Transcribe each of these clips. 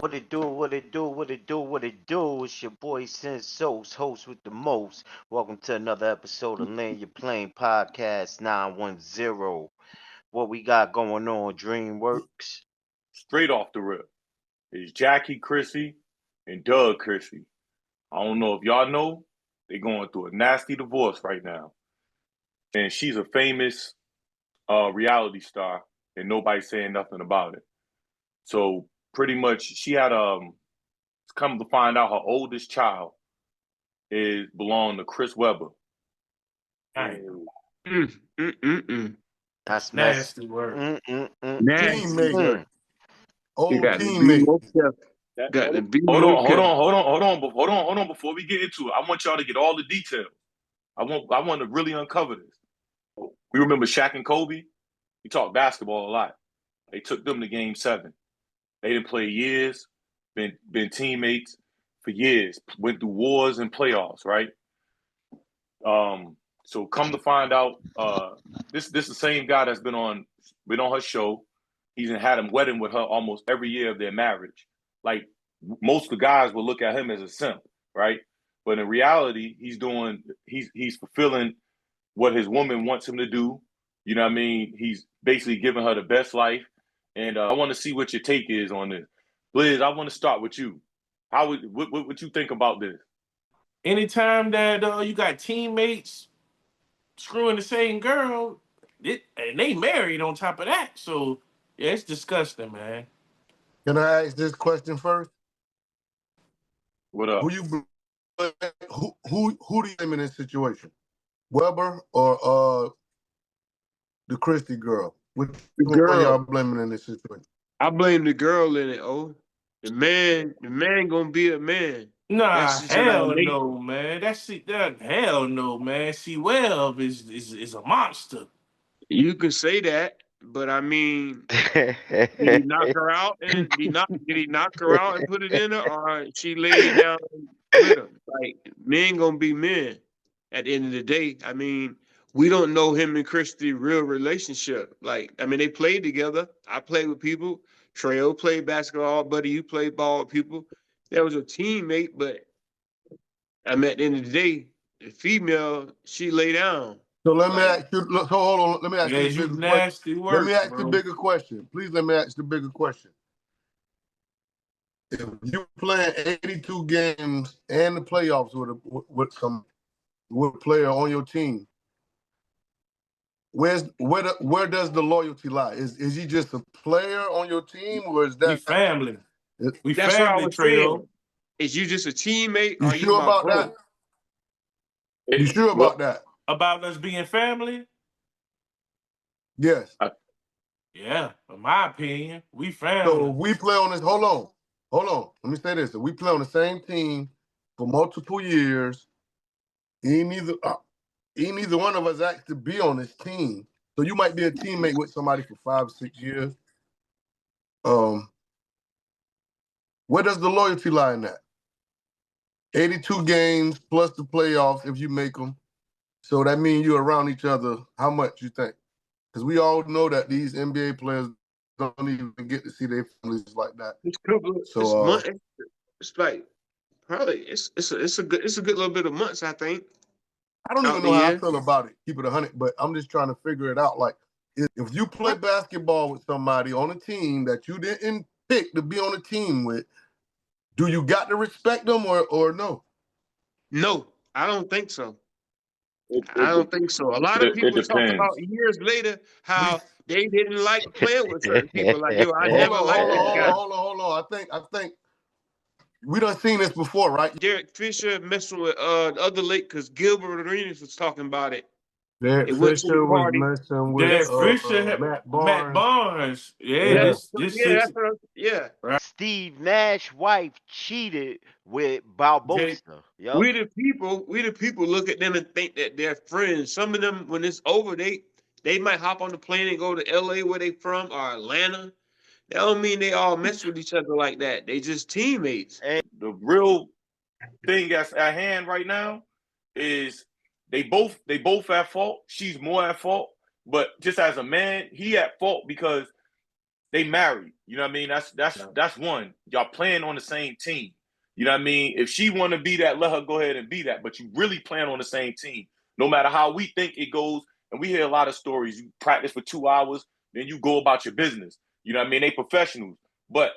What it do, what it do, what it do, what it do. It's your boy Sensos, host with the most. Welcome to another episode of Land Your Plane Podcast 910. What we got going on, DreamWorks? Straight off the rip is Jackie Christie and Doug Christie. I don't know if y'all know, they're going through a nasty divorce right now. And she's a famous reality star, and nobody's saying nothing about it. So pretty much she had come to find out her oldest child is belonged to Chris Webber. That's nasty word. Teammate. Old You got teammate. Hold on. Before we get into it, I want y'all to get all the details. I want to really uncover this. We remember Shaq and Kobe. We talked basketball a lot. They took them to Game 7. They didn't play years, been teammates for years, went through wars and playoffs, right? So come to find out, this the same guy that's been on her show. He's had a wedding with her almost every year of their marriage. Like most of the guys will look at him as a simp, right? But in reality, he's fulfilling what his woman wants him to do. You know what I mean? He's basically giving her the best life. And I want to see what your take is on this. Liz, I want to start with you. What you think about this? Anytime that you got teammates screwing the same girl, and they married on top of that, so yeah, it's disgusting, man. Can I ask this question first? What up? Who do you blame in this situation? Weber or the Christie girl? Which girl y'all blaming in this situation? I blame the girl in it. Oh, the man gonna be a man. Nah, hell no, man. Hell no, man. See, Webb is a monster. You can say that, but I mean, did he knock her out and did he knock her out and put it in her, or she laid down with him? Like, men gonna be men at the end of the day. I mean, we don't know him and Christie's real relationship. Like, I mean, they played together. I played with people. Treo played basketball, buddy. You played ball with people. That was a teammate, but I mean, at the end of the day, the female, she lay down. So let me ask you. So hold on. Let me ask you the bigger nasty question. Work, let me ask bro. the bigger question. Please let me ask the bigger question. If you playing 82 games and the playoffs with a player on your team, where does the loyalty lie? Is he just a player on your team, or is that we family? We That's family, Treo. Is you just a teammate? You sure about that? You sure about that? About us being family? Yes. Yeah, in my opinion, we family. So if we play on this, hold on. Let me say this. If we play on the same team for multiple years, neither one of us asked to be on this team. So you might be a teammate with somebody for 5 or 6 years. Where does the loyalty lie in that? 82 games plus the playoffs if you make them. So that means you're around each other. How much you think? Because we all know that these NBA players don't even get to see their families like that. It's like probably it's a good little bit of months, I think. I don't even know how I feel about it. Keep it 100, but I'm just trying to figure it out. Like, if you play basketball with somebody on a team that you didn't pick to be on a team with, do you got to respect them or no? No, I don't think so. I don't think so. A lot of people talk about years later how they didn't like playing with certain people. Like, yo, I never liked this guy. Hold on. I think we done seen this before, right? Derek Fisher messing with the other lake because Gilbert Arenas was talking about it. Derek Fisher was messing with Matt Barnes. Yeah. Right. Steve Nash's wife cheated with Barbosa. We the people look at them and think that they're friends. Some of them, when it's over, they might hop on the plane and go to LA where they from or Atlanta. That don't mean they all mess with each other like that. They just teammates. And the real thing that's at hand right now is they both at fault. She's more at fault, but just as a man, he at fault because they married. You know what I mean? That's one. Y'all playing on the same team. You know what I mean? If she want to be that, let her go ahead and be that. But you really playing on the same team. No matter how we think it goes, and we hear a lot of stories. You practice for 2 hours, then you go about your business. You know what I mean? They professionals. But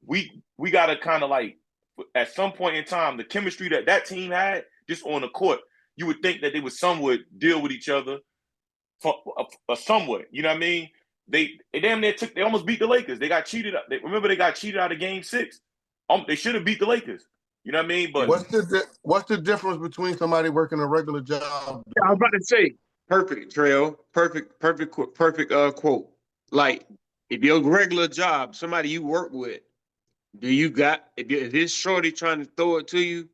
we gotta kind of like, at some point in time, the chemistry that team had just on the court, you would think that they would somewhat deal with each other for somewhat. You know what I mean? They damn near they almost beat the Lakers. They got cheated. Remember they got cheated out of Game 6. They should have beat the Lakers. You know what I mean? But what's the difference between somebody working a regular job? I was about to say, perfect, Trail. Perfect quote. Like, if your regular job, somebody you work with, if this shorty trying to throw it to you,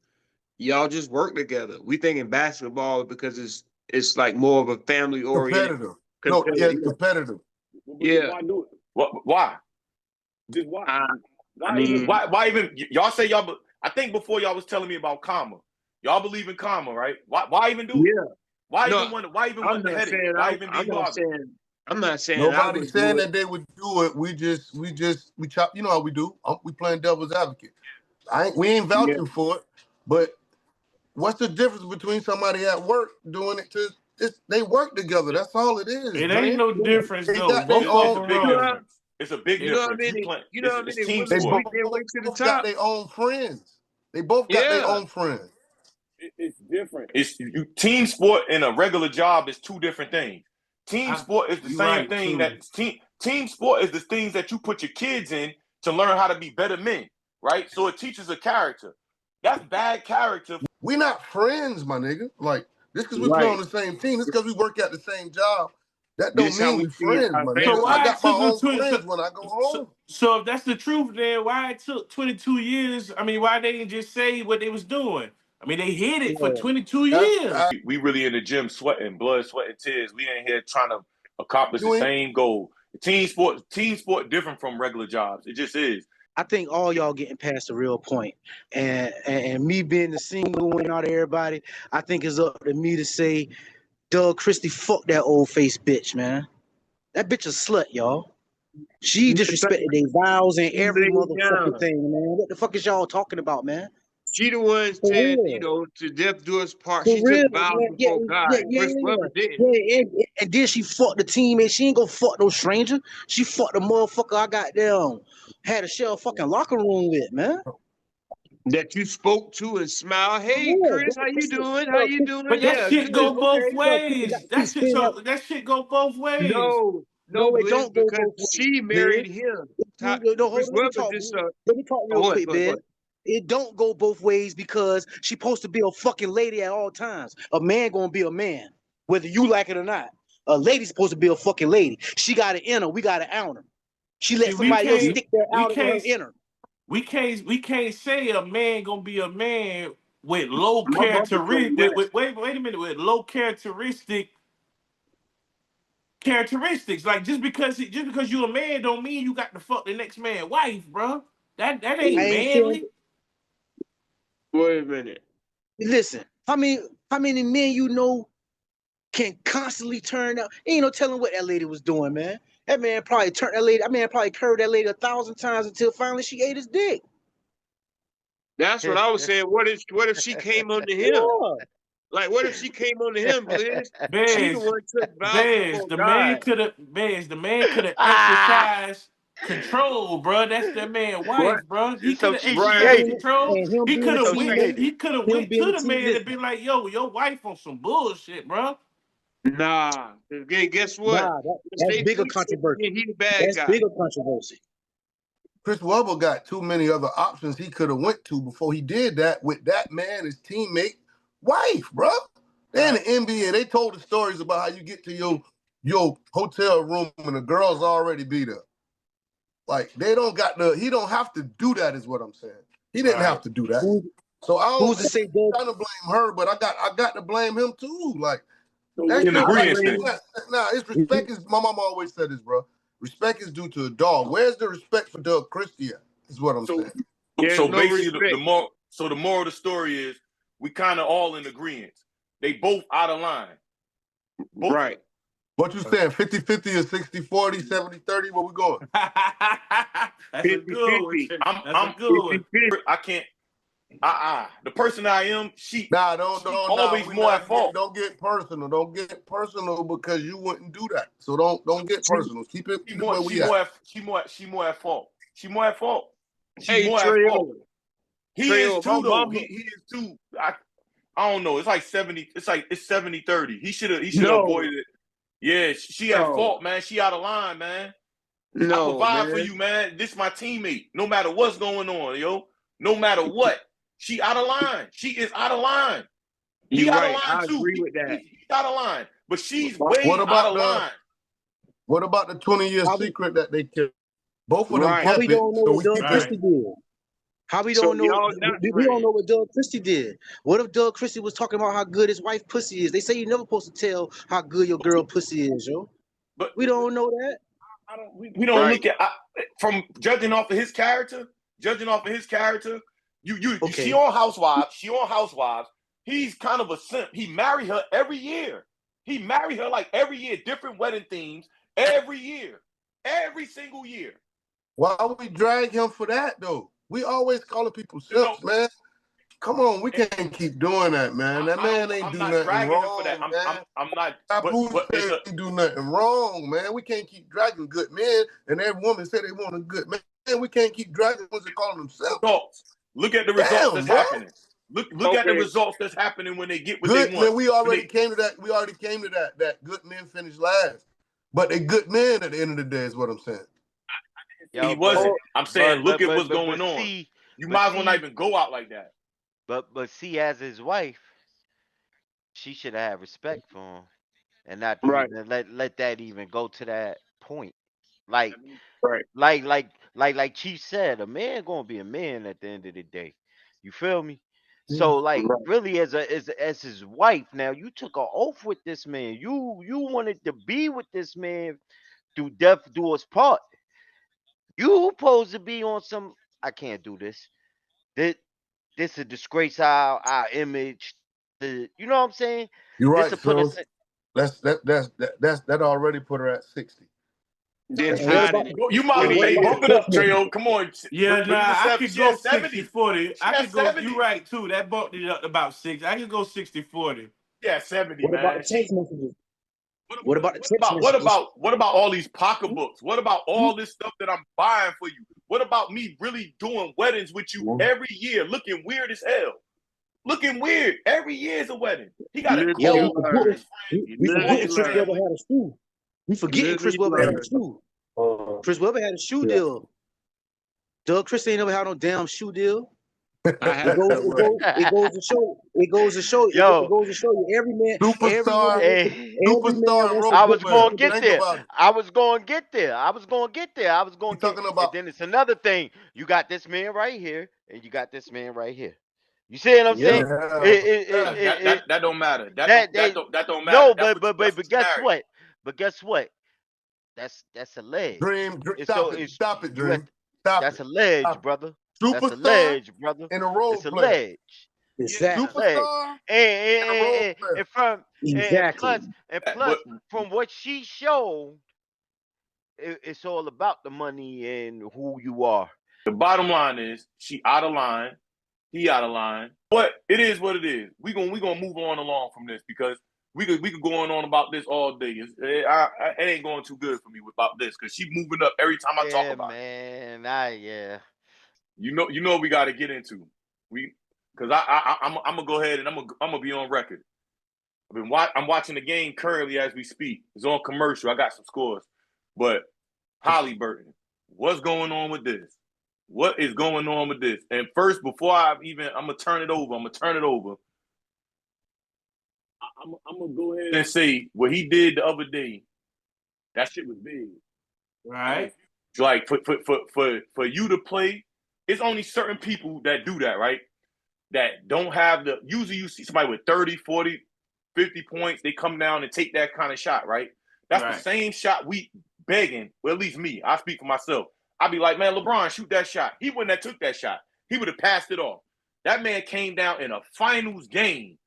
y'all just work together. We thinking basketball because it's like more of a family oriented. Competitive. No, yeah, competitive. Yeah. Why do it? Why? Just why? Why even y'all say y'all? I think before y'all was telling me about karma. Y'all believe in karma, right? Why even do it? Yeah. Why even want the headache? Why even be bothered? I'm not saying nobody's saying that they would do it. We chop. You know how we do. We playing devil's advocate. We ain't vouching for it. But what's the difference between somebody at work doing it to? They work together. That's all it is. It ain't no difference though. It's a big difference. You know what I mean? It's team They sport. both got their own friends. They both got their own friends. It's different. Team sport and a regular job is two different things. Team sport is the same thing team sport is the things that you put your kids in to learn how to be better men, right? So it teaches a character. That's bad character. We not friends, my nigga. Like, just because we play on the same team, just because we work at the same job, that don't mean we friends, my nigga. So I got my own friends when I go home. So if that's the truth, then why it took 22 years? I mean, why they didn't just say what they was doing? I mean, they hid it for 22 years. We really in the gym sweating, blood, sweat, and tears. We ain't here trying to accomplish the same goal. Team sport different from regular jobs. It just is. I think all y'all getting past the real point. And me being the single and out of everybody, I think it's up to me to say, Doug Christie, fuck that old face bitch, man. That bitch a slut, y'all. She disrespected their vows and every motherfucking thing, man. What the fuck is y'all talking about, man? She the one said, to death do us part. She took vows before God. Chris Webber didn't. And then she fucked the teammate. She ain't gonna fuck no stranger. She fucked the motherfucker I got down. Had to share a fucking locker room with, man. That you spoke to and smiled. Hey, Chris, how you doing? How you doing? But that shit go both ways. That shit go both ways. No, it don't go both ways. She married him. Let me talk real quick, man. It don't go both ways because she's supposed to be a fucking lady at all times. A man gonna be a man, whether you like it or not. A lady's supposed to be a fucking lady. She got to enter. We got to out her. She let somebody else stick their out of her inner. We can't say a man gonna be a man with low characteristics. Wait a minute, with low characteristics. Like just because you a man don't mean you got to fuck the next man's wife, bro. That ain't manly. Wait a minute. Listen, how many men you know can constantly turn up? Ain't no telling what that lady was doing, man. That man probably turned that lady. That man probably curved that lady 1,000 times until finally she ate his dick. That's what I was saying. What if she came on to him? Yeah. Like, what if she came on to him, Liz? She the one took vows. The man could have exercised control, bro. That's that man's wife, bro. He could have exercised control. He could have went to the man and been like, "Yo, your wife on some bullshit, bro." Nah. Guess what? Nah, that's bigger controversy. He the bad guy. That's bigger controversy. Chris Webber got too many other options he could have went to before he did that with that man, his teammate, wife, bro. They in the NBA. They told the stories about how you get to your hotel room and the girls already be there. Like he don't have to do that, is what I'm saying. He didn't have to do that. So I don't trying to blame her, but I got to blame him too. Like that's it's respect is my mama always said this, bro. Respect is due to a dog. Where's the respect for Doug Christie? Is what I'm saying. So basically, the moral of the story is we kind of all in agreement. They both out of line. What you saying? 50-50 or 60-40, 70-30? Where we going? That's a good one. 50-50. That's a good one. I can't. The person I am, she always we more at fault. Don't get personal. Don't get personal because you wouldn't do that. So don't get personal. Keep it where we at. She more at fault. She more at fault. Hey, Trail. He is too though. He is too. I don't know. It's like 70. It's 70-30. He should have avoided it. Yeah, she at fault, man. She out of line, man. No, I provide for you, man. This is my teammate. No matter what's going on, yo. No matter what. She out of line. She is out of line. He out of line I too. agree with that. He's out of line. But she's way out of line. What about the 20-year secret that they kept? Both of them kept How we it. don't know So what Doug Christie did? How we don't know? We don't know what Doug Christie did. What if Doug Christie was talking about how good his wife pussy is? They say you're never supposed to tell how good your girl pussy is, yo. But we don't know that. We don't look at from judging off of his character. Okay. She on Housewives. He's kind of a simp. He married her every year. He married her like every year, different wedding themes every year, every single year. Why would we drag him for that though? We always calling people simps, man. Come on, we can't keep doing that, man. That man ain't do nothing wrong, man. I'm not. He do nothing wrong, man. We can't keep dragging good men, and every woman say they want a good man. We can't keep dragging ones that call themselves. Look at the results that's happening. Look at the results that's happening when they get what they want. Man, we already came to that. That good men finish last, but they good men at the end of the day is what I'm saying. He wasn't. I'm saying, look at what's going on. You might as well not even go out like that. But see, as his wife, she should have respect for him, and not let that even go to that point. Like Chief said, a man gonna be a man at the end of the day. You feel me? So really, as his wife, now you took an oath with this man. You wanted to be with this man through death do us part. You supposed to be on some. I can't do this. This a disgrace our image. You know what I'm saying? You're right, so that already put her at 60. You might as well bump it up, Trail. Come on. Yeah, I could go 60-40. I could go. You right too. That bumped it up to about 6. I could go 60-40. Yeah, 70. What about the text messages? What about all these pocketbooks? What about all this stuff that I'm buying for you? What about me really doing weddings with you every year, looking weird as hell? Looking weird. Every year is a wedding. He got a We forgetting Chris Webber had a shoe. Chris Webber had a shoe deal. Doug Christie ain't never had no damn shoe deal. It goes to show you every man. Superstar. I was going to get there. I was going to get there. And then it's another thing. You got this man right here, and you got this man right here. You see what I'm saying? That don't matter. That don't matter. No, but guess what? But guess what? That's alleged. Dream, stop it, Dream. That's alleged, brother. Superstar, that's alleged, brother. And a role it's alleged. Exactly. Superstar and plus, from what she showed, it's all about the money and who you are. The bottom line is she out of line, he out of line. But it is what it is. We gonna move on along from this because we could go on about this all day. It ain't going too good for me about this because she moving up every time I talk about it. You know we got to get into because I'm gonna go ahead and I'm gonna be on record. I'm watching the game currently as we speak. It's on commercial. I got some scores, but Halliburton, what's going on with this? What is going on with this? And first, before I'm gonna turn it over. I'm gonna go ahead and say what he did the other day. That shit was big, right? Like for you to play. It's only certain people that do that, right? That don't have usually you see somebody with 30, 40, 50 points, they come down and take that kind of shot, right? That's the same shot we begging, well, at least me, I speak for myself. I'd be like, man, LeBron, shoot that shot. He wouldn't have took that shot. He would have passed it off. That man came down in a finals game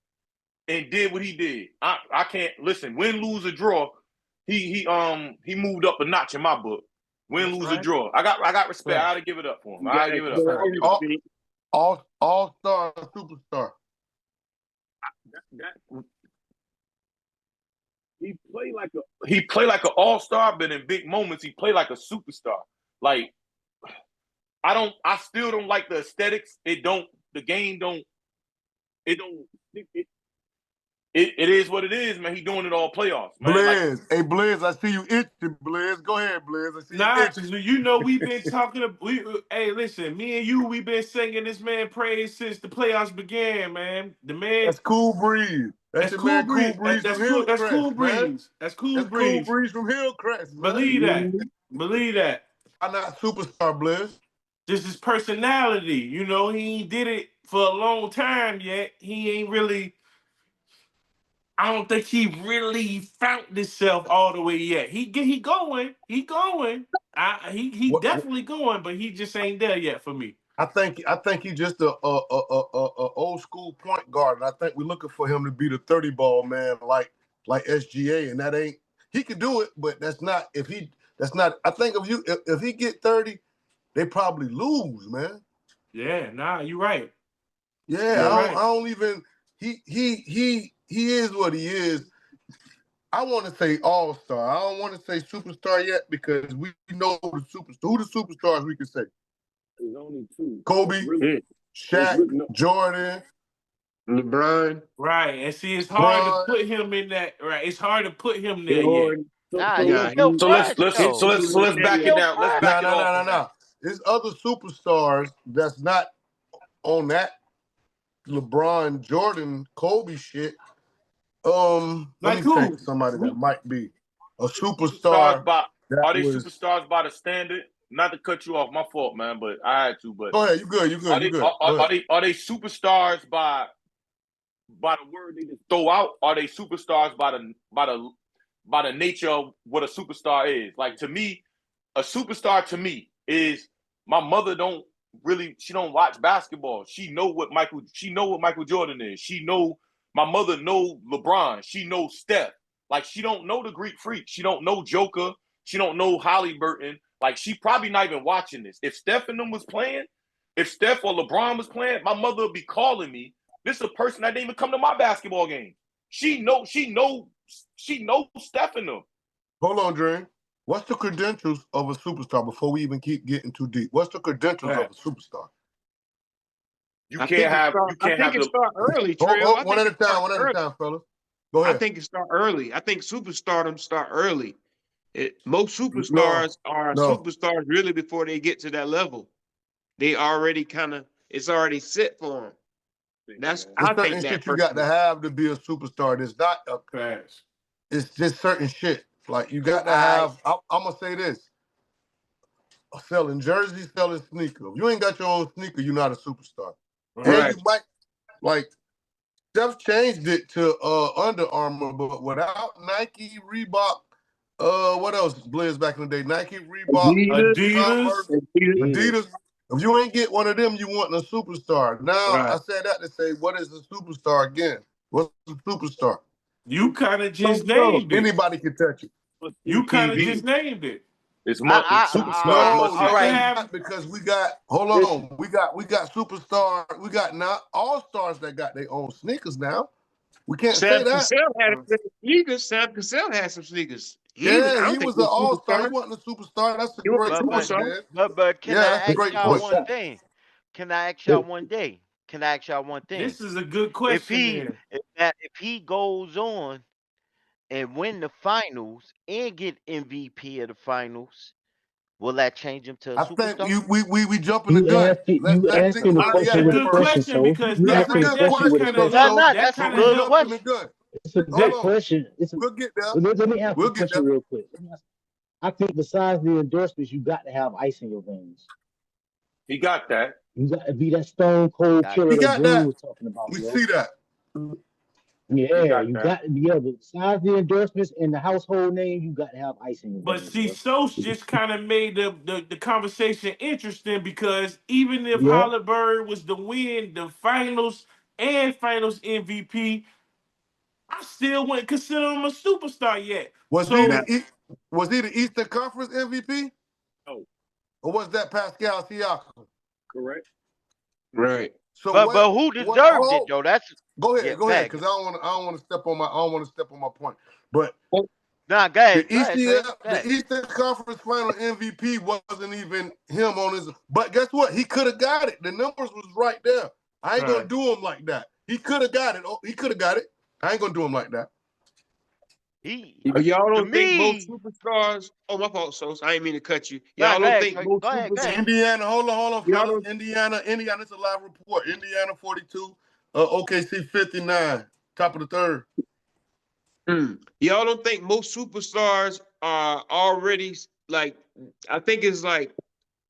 and did what he did. I can't, listen, win, lose, or draw, he moved up a notch in my book. Win, lose, or draw. I got respect. I gotta give it up for him. I gotta give it up. All-star, superstar. He played like an all-star, but in big moments he played like a superstar. Like I still don't like the aesthetics. It is what it is, man. He doing it all playoffs, man. Blizz, hey Blizz, I see you itching, Blizz. Go ahead, Blizz. I see you itching. You know we've been talking. Hey, listen, me and you, we've been singing this man praise since the playoffs began, man. The man. That's Cool Breeze. That's your man, Cool Breeze from Hillcrest. That's Cool Breeze. That's Cool Breeze. Cool Breeze from Hillcrest. Believe that. Believe that. I'm not superstar, Blizz. This is personality. You know, he ain't did it for a long time yet. He ain't really. I don't think he really found himself all the way yet. He going. He definitely going, but he just ain't there yet for me. I think he's just a old school point guard, and I think we're looking for him to be the 30 ball man like SGA, and that ain't. He could do it, but that's not. I think if he get 30, they probably lose, man. Yeah, nah, you're right. Yeah, I don't even. He is what he is. I want to say all-star. I don't want to say superstar yet because we know the superstar. Who the superstars we can say? There's only two. Kobe, Shaq, Jordan, LeBron. Right, and see, it's hard to put him in that. Right, it's hard to put him there yet. So let's back it down. Let's back it off. No. There's other superstars that's not on that LeBron, Jordan, Kobe shit. Let me think somebody that might be a superstar. Are they superstars by the standard? Not to cut you off, my fault, man, but I had to. But go ahead, you good. Are they superstars by the word they just throw out? Are they superstars by the nature of what a superstar is? Like, to me, a superstar to me is my mother she don't watch basketball. She know what Michael Jordan is. My mother know LeBron. She knows Steph. Like, she don't know the Greek Freak. She don't know Joker. She don't know Halliburton. Like, she probably not even watching this. If Steph and them was playing, if Steph or LeBron was playing, my mother would be calling me. This is a person that didn't even come to my basketball game. She know Steph and them. Hold on, Dre. What's the credentials of a superstar before we even keep getting too deep? What's the credentials of a superstar? I think it start early, Trill. One at a time, fellas. Go ahead. I think it start early. I think superstardom start early. Most superstars are superstars really before they get to that level. They already it's already set for them. I think that shit you got to have to be a superstar. It's not a crash. It's just certain shit. Like, you got to have. I'm gonna say this: selling jerseys, selling sneakers. If you ain't got your own sneaker, you're not a superstar. Right. And you might, like, Steph changed it to Under Armour, but without Nike, Reebok, what else blizz back in the day? Nike, Reebok, Adidas. If you ain't get one of them, you want a superstar. Now, I said that to say, what is a superstar again? What's a superstar? You kind of just named it. Anybody can touch it. You kind of just named it. It's superstars. Because we got, hold on, we got superstars, we got now all-stars that got their own sneakers now. We can't say that. Sam Cassell had some sneakers. He was an all-star. He wasn't a superstar. That's a great point, man. But can I ask y'all one thing? Can I ask y'all one thing? This is a good question. If he goes on and win the finals and get MVP of the finals, will that change him to a superstar? I think we jumping the gun. You asking the question with a question, so because that's a good question. That's a good question. It's a good question. We'll get there. Let me ask the question real quick. I think besides the endorsements, you got to have ice in your veins. He got that. You got to be that stone cold killer that Drew was talking about. We see that. Yeah, you got to be able. Besides the endorsements and the household name, you got to have ice in your veins. But see, Sos just kind of made the conversation interesting because even if Halliburton was to win the finals and finals MVP, I still wouldn't consider him a superstar yet. Was So he the Eastern Conference MVP? No. Or was that Pascal Siakam? Correct. Right. So but who deserved it though? That's go ahead, because I don't want to step on my point. But nah, go ahead. The Eastern Conference Final MVP wasn't even him on his. But guess what? He could have got it. The numbers was right there. I ain't gonna do him like that. He could have got it. He could have got it. I ain't gonna do him like that. Y'all don't think most superstars? Oh, my fault, so I ain't mean to cut you. Y'all don't think most superstars? Indiana, hold on, fellas. Indiana, it's a live report. Indiana 42, OKC 59, top of the third. Y'all don't think most superstars are already like? I think it's like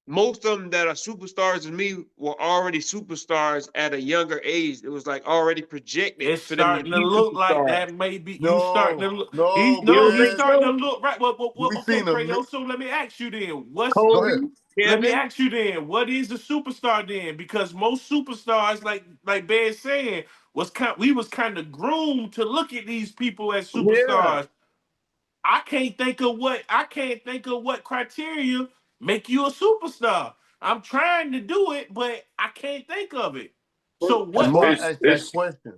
most of them that are superstars to me were already superstars at a younger age. It was like already projected. It's starting to look like that. Maybe you starting to look. He's starting to look right. Okay, seen him. Krayo. So let me ask you then. Go ahead. Let me ask you then. What is a superstar then? Because most superstars, like Ben saying, we was kind of groomed to look at these people as superstars. Yeah. I can't think of what criteria make you a superstar. I'm trying to do it, but I can't think of it. So what? Ask that question.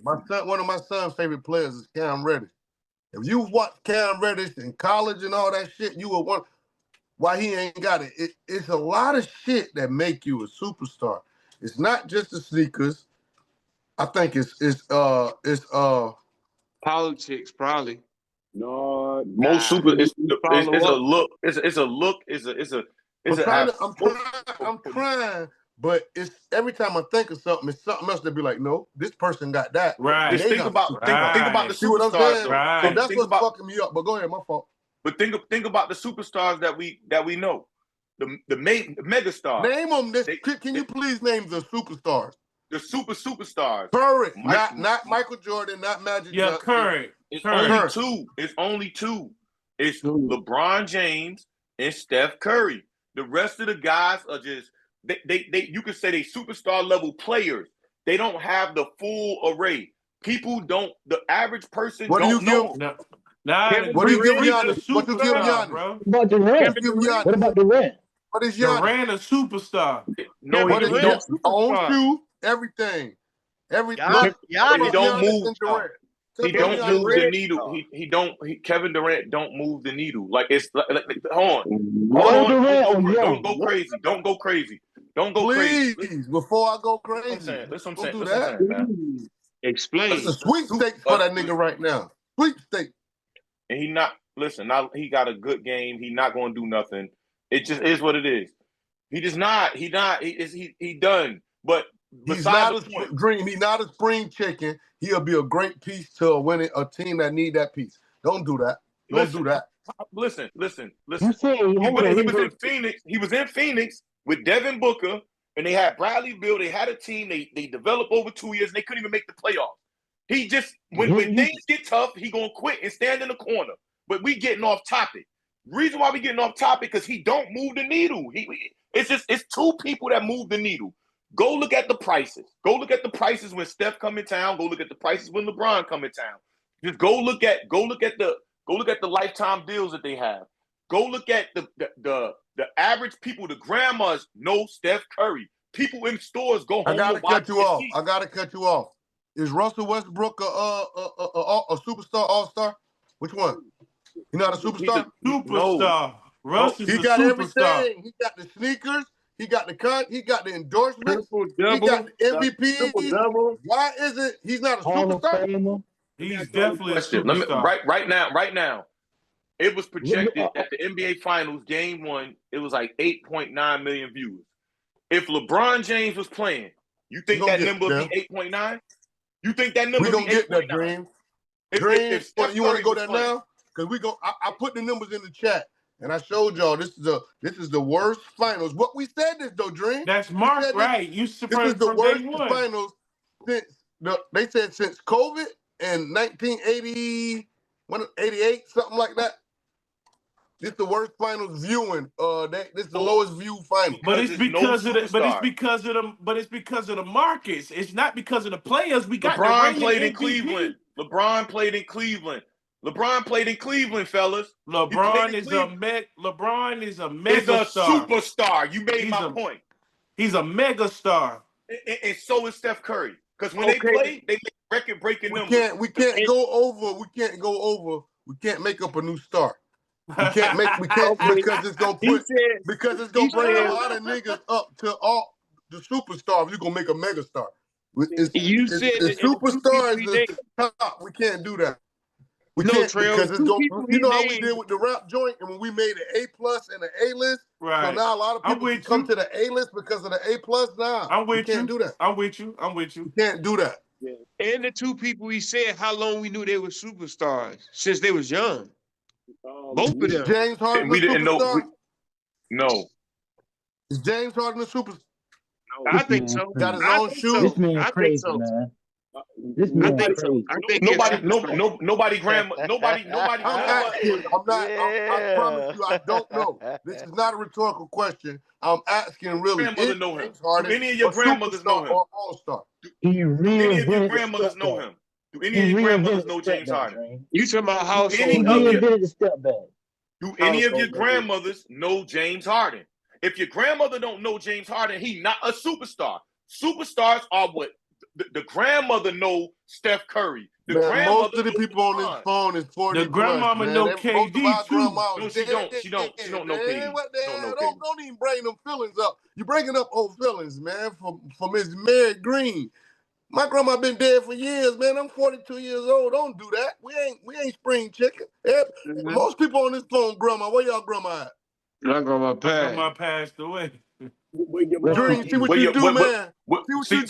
One of my son's favorite players is Cam Reddish. If you watch Cam Reddish in college and all that shit, you would want why he ain't got it. It's a lot of shit that make you a superstar. It's not just the sneakers. I think it's politics probably. No, most super. It's a look. It's a look. I'm trying, but it's every time I think of something, it's something else to be like, no, this person got that. Right. Just think about the superstars. See what I'm saying? Right. So that's what's fucking me up. But go ahead, my fault. But think about the superstars that we know, the megastars. Name them. Can you please name the superstars? The superstars. Current, not Michael Jordan, not Magic Johnson. Yeah, current. It's only two. It's only two. It's LeBron James and Steph Curry. The rest of the guys are just they you could say they superstar level players. They don't have the full array. People don't. The average person don't know. What do you give Giannis? What do you give Giannis? Bro? What about Durant? What about Durant? What is Giannis? Durant a superstar? No, he don't. Own shoe, everything. Giannis don't move. He don't move the needle. Kevin Durant don't move the needle. Like it's hold on. Don't go crazy. Don't go crazy. Don't go crazy. Please, before I go crazy. Listen, don't do that. Explain. It's a sweepstakes for that nigga right now. Sweepstakes. And now he got a good game. He not going to do nothing. It just is what it is. He just not. He done. But he's not a dream. He's not a spring chicken. He'll be a great piece to a team that need that piece. Don't do that. Don't do that. Listen. You say he was in Phoenix. He was in Phoenix with Devin Booker, and they had Bradley Beal. They had a team. They developed over 2 years, and they couldn't even make the playoffs. He just when things get tough, he gonna quit and stand in the corner. But we getting off topic. Reason why we getting off topic because he don't move the needle. It's two people that move the needle. Go look at the prices. Go look at the prices when Steph come in town. Go look at the prices when LeBron come in town. Just go look at the lifetime deals that they have. Go look at the average people, the grandmas know Steph Curry. People in stores go home. I gotta cut you off. Is Russell Westbrook a superstar all-star? Which one? You're not a superstar? Superstar. Russ is he a got superstar. everything. He got the sneakers. He got the cut. He got the endorsements. Triple-double. He got the MVP. Triple-double. Why isn't he's not a superstar? He's definitely a superstar. Right now, it was projected at the NBA Finals Game 1. It was like 8.9 million viewers. If LeBron James was playing, you think that number would be 8.9? You think that number would be 8.9? We gonna get that, Dream. Dream, you want to go there now? Because I put the numbers in the chat. And I showed y'all this is the worst finals. What we said this though, Dream. That's marked right. You this is the worst finals since they said since COVID and 1980, 88, something like that. This is the worst finals viewing. This is the lowest view final. But it's because of the markets. It's not because of the players. We got LeBron played in Cleveland. LeBron played in Cleveland. LeBron played in Cleveland, fellas. LeBron is a mega star. Superstar. You made my point. He's a mega star. And so is Steph Curry. Because when they play, they make record-breaking numbers. We can't go over. We can't make up a new star. We can't because it's gonna bring a lot of niggas up to all the superstars. You're gonna make a mega star. The superstar is the top. We can't do that. We can't because it's going. You know how we did with the rap joint, and when we made an A+ and an A-list. Right. So now a lot of people come to the A-list because of the A+. Now we can't do that. I'm with you. We can't do that. Yeah. And the two people we said how long we knew they were superstars since they was young. Both of them. James Harden. We didn't know. No. Is James Harden a superstar? I think so. Got his own shoes. This man crazy, man. This man crazy. Nobody grandma. Nobody. I promise you, I don't know. This is not a rhetorical question. I'm asking really. Grandmother know him. Do any of your grandmothers know him? Or all-star? Do any of your grandmothers know him? Do any of your grandmothers know James Harden? You talking about household? Do any of your grandmothers know James Harden? If your grandmother don't know James Harden, he not a superstar. Superstars are what the grandmother know Steph Curry. Most of the people on this phone is 40. The grandmama know KD too. No, she don't. She don't know KD. What the hell? Don't even bring them feelings up. You're bringing up old feelings, man. From Miss Mary Green. My grandma been dead for years, man. I'm 42 years old. Don't do that. We ain't spring chicken. Most people on this phone, grandma. Where y'all grandma at? My grandma passed. Grandma passed away. Dream, see what you do, man. See what you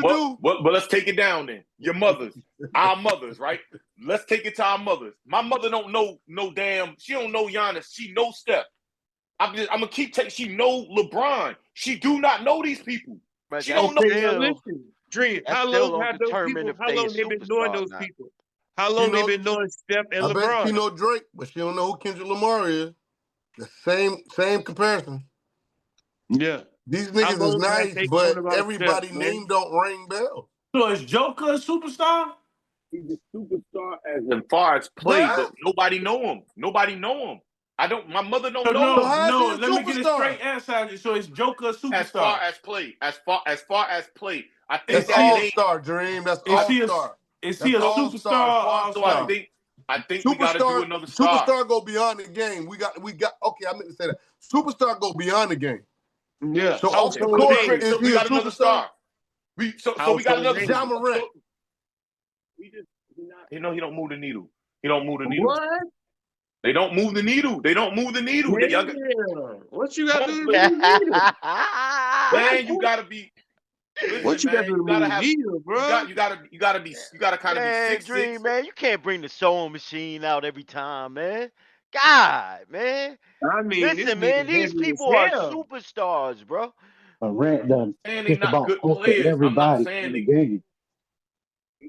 do. But let's take it down then. Your mothers, our mothers, right? Let's take it to our mothers. My mother don't know no damn. She don't know Giannis. She knows Steph. I'm gonna keep taking. She know LeBron. She do not know these people. But she don't know. Listen, Dream. How long have those people? How long they been knowing those people? How long they been knowing Steph and LeBron? I bet she know Drake, but she don't know who Kendrick Lamar is. The same comparison. Yeah. These niggas is nice, but everybody name don't ring bells. So is Joker a superstar? He's a superstar as far as play, but nobody know him. Nobody know him. I don't. My mother don't know him. No. Let me get a straight answer. So is Joker a superstar? As far as play, I think that's all-star, Dream. That's all-star. Is he a superstar? So I think we got to do another star. Superstar go beyond the game. We got. Okay, I meant to say that. Superstar go beyond the game. Yeah. So of course, we got another star. So we got another John Morant. He don't move the needle. He don't move the needle. What? They don't move the needle. What you got to do with the needle? Man, you gotta be. Listen, what you got to do with the needle, bro? You gotta kind of be 6'6". Dream, man, you can't bring the sewing machine out every time, man. God, man. I mean, listen, man, these people are superstars, bro. Rant done. They're not good players. Everybody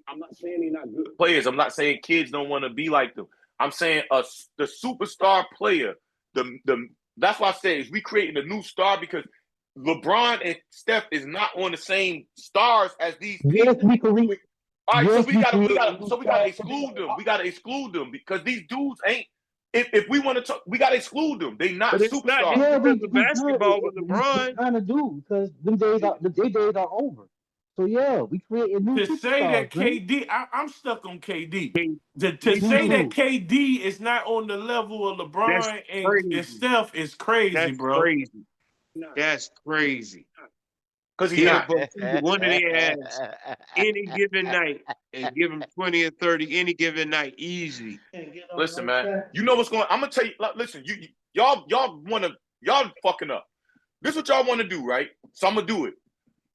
I'm not saying they're not good players. I'm not saying kids don't want to be like them. I'm saying the superstar player. That's why I say is we creating a new star because LeBron and Steph is not on the same stars as these people. Yes, all right, so we gotta exclude them. We gotta exclude them because these dudes ain't. If we want to talk, we gotta exclude them. They not superstars. Yeah, the basketball with LeBron. Kind of do because the days are over. So yeah, we create a new. To say that KD, I'm stuck on KD. To say that KD is not on the level of LeBron and Steph is crazy, bro. That's crazy. Because he's not one of their ass any given night and give him 20 or 30 any given night, easy. Listen, man, you know what's going on. I'm gonna tell you. Listen, y'all fucking up. This is what y'all want to do, right? So I'm gonna do it.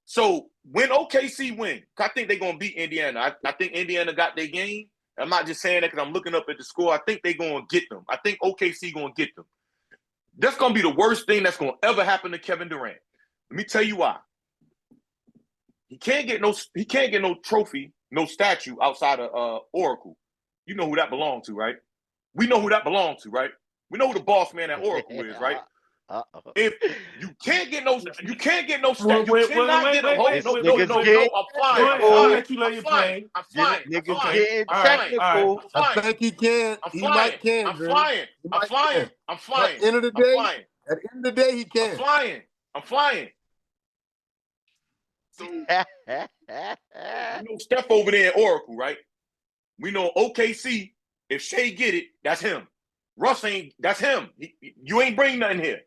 So when OKC win, I think they're gonna beat Indiana. I think Indiana got their game. I'm not just saying that because I'm looking up at the score. I think they're gonna get them. I think OKC gonna get them. That's gonna be the worst thing that's gonna ever happen to Kevin Durant. Let me tell you why. He can't get no trophy, no statue outside of Oracle. You know who that belongs to, right? We know who that belongs to, right? We know who the boss man at Oracle is, right? If you can't get no stats, you cannot get a hold. Wait. No, I'm Go ahead. I'm gonna let you lay your plane. I'm flying. Niggas Okay. getting All right. technical. I think he can. I'm He flying. might can, I'm Dream. flying. He I'm might flying. can. I'm flying. At the end of the I'm day, flying. at the end of the day, he can. I'm flying. I'm flying. So we know Steph over there in Oracle, right? We know OKC. If Shea get it, that's him. Russ ain't. That's him. You ain't bring nothing here.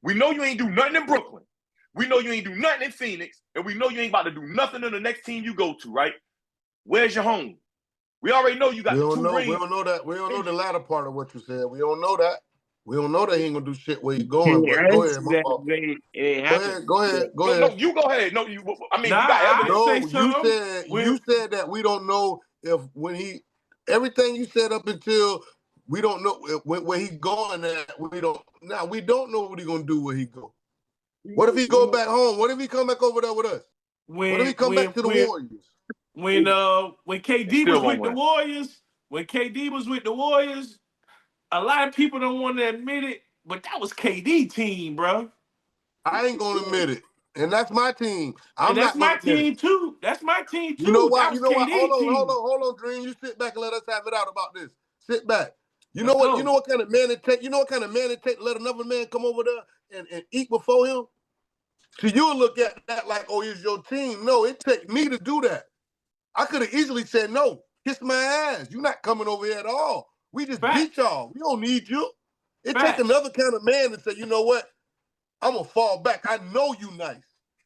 We know you ain't do nothing in Brooklyn. We know you ain't do nothing in Phoenix, and we know you ain't about to do nothing in the next team you go to, right? Where's your home? We already know you got We don't 2 know. rings. We don't know that. We don't know the latter part of what you said. We don't know that. We don't know that he ain't gonna do shit where he's going. But go ahead, my fault. Go ahead. No, you go ahead. No, you. I mean, Nah, you got evidence. I say No, something. you said that we don't know if when he everything you said up until we don't know where he going at. We don't now. We don't know what he gonna do where he go. What if he go back home? What if he come back over there with us? What if he come back to the Warriors? When KD was with the Warriors, a lot of people don't want to admit it, but that was KD team, bro. I ain't gonna admit it, and that's my team. I'm And that's not gonna my admit team it. too. That's my team too. You know what? That was KD team. Hold on, Dream. You sit back and let us have it out about this. Sit back. You know what? You know what kind of man it take? You know what kind of man it take to let another man come over there and eat before him? So you'll look at that like, oh, it's your team. No, it take me to do that. I could have easily said no. Kiss my ass. You're not coming over here at all. We just beat y'all. We don't need you. It take another kind of man to say, you know what? I'm gonna fall back. I know you nice,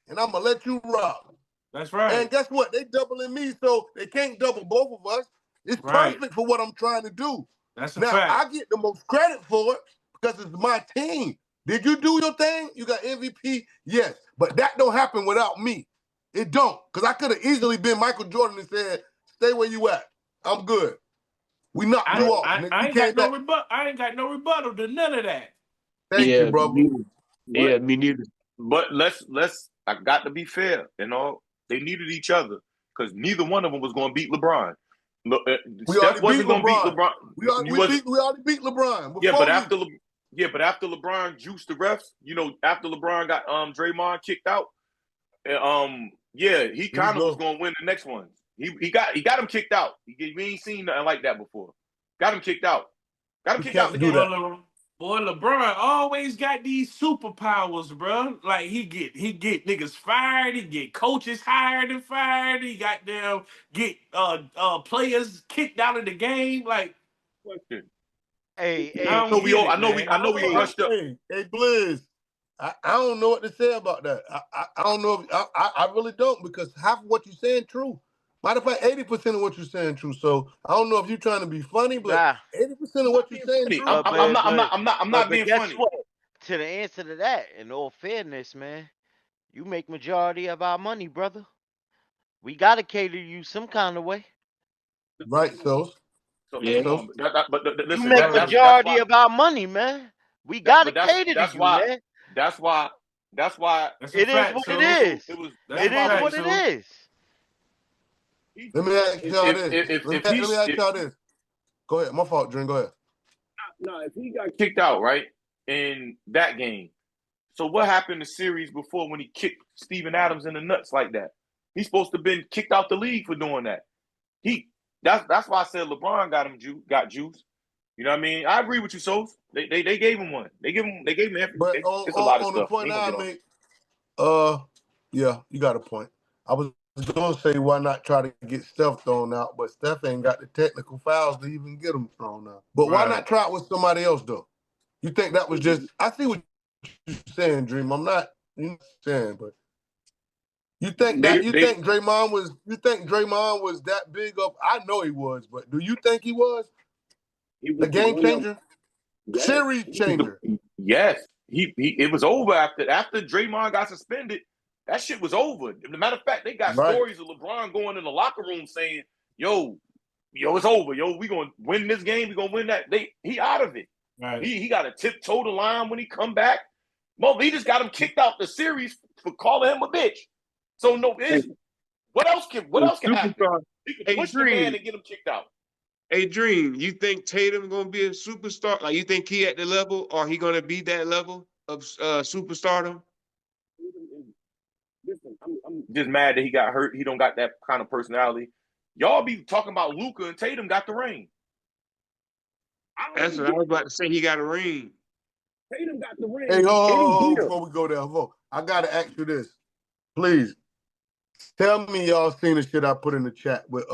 and I'm gonna let you rock. That's right. And guess what? They doubling me, so they can't double both of us. It's perfect for what I'm trying to do. That's a now, fact. I get the most credit for it because it's my team. Did you do your thing? You got MVP? Yes. But that don't happen without me. It don't. Because I could have easily been Michael Jordan and said, stay where you at. I'm good. We knocked you off. I ain't got no rebuttal to none of that. Thank you, brother. Yeah, me neither. But I got to be fair, they needed each other because neither one of them was going to beat LeBron. Steph wasn't going to beat LeBron. We already beat LeBron. Yeah, but after LeBron juiced the refs, after LeBron got Draymond kicked out, he kind of was going to win the next one. He got him kicked out. We ain't seen nothing like that before. Got him kicked out. The game. Boy, LeBron always got these superpowers, bro. Like he get niggas fired, he get coaches hired and fired, he got them get players kicked out of the game. Like, I know we rushed up. Hey, Blizz. I don't know what to say about that. I don't know. I really don't because half of what you're saying true. Matter of fact, 80% of what you're saying true. So I don't know if you're trying to be funny, but 80% of what you're saying true. I'm not being funny. What? To the answer to that, in all fairness, man, you make majority of our money, brother. We gotta cater you some kind of way. Right, so. Yeah. You make majority of our money, man. We gotta cater to you, man. That's why. It is what it is. It is what it is. Let me ask y'all this. Go ahead. My fault, Dream. Go ahead. No, if he got kicked out, right, in that game, so what happened the series before when he kicked Steven Adams in the nuts like that? He's supposed to have been kicked out the league for doing that. That's why I said LeBron got juice. You know what I mean? I agree with you, Sos. They gave him one. They gave him everything. But it's a lot of on stuff. The point I make, yeah, you got a point. I was gonna say why not try to get Steph thrown out, but Steph ain't got the technical fouls to even get him thrown out. But why not try it with somebody else though? You think that was just? I see what you're saying, Dream. I'm not saying, but you think Draymond was? You think Draymond was that big of? I know he was, but do you think he was? The game changer, series changer. Yes, it was over after Draymond got suspended. That shit was over. As a matter of fact, they got stories of LeBron going in the locker room saying, yo, it's over. Yo, we gonna win this game. We gonna win that. He out of it. Right. He got to tiptoe the line when he come back. He just got him kicked out the series for calling him a bitch. So what else can happen? You can push the man and get him kicked out. Hey, Dream, you think Tatum gonna be a superstar? Like, you think he at the level, or he gonna be that level? superstardom? Listen, I'm just mad that he got hurt. He don't got that kind of personality. Y'all be talking about Luka and Tatum got the ring. That's what I was about to say. He got a ring. Tatum got the ring. Hey, before we go there, I gotta ask you this, please. Tell me y'all seen the shit I put in the chat with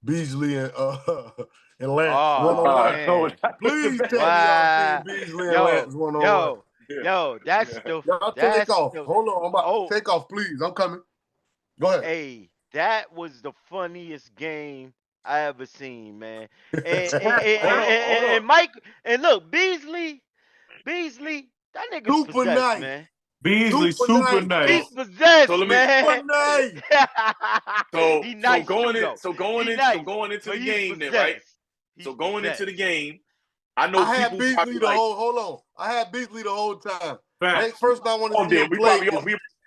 Beasley and Lance one-on-one. Please tell me y'all seen Beasley and Lance one-on-one. Yo, that's the y'all take off. Hold on, I'm about to take off, please. I'm coming. Go ahead. Hey, that was the funniest game I ever seen, man. And Mike, and look, Beasley, that nigga's super possessed, nice, man. Beasley, super nice. He's possessed, so man. Super nice. He nice so going into the game, then, right? So going into the game, I know I had people Beasley the whole. Hold on, I had Beasley the whole time. First, I want to see him play.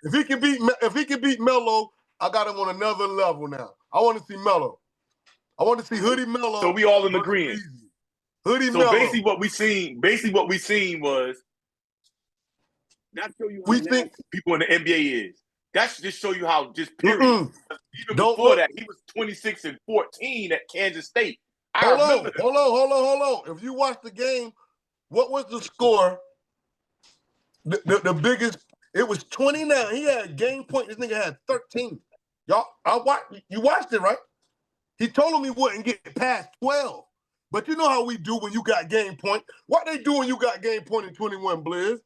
If he can beat Melo, I got him on another level now. I want to see Melo. I want to see Hoodie Melo. So we all in agreement. Hoodie Melo. Basically what we seen was that show you how nasty people in the NBA is. That should just show you how just period. Even before that, he was 26-14 at Kansas State. Hold on. If you watch the game, what was the score? The biggest. It was 29. He had a game point. This nigga had 13. Y'all, you watched it, right? He told him he wouldn't get past 12. But you know how we do when you got game point. What they do when you got game point in 21, Blizz?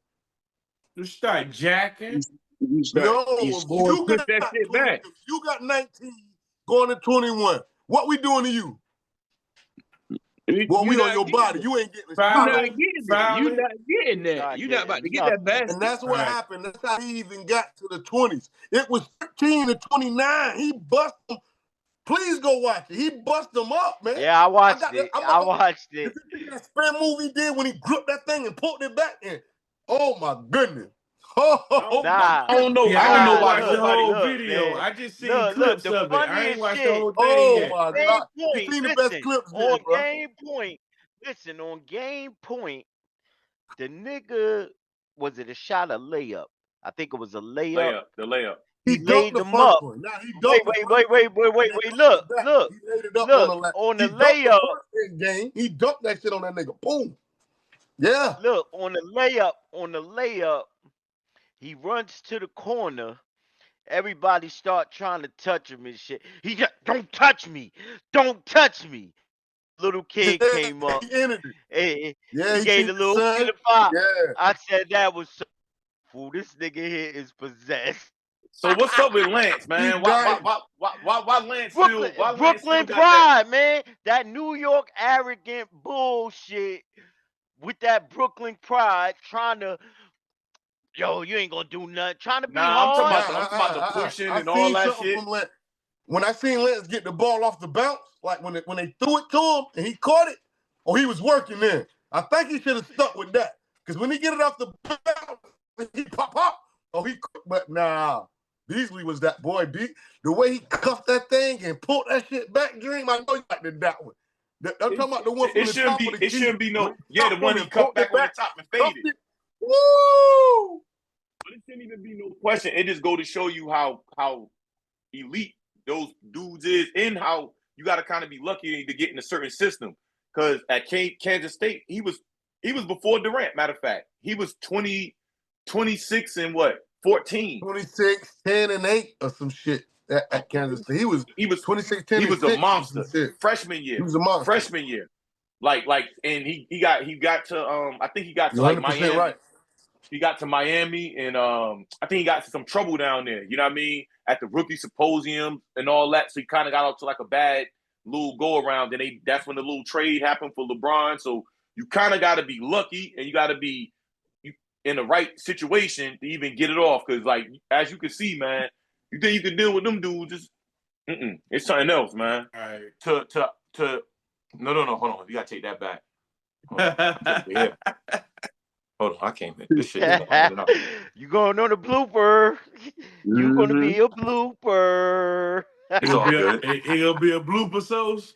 You start jacking. You got 19 going to 21. What we doing to you? Well, we on your body. You ain't getting that. You're not getting that. You're not about to get that basket. And that's what happened. That's how he even got to the 20s. It was 13 to 29. He bust them. Please go watch it. He bust them up, man. Yeah, I watched it. That spin move he did when he gripped that thing and pulled it back in. Oh my goodness. I don't know. Yeah, I don't know why the whole video. Man. I just seen clips of it. I ain't watched the whole thing yet. Oh my God. You seen the best clips on game point. Listen, on game point, the nigga, was it a shot or layup? I think it was a layup. The layup. He laid them up. Wait. Look. On the layup. He dunked that shit on that nigga. Boom. Yeah. Look, on the layup, he runs to the corner. Everybody start trying to touch him and shit. He just, don't touch me. Little kid came up. He gave the little kid a five. Yeah. I said that was so fool. This nigga here is possessed. So what's up with Lance, man? Why Lance Brooklyn pride, man. That New York arrogant bullshit with that Brooklyn pride trying to, yo, you ain't gonna do nothing. Trying to be hard. I'm talking about the pushing and all that shit. When I seen Lance get the ball off the bounce, like when they threw it to him and he caught it, he was working then. I think he should have stuck with that. Because when he get it off the bounce, he pop. But nah. Beasley was that boy. The way he cuffed that thing and pulled that shit back, Dream, I know you like that one. I'm talking about the one from the top of the key. It shouldn't be no, the one he cuffed back on the top and faded. Woo! But it shouldn't even be no question. It just go to show you how elite those dudes is and how you got to kind of be lucky to get in a certain system. Because at Kansas State, he was before Durant, matter of fact. He was 26 and what? 14. 26, 10, and 8 or some shit at Kansas State. He was 26, 10, he was a monster. Freshman year. He was a monster. Freshman year. Like, and he got to I think he got to like Miami. Right. He got to Miami and I think he got to some trouble down there. You know what I mean? At the rookie symposium and all that. So he kind of got out to like a bad little go around. And that's when the little trade happened for LeBron. So you kind of got to be lucky and you got to be in the right situation to even get it off. Because, like, as you can see, man, you think you can deal with them dudes, just, it's something else, man. All right. No, hold on. You got to take that back. Hold on, I can't make this shit. You going on a blooper. You going to be a blooper. It's all good. It gonna be a blooper sauce.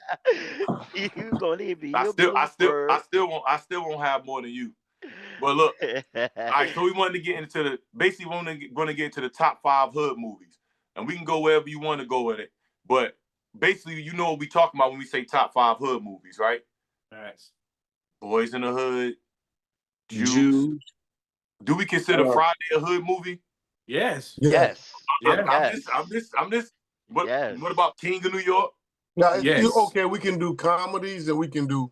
You gonna be I still won't have more than you. Well, look. All right, so we wanted to get into the basically going to get into the top 5 hood movies, and we can go wherever you want to go with it. But basically, you know what we talking about when we say top 5 hood movies, right? Nice. Boys in the Hood, Juice. Do we consider Friday a hood movie? Yes. Yes. I'm just. What about King of New York? Now, okay, we can do comedies and we can do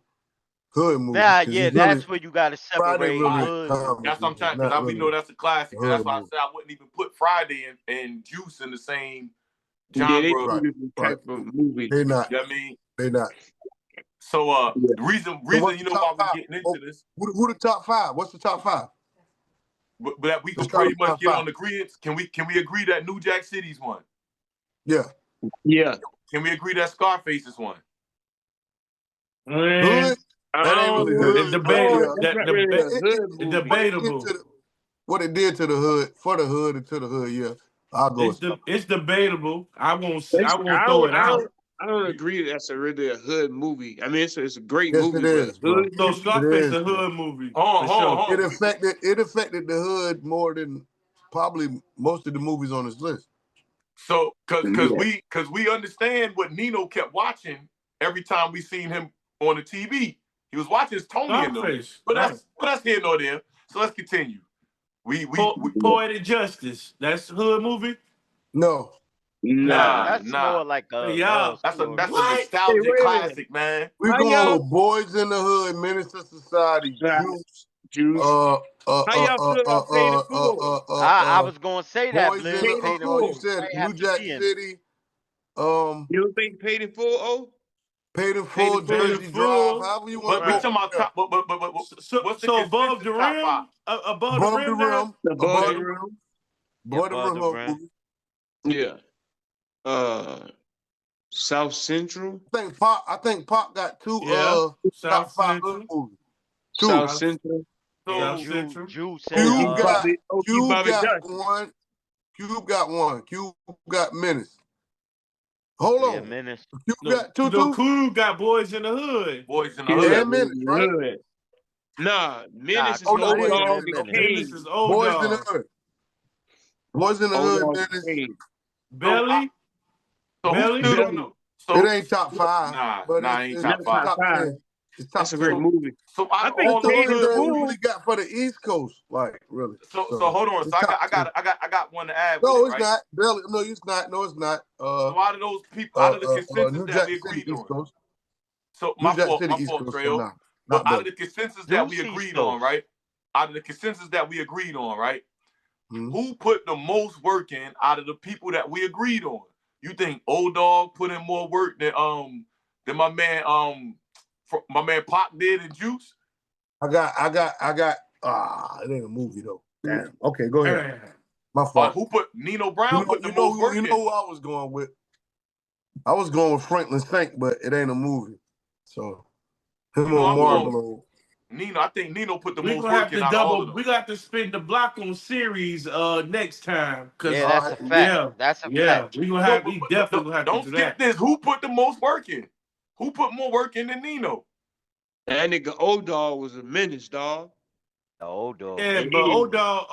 hood movies. Nah, yeah, that's where you got to separate hood. That's what I'm trying, because we know that's a classic. That's why I said I wouldn't even put Friday and Juice in the same genre. Type of movie. They're not. You know what I mean? They're not. So the reason you know why we're getting into this. Who the top 5? What's the top 5? But we can pretty much get on the agreement. Can we agree that New Jack City's one? Yeah. Yeah. Can we agree that Scarface is one? Hood? That ain't really hood. Debatable. What it did to the hood, for the hood and to the hood, yeah. I'll go. It's debatable. I won't throw it out. I don't agree that's really a hood movie. I mean, it's a great movie. It is, hood so Scarface a hood movie. It affected the hood more than probably most of the movies on this list. So, because we understand what Nino kept watching every time we seen him on the TV. He was watching Tony and them. But that's here nor there. So let's continue. We Poetic Justice. That's a hood movie? No. Nah, that's more like a that's a nostalgic classic, man. We going with Boys in the Hood, Menace to Society, Juice. How y'all feel about Paid in Full? I was gonna say that. Boys in the Hood. You said New Jack City. You don't think Paid in Full? Oh, Paid in Full, Jersey Drive. However you want. But we talking about top. But what's the above the rim? Above the rim. Above the rim. Yeah. South Central. I think Pop got 2 top 5 hood movies. South Central. Juice. Cube got one. Cube got Menace. Hold on. Menace. Cube got 2. Cube got Boys in the Hood. Boys in the Hood. And Menace, right? Nah, Menace is Old Dog and Menace is Old Boys Dog. in the Hood. Boys in the Hood, Menace. Belly. It ain't top 5. But ain't top 5. That's a great movie. So I think all those that we really got for the East Coast, like really. So hold on. So I got one to add. No, with it's it, right? not. Belly. No, it's not. No, it's not. So out of those people, out of the consensus that we agreed on. So my fault, Trail. But out of the consensus that we agreed on, right? Out of the consensus that we agreed on, right? Who put the most work in out of the people that we agreed on? You think Old Dog put in more work than my man Pop did in Juice? I got it ain't a movie though. Damn. Okay, go ahead. My fault. Who put Nino Brown put the most work in? You know who I was going with? I was going with Franklin Saint, but it ain't a movie. So him on Marvel. Nino, I think Nino put the most work in out of all of them. We got to spin the block on series next time. Yeah, that's a fact. That's a fact. We definitely gonna have to do that. Don't skip this. Who put the most work in? Who put more work in than Nino? That nigga Old Dog was a menace, dog. Old Dog. Yeah, but Old Dog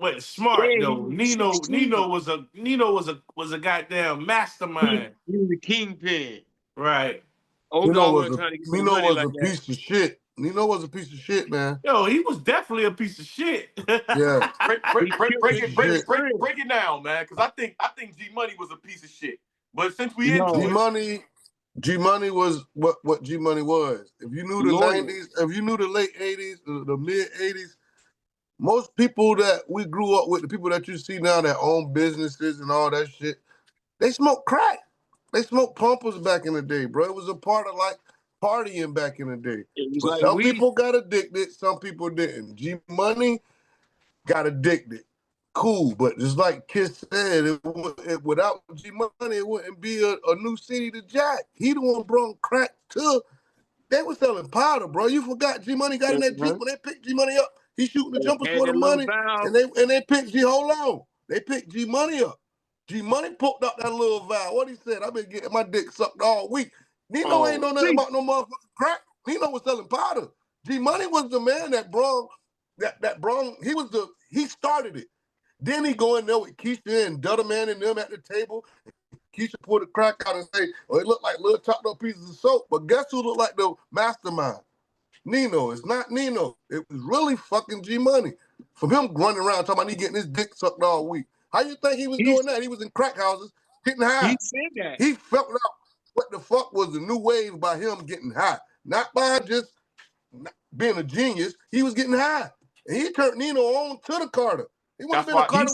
was smart though. Nino was a goddamn mastermind. He was a kingpin. Right. Old Dog was a piece of shit. Nino was a piece of shit, man. Yo, he was definitely a piece of shit. Yeah. break it down, man. Because I think G Money was a piece of shit. But since we into G Money was what G Money was. If you knew the 90s, if you knew the late 80s, the mid 80s, most people that we grew up with, the people that you see now that own businesses and all that shit, they smoked crack. They smoked pumpers back in the day, bro. It was a part of like partying back in the day. But some people got addicted, some people didn't. G Money got addicted. Cool, but just like Kiss said, without G Money, it wouldn't be a new city to Jack. He the one brought crack to. They were selling powder, bro. You forgot G Money got in that Jeep when they picked G Money up. He shooting the jumpers for the money, and they picked G. Hold on, they picked G Money up. G Money poked up that little valve. What he said? I've been getting my dick sucked all week. Nino ain't know nothing about no motherfucking crack. Nino was selling powder. G Money was the man that brung he started it. Then he go in there with Keisha and Dutta Man and them at the table. Keisha pull the crack out and say, "Oh, it looked like little chopped up pieces of soap." But guess who looked like the mastermind? Nino. It's not Nino. It was really fucking G Money. From him running around talking about he getting his dick sucked all week. How you think he was doing that? He was in crack houses getting high. He said that. He felt out what the fuck was the new wave by him getting high. Not by just being a genius. He was getting high. And he turned Nino on to the Carter. He would have been a Carter.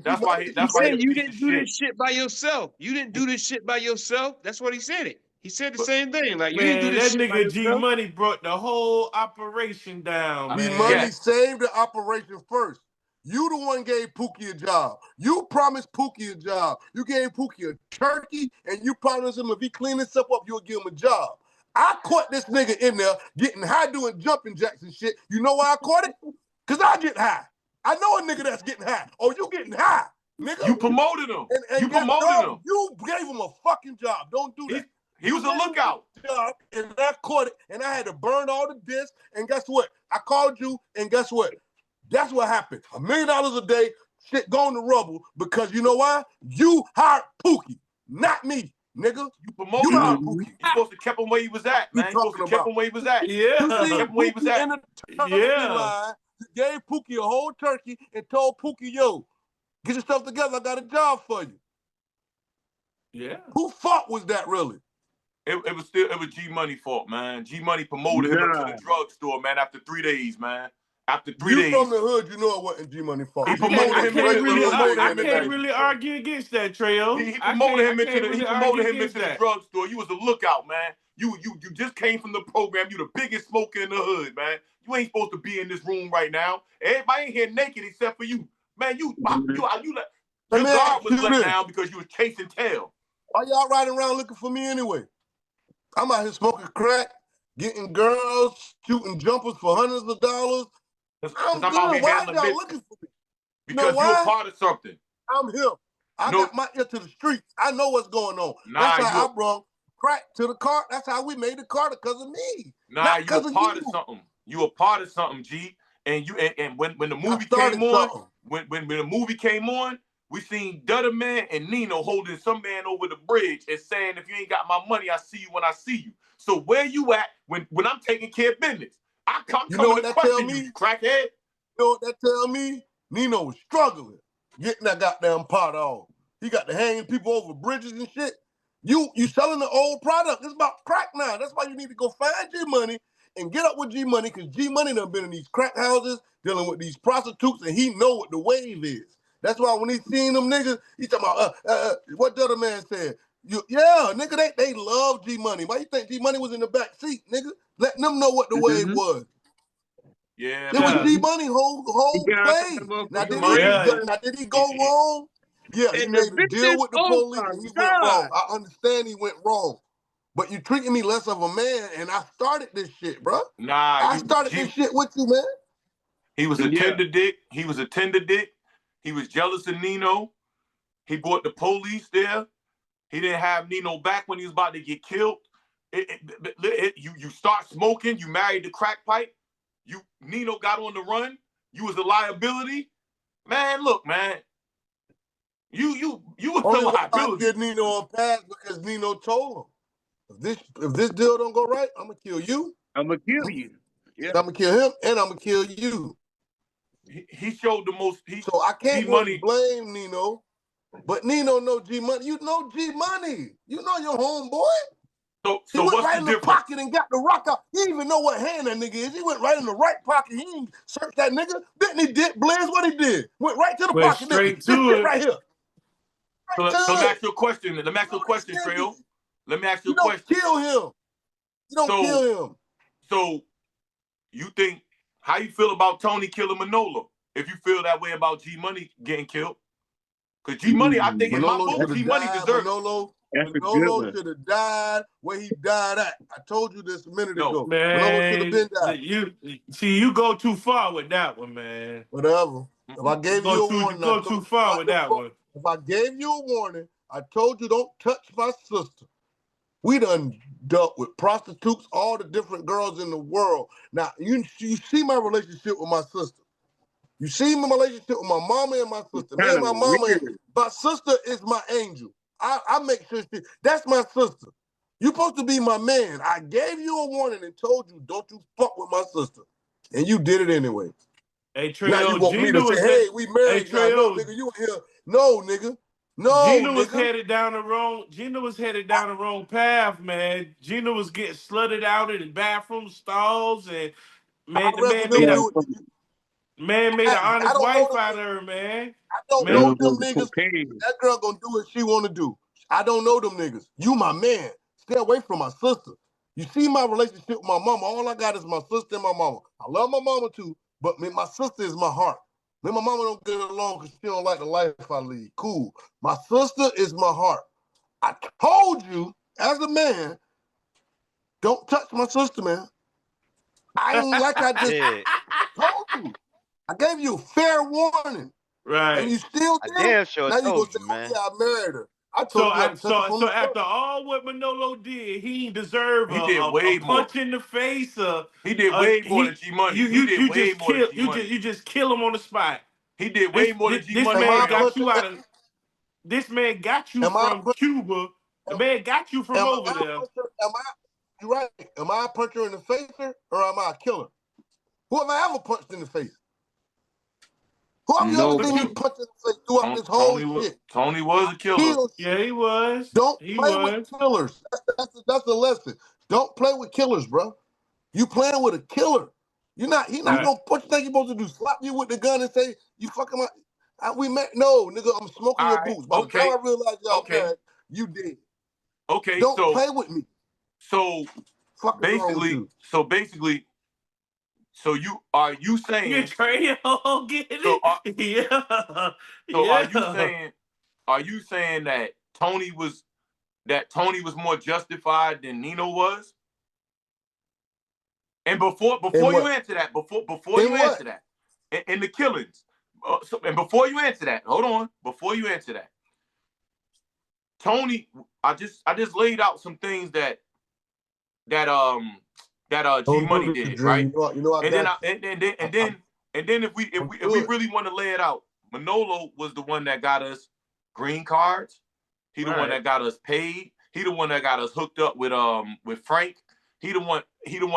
That's why he said you didn't do this shit by yourself. You didn't do this shit by yourself. That's what he said it. He said the same thing. Like, you didn't do this shit by yourself. That nigga G Money brought the whole operation down, man. G Money saved the operation first. You the one gave Pookie a job. You promised Pookie a job. You gave Pookie a turkey, and you promised him if he clean this up, you'll give him a job. I caught this nigga in there getting high doing jumping jacks and shit. You know why I caught it? Because I get high. I know a nigga that's getting high. Oh, you getting high, nigga. You promoted him. And you promoted him. You gave him a fucking job. Don't do that. He was a lookout. And I caught it, and I had to burn all the discs. And guess what? I called you, and guess what? That's what happened. $1 million a day, shit going to rubble, because you know why? You hired Pookie, not me, nigga. You promoted him. Pookie. You supposed to keep him where he was at, man. You supposed to keep him where he was at. Yeah. You see, kept him where he was at. Line, gave Pookie a whole turkey and told Pookie, yo, get your stuff together. I got a job for you. Yeah. Who fault was that really? It was G Money fault, man. G Money promoted him to the drugstore, man, after 3 days, man. After 3 days. You from the hood, you know it wasn't G Money fault. I can't really argue against that, Treo. He promoted him into the drugstore. You was a lookout, man. You just came from the program. You the biggest smoker in the hood, man. You ain't supposed to be in this room right now. Everybody in here naked except for you. Man, your guard was let down because you was chasing tail. Why y'all riding around looking for me anyway? I'm out here smoking crack, getting girls, shooting jumpers for hundreds of dollars. I'm good. Why y'all looking for me? Because you're a part of something. I'm him. I got my ear to the streets. I know what's going on. That's how I brought crack to the car. That's how we made the car, because of me. Nah, you a part of something. You a part of something, G. And you and when the movie came on, when the movie came on, we seen Dutta Man and Nino holding some man over the bridge and saying, if you ain't got my money, I see you when I see you. So where you at when I'm taking care of business? I come coming to question you, crackhead. You know what that tell me? Nino was struggling getting that goddamn pot off. He got to hanging people over bridges and shit. You selling the old product. It's about crack now. That's why you need to go find G Money and get up with G Money, because G Money done been in these crack houses dealing with these prostitutes, and he know what the wave is. That's why when he seen them niggas, he talking about what the other man said. Nigga, they love G Money. Why you think G Money was in the back seat, nigga? Letting them know what the wave was. Yeah, it was G Money whole play. Now did he go wrong? Yeah, he made a deal with the police and he went wrong. I understand he went wrong. But you treating me less of a man, and I started this shit, bro. I started this shit with you, man. He was a tender dick. He was a tender dick. He was jealous of Nino. He brought the police there. He didn't have Nino back when he was about to get killed. You start smoking. You married the crack pipe. Nino got on the run. You was a liability. Man, look, man. You was a liability. I get Nino on pass because Nino told him, if this deal don't go right, I'm gonna kill you. I'm gonna kill you. Yeah. I'm gonna kill him, and I'm gonna kill you. He showed the most. So I can't really blame Nino, but Nino know G Money. You know G Money. You know your homeboy. So he went right in the pocket and got the rock out. He didn't even know what hand that nigga is. He went right in the right pocket. He didn't search that nigga. Didn't he? Blaze what he did. Went right to the pocket. Straight to it. Right here. So let me ask you a question. Let me ask you a question, Trail. Let me ask you a question. You don't kill him. You don't kill him. So you think, how you feel about Tony killing Manolo? If you feel that way about G Money getting killed? Because G Money, I think in my book, G Money deserves Manolo should have died where he died at. I told you this a minute ago. Man, Manolo should have been died. You go too far with that one, man. Whatever. If I gave you a warning, you go too far with that one. If I gave you a warning, I told you don't touch my sister. We done dealt with prostitutes, all the different girls in the world. Now, you see my relationship with my sister. You see my relationship with my mama and my sister. Me and my mama, my sister is my angel. I make sure that's my sister. You supposed to be my man. I gave you a warning and told you, don't you fuck with my sister. And you did it anyway. Hey, Trey, now you want me to say, hey, we married now. No, nigga, you here. No, nigga. No, Gina nigga. was headed down the wrong path, man. Gina was getting slutted out in the bathroom stalls, and man, the man made an honest wife out of her, man. I don't know them niggas. That girl gonna do what she wanna do. I don't know them niggas. You my man. Stay away from my sister. You see my relationship with my mama. All I got is my sister and my mama. I love my mama too, but my sister is my heart. Me and my mama don't get along because she don't like the life I lead. Cool. My sister is my heart. I told you, as a man, don't touch my sister, man. I ain't like I just told you. I gave you a fair warning. Right. And you still did damn sure now you told go say, you, man. yeah, I married her. I told you so after all what Manolo did, he deserve a punch in the face. He did way more than G Money. You just kill him on the spot. He did way more than G Money. This man got you out of. This man got you from Cuba. The man got you from over there. You right? Am I a puncher in the face or am I a killer? Who have I ever punched in the face? Who have you ever seen me punch in the face throughout this whole shit? Tony was a killer. Yeah, he was. Don't play with killers. That's the lesson. Don't play with killers, bro. You playing with a killer. He's not gonna what you think you're supposed to do? Slap you with the gun and say, you fucking we met. No, nigga, I'm smoking your boots. By the time I realized y'all married, you did. Okay, don't play with me. So basically, are you saying get it? Are you saying that Tony was more justified than Nino was? And before you answer that, in the killings, and before you answer that, hold on, before you answer that, Tony, I just laid out some things that G Money did, right? And then if we really want to lay it out, Manolo was the one that got us green cards. He the one that got us paid. He the one that got us hooked up with Frank. He the one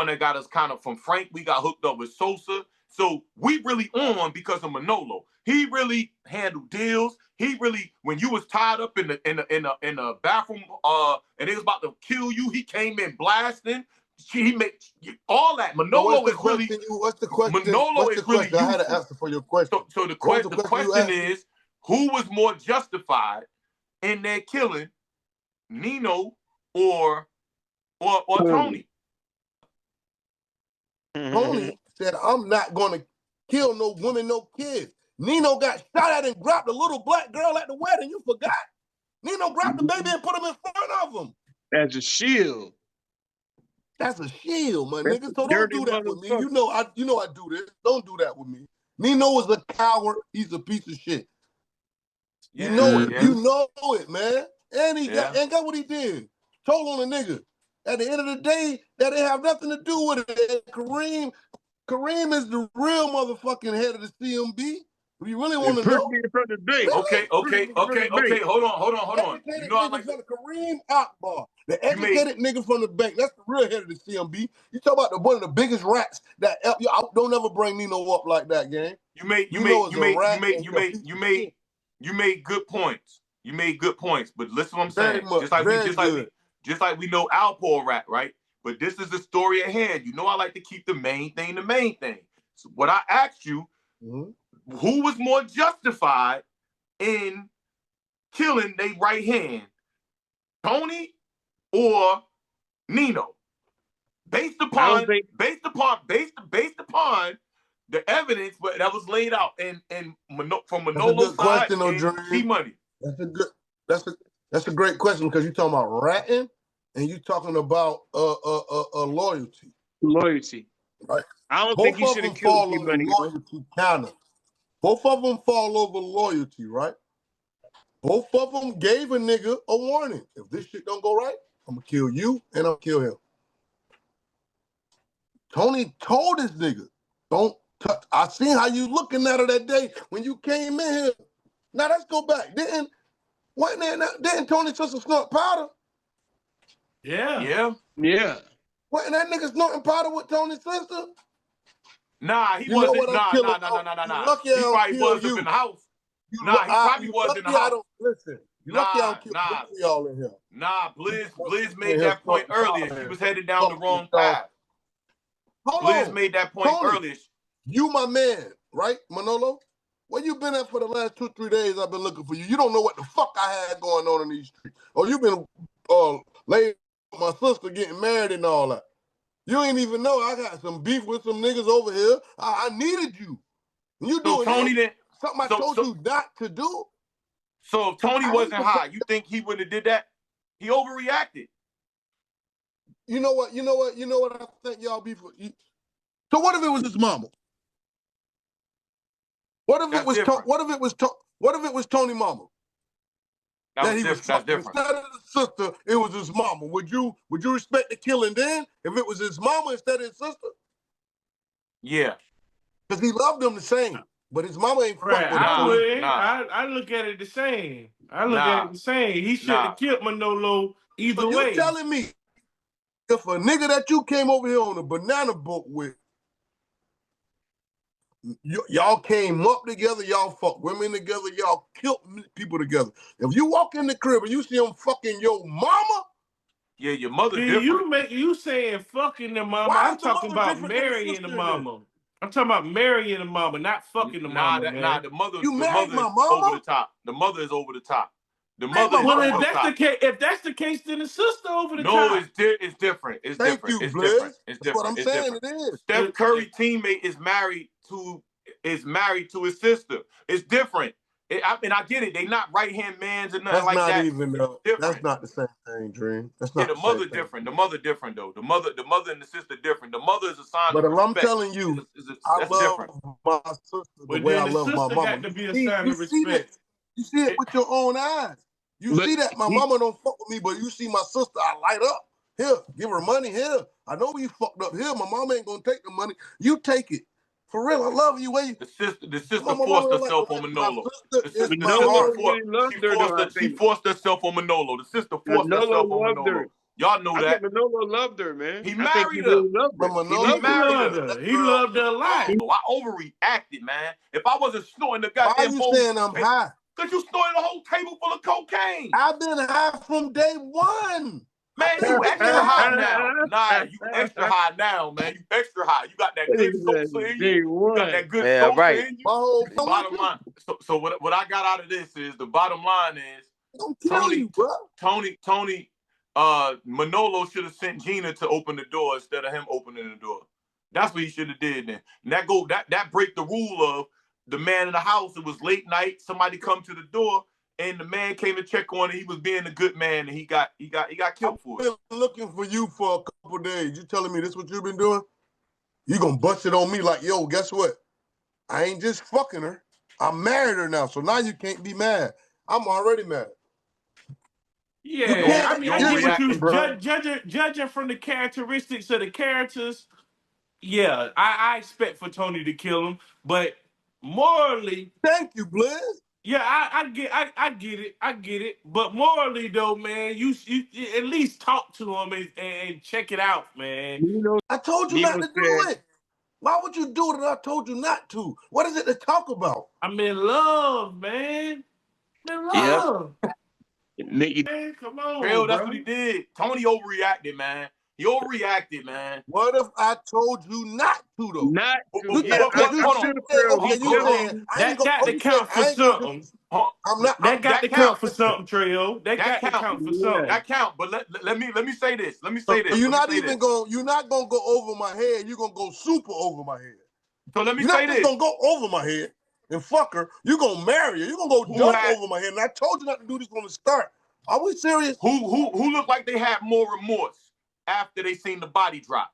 that got us kind of from Frank. We got hooked up with Sosa. So we really on because of Manolo. He really handled deals. He really, when you was tied up in the bathroom and they was about to kill you, he came in blasting. He made all that. Manolo is really. What's the question? Manolo is really useful. I had to answer for your question. So the question is, who was more justified in their killing, Nino or Tony? Tony said, "I'm not going to kill no women, no kids." Nino got shot at and grabbed a little black girl at the wedding. You forgot? Nino grabbed the baby and put him in front of him. As a shield. That's a shield, my nigga. So don't do that with me. You know I do this. Don't do that with me. Nino is a coward. He's a piece of shit. You know it. You know it, man. And he got what he did. Told on a nigga. At the end of the day, that didn't have nothing to do with it. Kareem is the real motherfucking head of the CMB. You really want to know? Okay. Hold on. You know I like Kareem Akbar, the educated nigga from the bank. That's the real head of the CMB. You talk about one of the biggest rats that don't ever bring Nino up like that, gang. You made good points. You made good points, but listen what I'm saying. Just like we know Alpo rat, right? But this is the story at hand. You know I like to keep the main thing. So what I asked you, who was more justified in killing their right hand, Tony or Nino? Based upon the evidence that was laid out from Manolo's side and G Money. That's a great question because you're talking about ratting and you're talking about loyalty. Loyalty. Right. I don't think you should have killed G Money. Both of them fall over loyalty, right? Both of them gave a nigga a warning. If this shit don't go right, I'm gonna kill you and I'm gonna kill him. Tony told this nigga, don't touch. I seen how you looking at her that day when you came in here. Now let's go back. Didn't Tony's sister snort powder? Yeah. Wasn't that nigga snorting powder with Tony's sister? Nah, he You know wasn't. what? Nah. Lucky He I don't probably kill was you. up in the house. You Nah, he probably you was in the lucky I house. don't listen. You lucky I don't kill both of y'all in here. Nah, Blizz made that point earlier. She was headed down the wrong path. Blizz made that point earlier. You my man, right, Manolo? Where you been at for the last 2-3 days? I've been looking for you. You don't know what the fuck I had going on in these streets. Or you been laying with my sister getting married and all that. You ain't even know I got some beef with some niggas over here. I needed you. You doing something I told you not to do? So if Tony wasn't high, you think he would have did that? He overreacted. You know what I think y'all be for? So what if it was his mama? What if it was Tony mama? That's different. Instead of the sister, it was his mama. Would you respect the killing then if it was his mama instead of his sister? Yeah. Because he loved them the same. But his mama ain't fuck with him. I look at it the same. He shouldn't have killed Manolo either way. You telling me if a nigga that you came over here on a banana boat with, y'all came up together, y'all fuck women together, y'all killed people together. If you walk in the crib and you see him fucking your mama, yeah, your mother different. You saying fucking the mama? I'm talking about marrying the mama. I'm talking about marrying the mama, not fucking the mama. The mother. You married my mama? Over the top. The mother is over the top. The mother. If that's the case, then the sister over the top. No, it's different. It's Thank different. you, It's Blizz. different. It's That's different. what I'm saying. It is. Steph Curry teammate is married to his sister. It's different. I get it. They not right hand mans and nothing like that. That's not the same thing, Dream. That's not. Yeah, the mother different. The mother different though. The mother and the sister different. The mother is a sign of respect. But I'm telling you, I love my sister the way I love my mama. Got to be a sign of respect. You see it with your own eyes. You see that my mama don't fuck with me, but you see my sister, I light up. Here, give her money. Here, I know we fucked up. Here, my mama ain't gonna take the money. You take it. For real, I love you. The sister forced herself on Manolo. She forced herself on Manolo. The sister forced herself on Manolo. Y'all know that. Manolo loved her, man. He married her. He loved her a lot. I overreacted, man. If I wasn't snorting the goddamn Why you saying I'm high? Because you snorted a whole table full of cocaine. I've been high from day one. Man, you extra high now. Nah, you extra high now, man. You extra high. You got that good sofa in you. You got that good sofa in you. Bottom line. So what I got out of this is the bottom line is Tony, Manolo should have sent Gina to open the door instead of him opening the door. That's what he should have did then. And that break the rule of the man in the house. It was late night. Somebody come to the door. And the man came to check on it. He was being a good man, and he got killed for it. I've been looking for you for a couple days. You telling me this what you've been doing? You gonna bust it on me like, yo, guess what? I ain't just fucking her. I married her now, so now you can't be mad. I'm already mad. Yeah, I get what you judging from the characteristics of the characters. Yeah, I expect for Tony to kill him, but morally, thank you, Blizz. Yeah, I get it. But morally, though, man, you at least talk to him and check it out, man. I told you not to do it. Why would you do it if I told you not to? What is it to talk about? I'm in love, man. I'm in love. Man, come on, Real, that's what he did. Tony overreacted, man. He overreacted, man. What if I told you not to, though? Not to. That got to count for something. That got to count for something, Treo. That got to count for something. That count. But let me say this. You're not gonna go over my head. You're gonna go super over my head. So let me say this. You're not just gonna go over my head and fuck her. You're gonna marry her. You're gonna go jump over my head. And I told you not to do this from the start. Are we serious? Who looked like they had more remorse after they seen the body drop?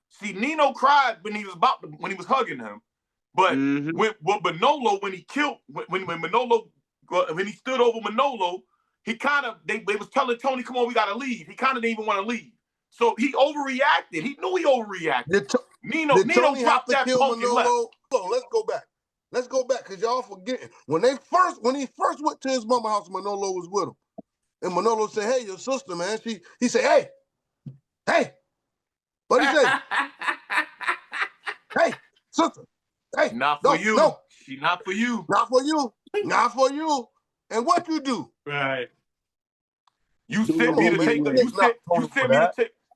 See, Nino cried when he was hugging him, but when Manolo, when he stood over Manolo, he kind of, they was telling Tony, come on, we got to leave. He kind of didn't even want to leave. So he overreacted. He knew he overreacted. Nino Tony dropped that punk and left. So let's go back. Let's go back, because y'all forgetting. When he first went to his mama house, Manolo was with him. And Manolo said, hey, your sister, man. He said, hey. What'd he say? Hey, sister. Hey. Not for you. No. She not for you. Not for you. Not for you. And what you do? Right. You sent me to take her.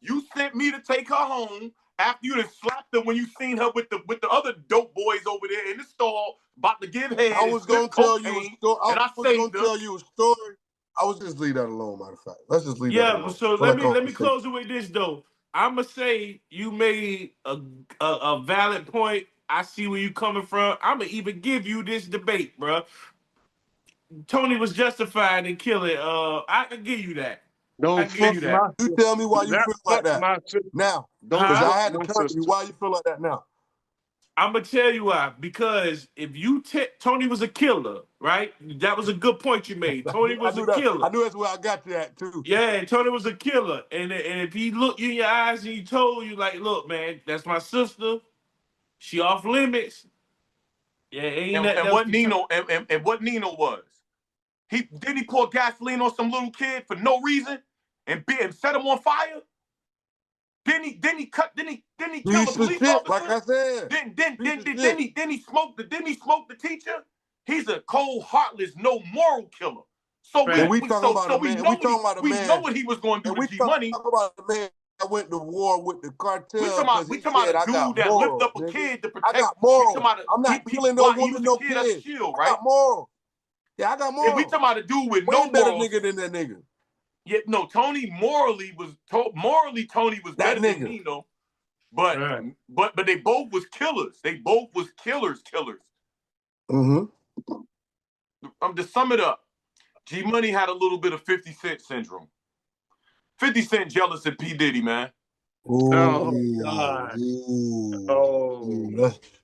You sent me to take her home after you done slapped her when you seen her with the other dope boys over there in the stall about to give head. I was gonna tell you a story. I was just leave that alone, matter of fact. Let's just leave that alone. Yeah, so let me close it with this though. I'ma say you made a valid point. I see where you coming from. I'ma even give you this debate, bro. Tony was justified in killing. I can give you that. Don't fuck you that. You tell me why you feel like that now. Because I had to tell you why you feel like that now. I'm gonna tell you why. Because if you Tony was a killer, right? That was a good point you made. Tony was a killer. I knew that's where I got you at too. Yeah, Tony was a killer, and if he looked you in your eyes and he told you like, "Look, man, that's my sister. She off limits." Yeah, and what Nino and what Nino was. He pour gasoline on some little kid for no reason and set him on fire. Then he kill the police officer. Like I said. Then he smoked the teacher. He's a cold, heartless, no moral killer. So we know what he was going to do to G Money. We talk about the man that went to war with the cartel. We talking about a dude that lift up a kid to protect. I got moral. I'm not killing no woman, no kid. I got moral. Yeah, I got moral. And we talking about a dude with no better nigga than that nigga. Yeah, no, Tony Tony was better than Nino, but they both was killers. They both was killers. Mm-hmm. To sum it up, G Money had a little bit of 50 Cent syndrome. 50 Cent jealous of P Diddy, man. Ooh, God.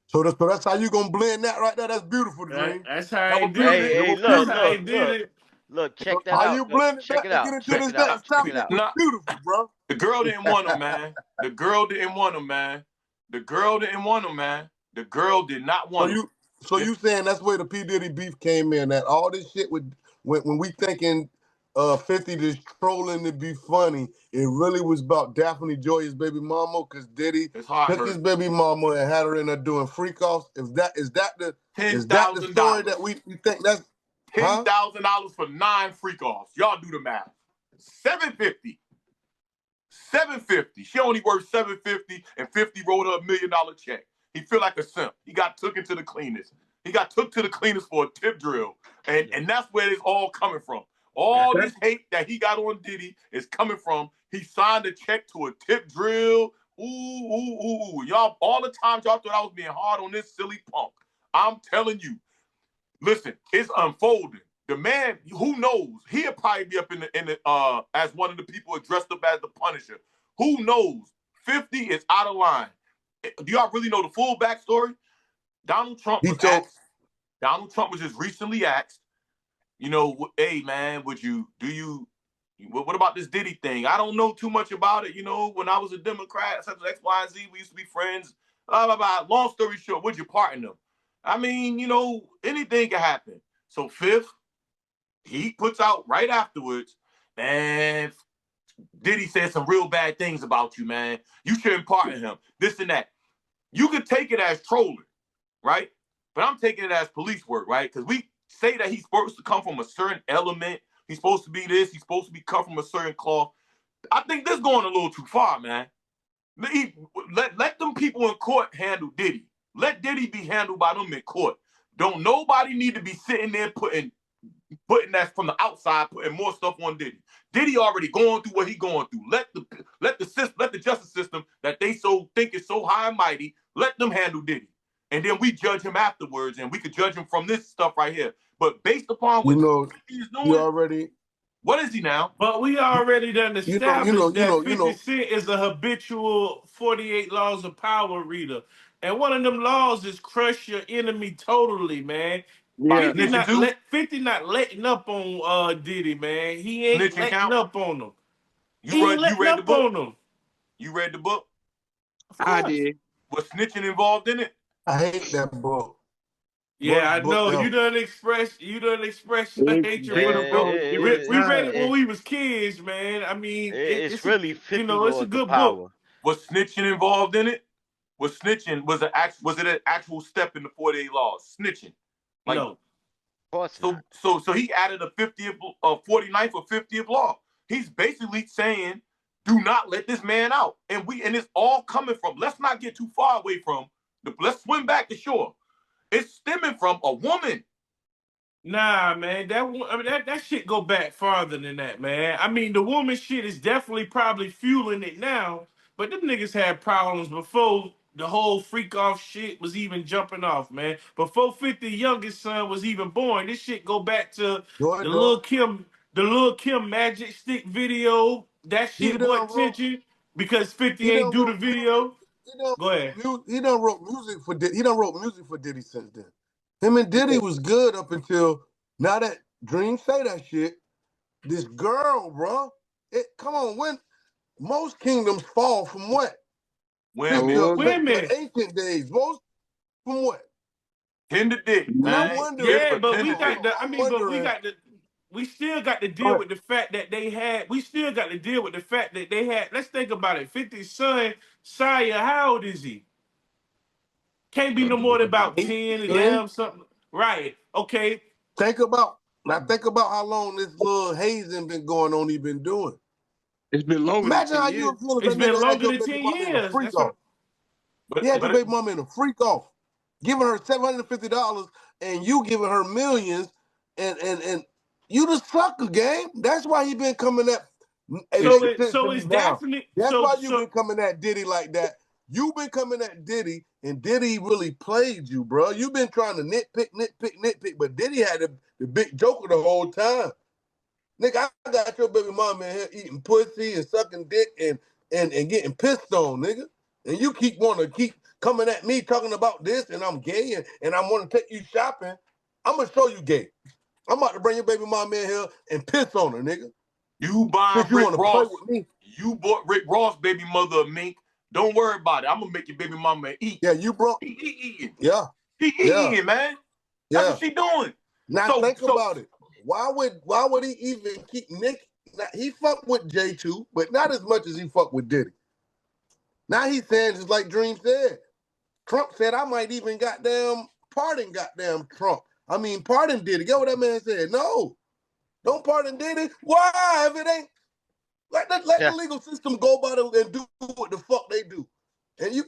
So that's how you gonna blend that right there. That's beautiful, Dream. That's how he did it. Look, check that how out. you blend it check it out. Get into this next topic. Beautiful, bro. The girl didn't want him, man. The girl didn't want him, man. The girl did not want him. So you saying that's where the P Diddy beef came in? That all this shit when we thinking 50 just trolling to be funny, it really was about Daphne Joy's baby mama, because Diddy took his baby mama and had her in there doing freak offs. Is that the story that we think that's $10,000 for 9 freak offs? Y'all do the math. $750. She only worth $750, and 50 wrote her $1 million check. He feel like a simp. He got took into the cleanest. He got took to the cleanest for a tip drill, and that's where it's all coming from. All this hate that he got on Diddy is coming from he signed a check to a tip drill. Ooh. Y'all, all the times y'all thought I was being hard on this silly punk. I'm telling you, listen, it's unfolding. The man, who knows? He'll probably be up in the as one of the people dressed up as the Punisher. Who knows? 50 is out of line. Do y'all really know the full backstory? Donald Trump was just recently asked, hey man, what about this Diddy thing? I don't know too much about it. When I was a Democrat, such as X, Y, and Z, we used to be friends. Blah, blah, blah. Long story short, would you pardon them? I mean, anything can happen. So Fifth, he puts out right afterwards, man, Diddy said some real bad things about you, man. You shouldn't pardon him. This and that. You could take it as trolling, right? But I'm taking it as police work, right? Because we say that he's supposed to come from a certain element. He's supposed to be this. He's supposed to be come from a certain cloth. I think this going a little too far, man. Let them people in court handle Diddy. Let Diddy be handled by them in court. Don't nobody need to be sitting there putting that from the outside, putting more stuff on Diddy. Diddy already going through what he going through. Let the justice system that they think is so high and mighty, let them handle Diddy. And then we judge him afterwards, and we could judge him from this stuff right here. But based upon what he's doing, what is he now? But we already done established that 50 Cent is a habitual 48 Laws of Power reader. And one of them laws is crush your enemy totally, man. Yeah. 50 not letting up on Diddy, man. He ain't Snitching letting count? up on him. You read the book? On him. You read the book? I did. Was snitching involved in it? I hate that book. Yeah, I know. ever. You done express your hatred for the book. We read it when we was kids, man. I mean, it's really 50 it's a good power. book. Was snitching involved in it? Was it an actual step in the 48 laws? Snitching. Like, no. Of course not. So he added a 49th or 50th law. He's basically saying, do not let this man out. And it's all coming from, let's not get too far away from, let's swim back to shore. It's stemming from a woman. Nah, man, that shit go back farther than that, man. I mean, the woman shit is definitely probably fueling it now, but them niggas had problems before the whole freak off shit was even jumping off, man. Before 50 youngest son was even born, this shit go back to the Lil Kim Magic Stick video. That shit brought attention because 50 ain't do the video. Go ahead. He done wrote music for Diddy since then. Him and Diddy was good up until now that Dream say that shit. This girl, bro. Come on, when most kingdoms fall from what? Women. Ancient days. Most from what? Tender dick, man. Yeah, but we got we still got to deal with the fact that they had. We still got to deal with the fact that they had. Let's think about it. 50's son, Saya, how old is he? Can't be no more than about 10, 11, something. Right. Okay. Think about how long this little hazing been going on. He been doing. It's been longer. Imagine how you feel. It's been longer than 10 years. He had your baby mama in a freak off, giving her $750, and you giving her millions, and you the sucker, game. That's why he been coming at. So it's definitely. That's why you been coming at Diddy like that. You been coming at Diddy, and Diddy really played you, bro. You been trying to nitpick, but Diddy had the big joker the whole time. Nigga, I got your baby mama in here eating pussy and sucking dick and getting pissed on, nigga. And you keep coming at me talking about this and I'm gay and I want to take you shopping. I'm going to show you gay. I'm about to bring your baby mama in here and piss on her, nigga. You buying Rick Ross. You bought Rick Ross baby mother a mink. Don't worry about it. I'm going to make your baby mama eat. Yeah, you brought. He eating. Yeah. He eating, man. That's what she doing. Now think about it. Why would he even keep Nick? Now, he fucked with J too, but not as much as he fucked with Diddy. Now he's saying just like Dream said. Trump said I might even pardon Trump. I mean pardon Diddy. Get what that man said? No, don't pardon Diddy. Why? If it ain't let the legal system go by and do what the fuck they do. And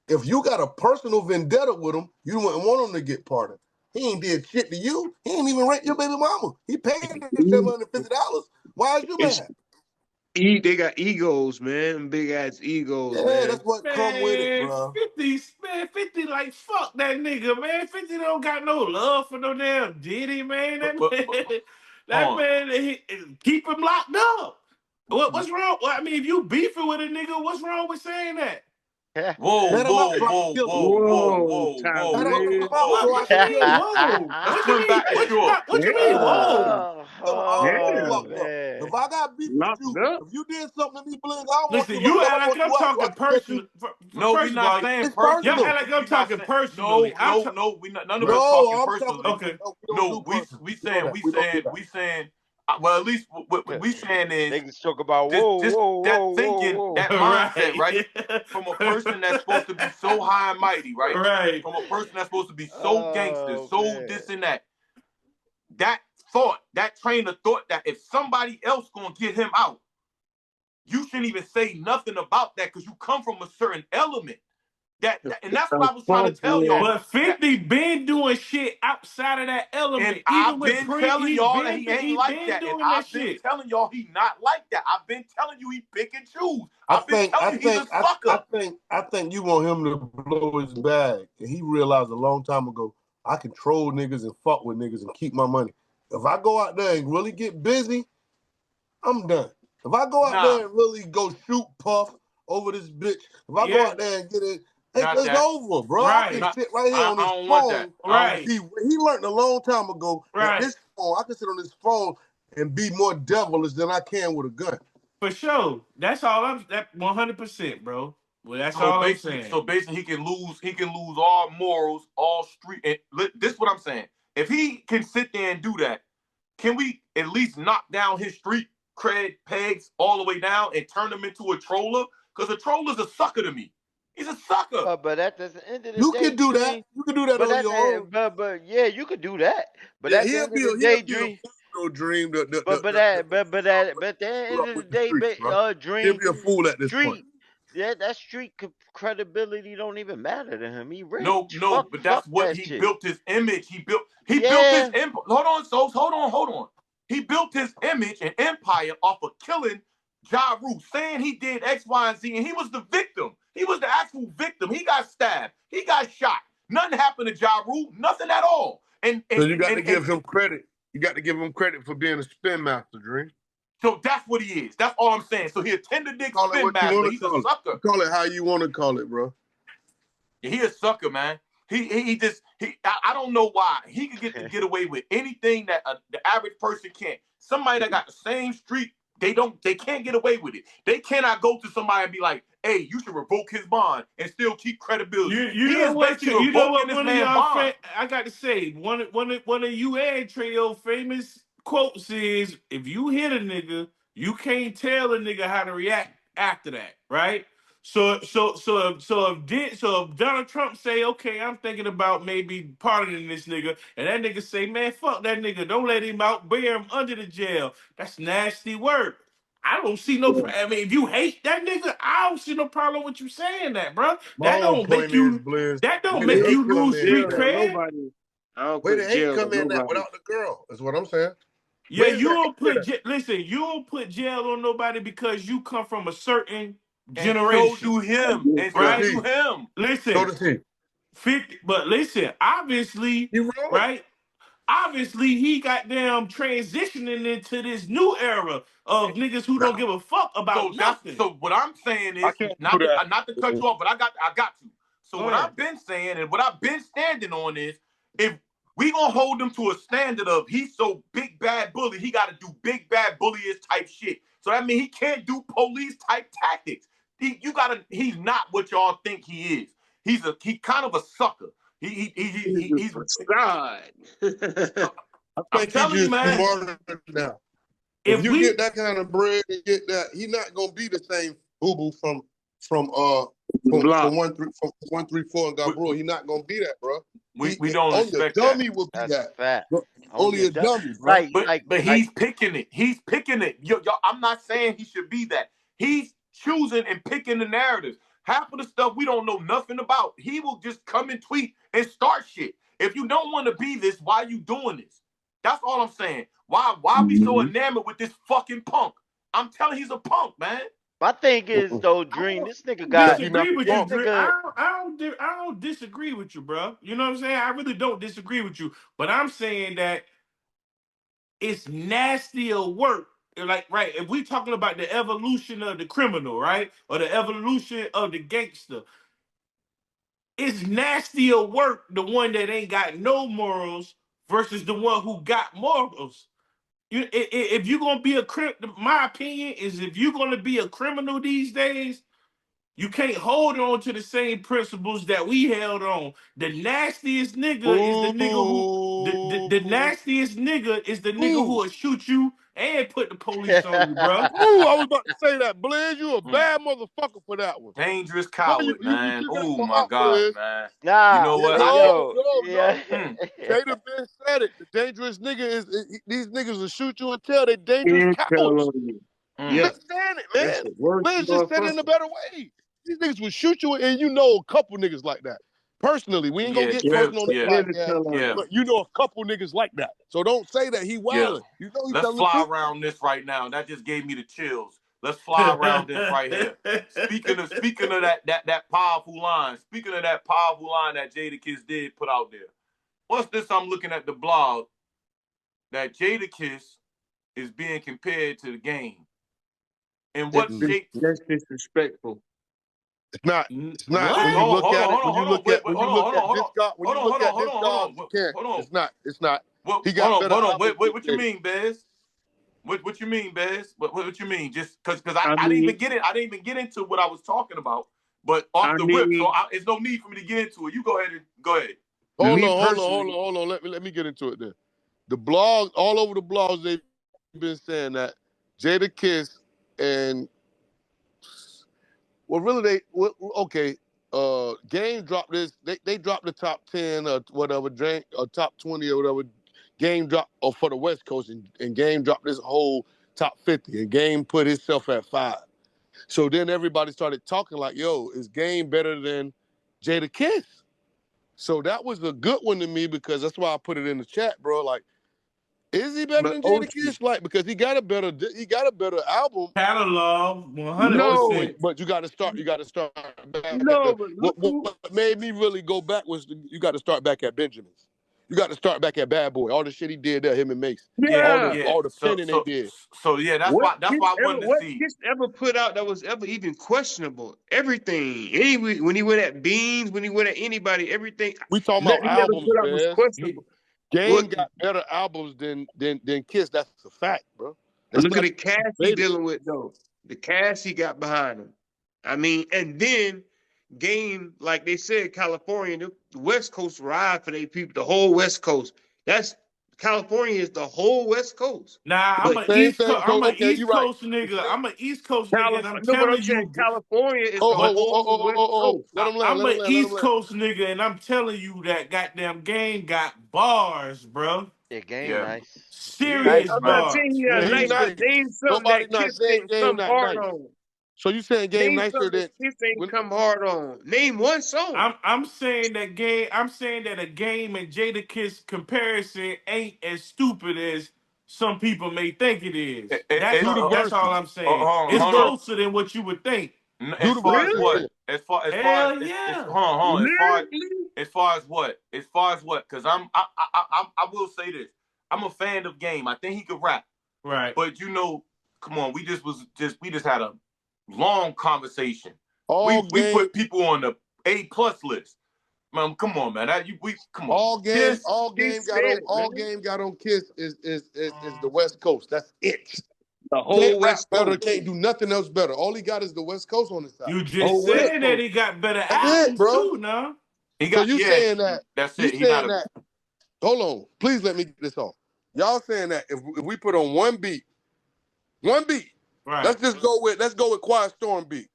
if you got a personal vendetta with him, you wouldn't want him to get pardoned. He ain't did shit to you. He ain't even raped your baby mama. He paid him $750. Why is you mad? They got egos, man. Big ass egos, man. That's what come with it, bro. 50 like fuck that nigga, man. 50 don't got no love for no damn Diddy, man. That man, keep him locked up. What's wrong? Well, I mean, if you beefing with a nigga, what's wrong with saying that? Whoa. What you mean, whoa? What you mean, whoa? If I got beef with you, if you did something to me, listen, you act like I'm talking personal. No, we're not saying personal. Y'all act like I'm talking personally. No, we not. None of us talking personally. Okay. No, we saying. Well, at least what we saying is niggas talk about that mindset, right? From a person that's supposed to be so high and mighty, right? Right. From a person that's supposed to be so gangster, so this and that. That train of thought that if somebody else gonna get him out, you shouldn't even say nothing about that because you come from a certain element. And that's what I was trying to tell y'all. But 50 been doing shit outside of that element. And I've been telling y'all that he ain't like that. And I've been telling y'all he not like that. I've been telling you he pick and choose. I've been telling you he's a sucker. I think you want him to blow his bag. And he realized a long time ago, I can troll niggas and fuck with niggas and keep my money. If I go out there and really get busy, I'm done. If I go out there and really go shoot Puff over this bitch, if I go out there and get it, It's over, bro. I can sit right here on this phone. Right. He learned a long time ago that this phone, I can sit on this phone and be more devilish than I can with a gun. For sure. That's all that 100%, bro. Well, that's all I'm saying. So basically, he can lose all morals, all street. And this is what I'm saying. If he can sit there and do that, can we at least knock down his street cred pegs all the way down and turn him into a troller? Because a troller's a sucker to me. He's a sucker. But at the end of the day, you can do that. You can do that on your own. But yeah, you could do that. But yeah, at the end of the day, Dream. Dream. But at the end of the day, Dream. He'll be a fool at this point. Yeah, that street credibility don't even matter to him. He rich. No, but that's what he built his image. He built his empire. Hold on. He built his image and empire off of killing Ja Rule, saying he did X, Y, and Z, and he was the victim. He was the actual victim. He got stabbed. He got shot. Nothing happened to Ja Rule. Nothing at all. So you got to give him credit. You got to give him credit for being a spin master, Dream. So that's what he is. That's all I'm saying. So he a tender dick spin master. He's a sucker. Call it how you want to call it, bro. Yeah, he a sucker, man. I don't know why he could get away with anything that the average person can't. Somebody that got the same street, they can't get away with it. They cannot go to somebody and be like, "Hey, you should revoke his bond and still keep credibility." You know what one of y'all I got to say, one of you and Treyo famous quotes is, "If you hit a nigga, you can't tell a nigga how to react after that," right? So if Donald Trump say, "Okay, I'm thinking about maybe pardoning this nigga," and that nigga say, "Man, fuck that nigga, don't let him out, bear him under the jail," that's nasty work. I don't see no. I mean, if you hate that nigga, I don't see no problem with you saying that, bro. That don't make you. That don't make you lose street cred. Nobody. I don't Where put the hate jail come in nobody. without the girl? Is what I'm saying. Yeah, you don't put. Listen, you don't put jail on nobody because you come from a certain generation. So do him. And right? So do him. Listen. So does he. 50. But listen, obviously, right? Obviously, he goddamn transitioning into this new era of niggas who don't give a fuck about nothing. So what I'm saying is, not to cut you off, but I got to. So what I've been saying and what I've been standing on is, if we gonna hold him to a standard of he's so big bad bully, he got to do big bad bulliest type shit. So that means he can't do police type tactics. He's not what y'all think he is. He's kind of a sucker. He's God. I'm telling you, man. Now, if you get that kind of bread and get that, he's not gonna be the same boo-boo from 134 and got bro. He's not gonna be that, bro. We don't expect that. Only a dummy will be that. Only a dummy, bro. Right, but he's picking it. He's picking it. Y'all, I'm not saying he should be that. He's choosing and picking the narrative. Half of the stuff we don't know nothing about. He will just come and tweet and start shit. If you don't want to be this, why are you doing this? That's all I'm saying. Why we so enamored with this fucking punk? I'm telling you, he's a punk, man. My thing is though, Dream, this nigga got. Disagree with you, Dream. I don't disagree with you, bro. You know what I'm saying? I really don't disagree with you. But I'm saying that it's nastier work. Like, right, if we talking about the evolution of the criminal, right? Or the evolution of the gangster, it's nastier work, the one that ain't got no morals versus the one who got morals. If you're gonna be my opinion is, if you're gonna be a criminal these days, you can't hold on to the same principles that we held on. The nastiest nigga is the nigga who the nastiest nigga is the nigga who will shoot you and put the police on you, bro. Ooh, I was about to say that, Blaze. You a bad motherfucker for that one. Dangerous coward, man. Oh my God, man. Nah, you know what? Jada Ben said it. The dangerous nigga is these niggas will shoot you until they dangerous cowards. Yeah, understand it, man. Blaze just said it in a better way. These niggas will shoot you, and you know a couple niggas like that. Personally, we ain't gonna get personal on the podcast, but you know a couple niggas like that. So don't say that he wildin'. You know Let's fly around this right now. That just gave me the chills. Let's fly around this right here. Speaking of that powerful line. Speaking of that powerful line that Jadakiss did put out there. What's this? I'm looking at the blog that Jadakiss is being compared to the game. And what shape? That's disrespectful. It's not. It's not. What? When you look at it, when you look at discogs, you can't. It's not. It's not. He got better albums. What you mean, Bez? What you mean, Bez? What you mean? Just because I didn't even get it. I didn't even get into what I was talking about. But off the rip, so it's no need for me to get into it. You go ahead. Hold on. Let me get into it then. The blogs, all over the blogs, they've been saying that Jadakiss and Game dropped this. They dropped the top 10 or whatever, or top 20 or whatever. Game dropped for the West Coast, and Game dropped this whole top 50, and Game put himself at 5. So then everybody started talking like, yo, is Game better than Jadakiss? So that was a good one to me because that's why I put it in the chat, bro. Like, is he better than Jadakiss? Like, because he got a better album. Catalog, 100%. No, but you got to start back. What made me really go back was you got to start back at Benjamin's. You got to start back at Bad Boy. All the shit he did there, him and Mace. All the penning they did. So yeah, that's why I wanted to see. What Kiss ever put out that was ever even questionable? Everything. When he went at Beans, when he went at anybody, everything. We talking about albums, put out was questionable. Game got better albums than Kiss. That's a fact, bro. Look at the cast he dealing with though. The cast he got behind him. I mean, and then Game, like they said, California, the West Coast ride for their people, the whole West Coast. California is the whole West Coast. Nah, I'm an East Coast nigga. I'm an East Coast nigga, and I'm telling you, California is the whole West Coast. I'm an East Coast nigga, and I'm telling you that goddamn Game got bars, bro. Yeah, Game nice. Serious I'm bars. not saying he nice, but name something that Kiss ain't come hard on. So you saying Game nicer than Kiss ain't come hard on? Name one song. I'm saying that Game. I'm saying that a Game and Jadakiss comparison ain't as stupid as some people may think it is. That's all I'm saying. It's closer than what you would think. As far as what? As far as what? Because I will say this. I'm a fan of Game. I think he could rap. Right. But come on. We just had a long conversation. We put people on the A+ list. Man, come on, man. Come on. All game got on Kiss is the West Coast. That's it. The whole West Coast can't do nothing else better. All he got is the West Coast on his side. You just said that he got better albums too, now. Saying that? That's it. Hold on. Please let me get this off. Y'all saying that if we put on one beat. Right. Let's go with Quiet Storm beat.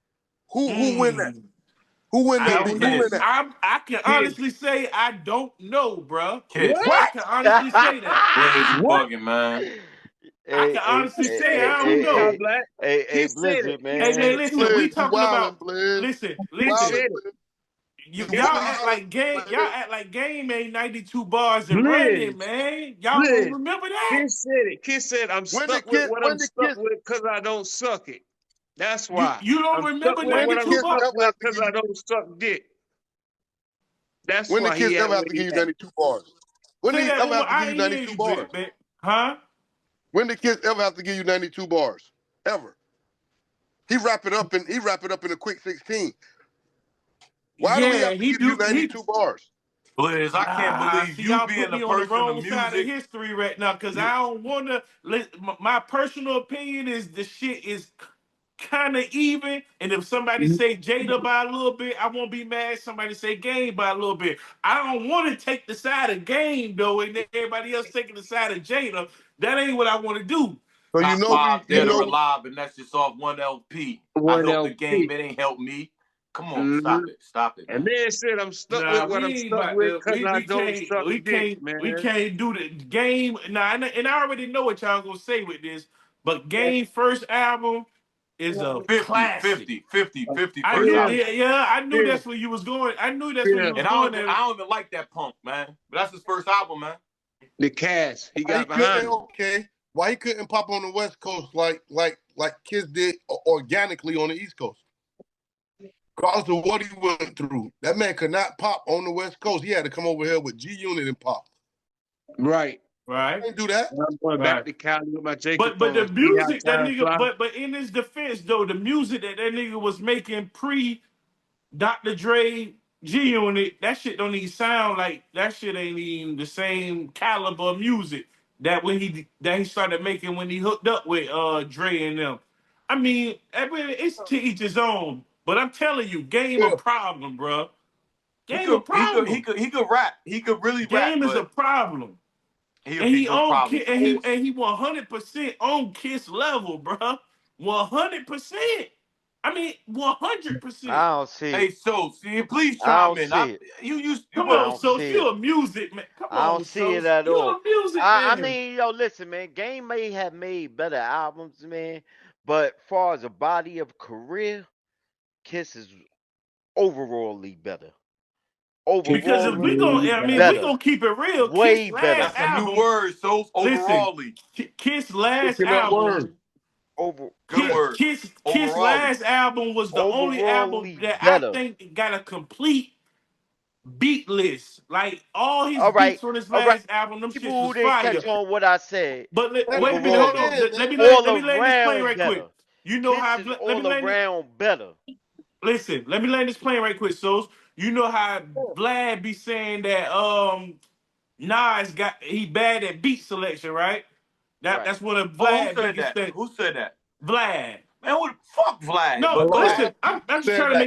Who win that? Who win that beat? Who win that? I can honestly say I don't know, bro. Kiss. I can honestly say that. You bugging, man. I can honestly say I don't know. Hey, Blizzard, man. Hey, listen, we talking about. Listen. Y'all act like Game ain't 92 bars and running, man. Y'all don't remember that? Kiss said I'm stuck with what I'm stuck with because I don't suck it. That's why. You don't remember 92 bars because I don't suck dick. That's when why the Kiss ever have to give you 92 bars. When did he ever have to give you 92 bars? Huh? When did Kiss ever have to give you 92 bars? Ever. He wrap it up in a quick 16. Why do we have to give you 92 bars? Blizz, I can't believe you being the person on the wrong of side of music. history right now, because I don't want to. My personal opinion is the shit is kind of even, and if somebody say Jada by a little bit, I won't be mad. Somebody say Game by a little bit. I don't want to take the side of Game though, and everybody else taking the side of Jada. That ain't what I want to do. So you know, Dead or Alive, and that's just off one LP. I helped the Game, it ain't helped me. Come on, stop it. And then said I'm stuck with what I'm stuck with because I don't suck dick, man. We can't do the Game. Nah, and I already know what y'all gonna say with this, but Game first album is a 50 first album. I knew that's where you was going. I knew that's where you was going. I don't even like that punk, man. But that's his first album, man. The cast he got behind him. Okay. Why he couldn't pop on the West Coast like Kiss did organically on the East Coast? Because of what he went through. That man could not pop on the West Coast. He had to come over here with G-Unit and pop. Right. Right. Can't do that. I'm going back to Cali with my Jacob. But the music that nigga, but in his defense though, the music that nigga was making pre Dr. Dre, G-Unit, that shit don't even sound like, that shit ain't even the same caliber of music that he started making when he hooked up with Dre and them. I mean, it's to each his own. But I'm telling you, Game a problem, bro. Game a problem. He could rap. He could really rap. Game is a problem. And he owned Kiss, and he 100% on Kiss level, bro. 100%. I mean, 100%. I don't see. Hey, so please chime in. Come on, so you're a music man. Come on, I don't see it at all. You're a music man. I mean, yo, listen, man. Game may have made better albums, man, but far as a body of career, Kiss is overallly better. Because if we gonna keep it real, way Kiss better. last That's a album, new word. So overallly, Kiss last album. Kiss last album was the only album that better. I think got a complete beat list. Like all his beats on his last album, them People shits was who didn't fire. catch on what I said. But wait a minute, hold on. Let me land this plane right quick. You know Kiss how is all around better. Listen, let me land this plane right quick, so you know how Vlad be saying that Nas he bad at beat selection, right? That's one of Vlad's biggest things. Who said that? Vlad. Man, what fuck Vlad? No, listen, I'm just trying to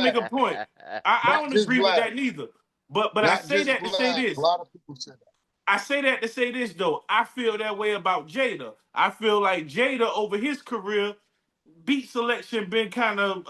make a point. I don't agree with that neither. But I say that to say this. A lot of people say that. I say that to say this though. I feel that way about Jada. I feel like Jada over his career, beat selection been kind of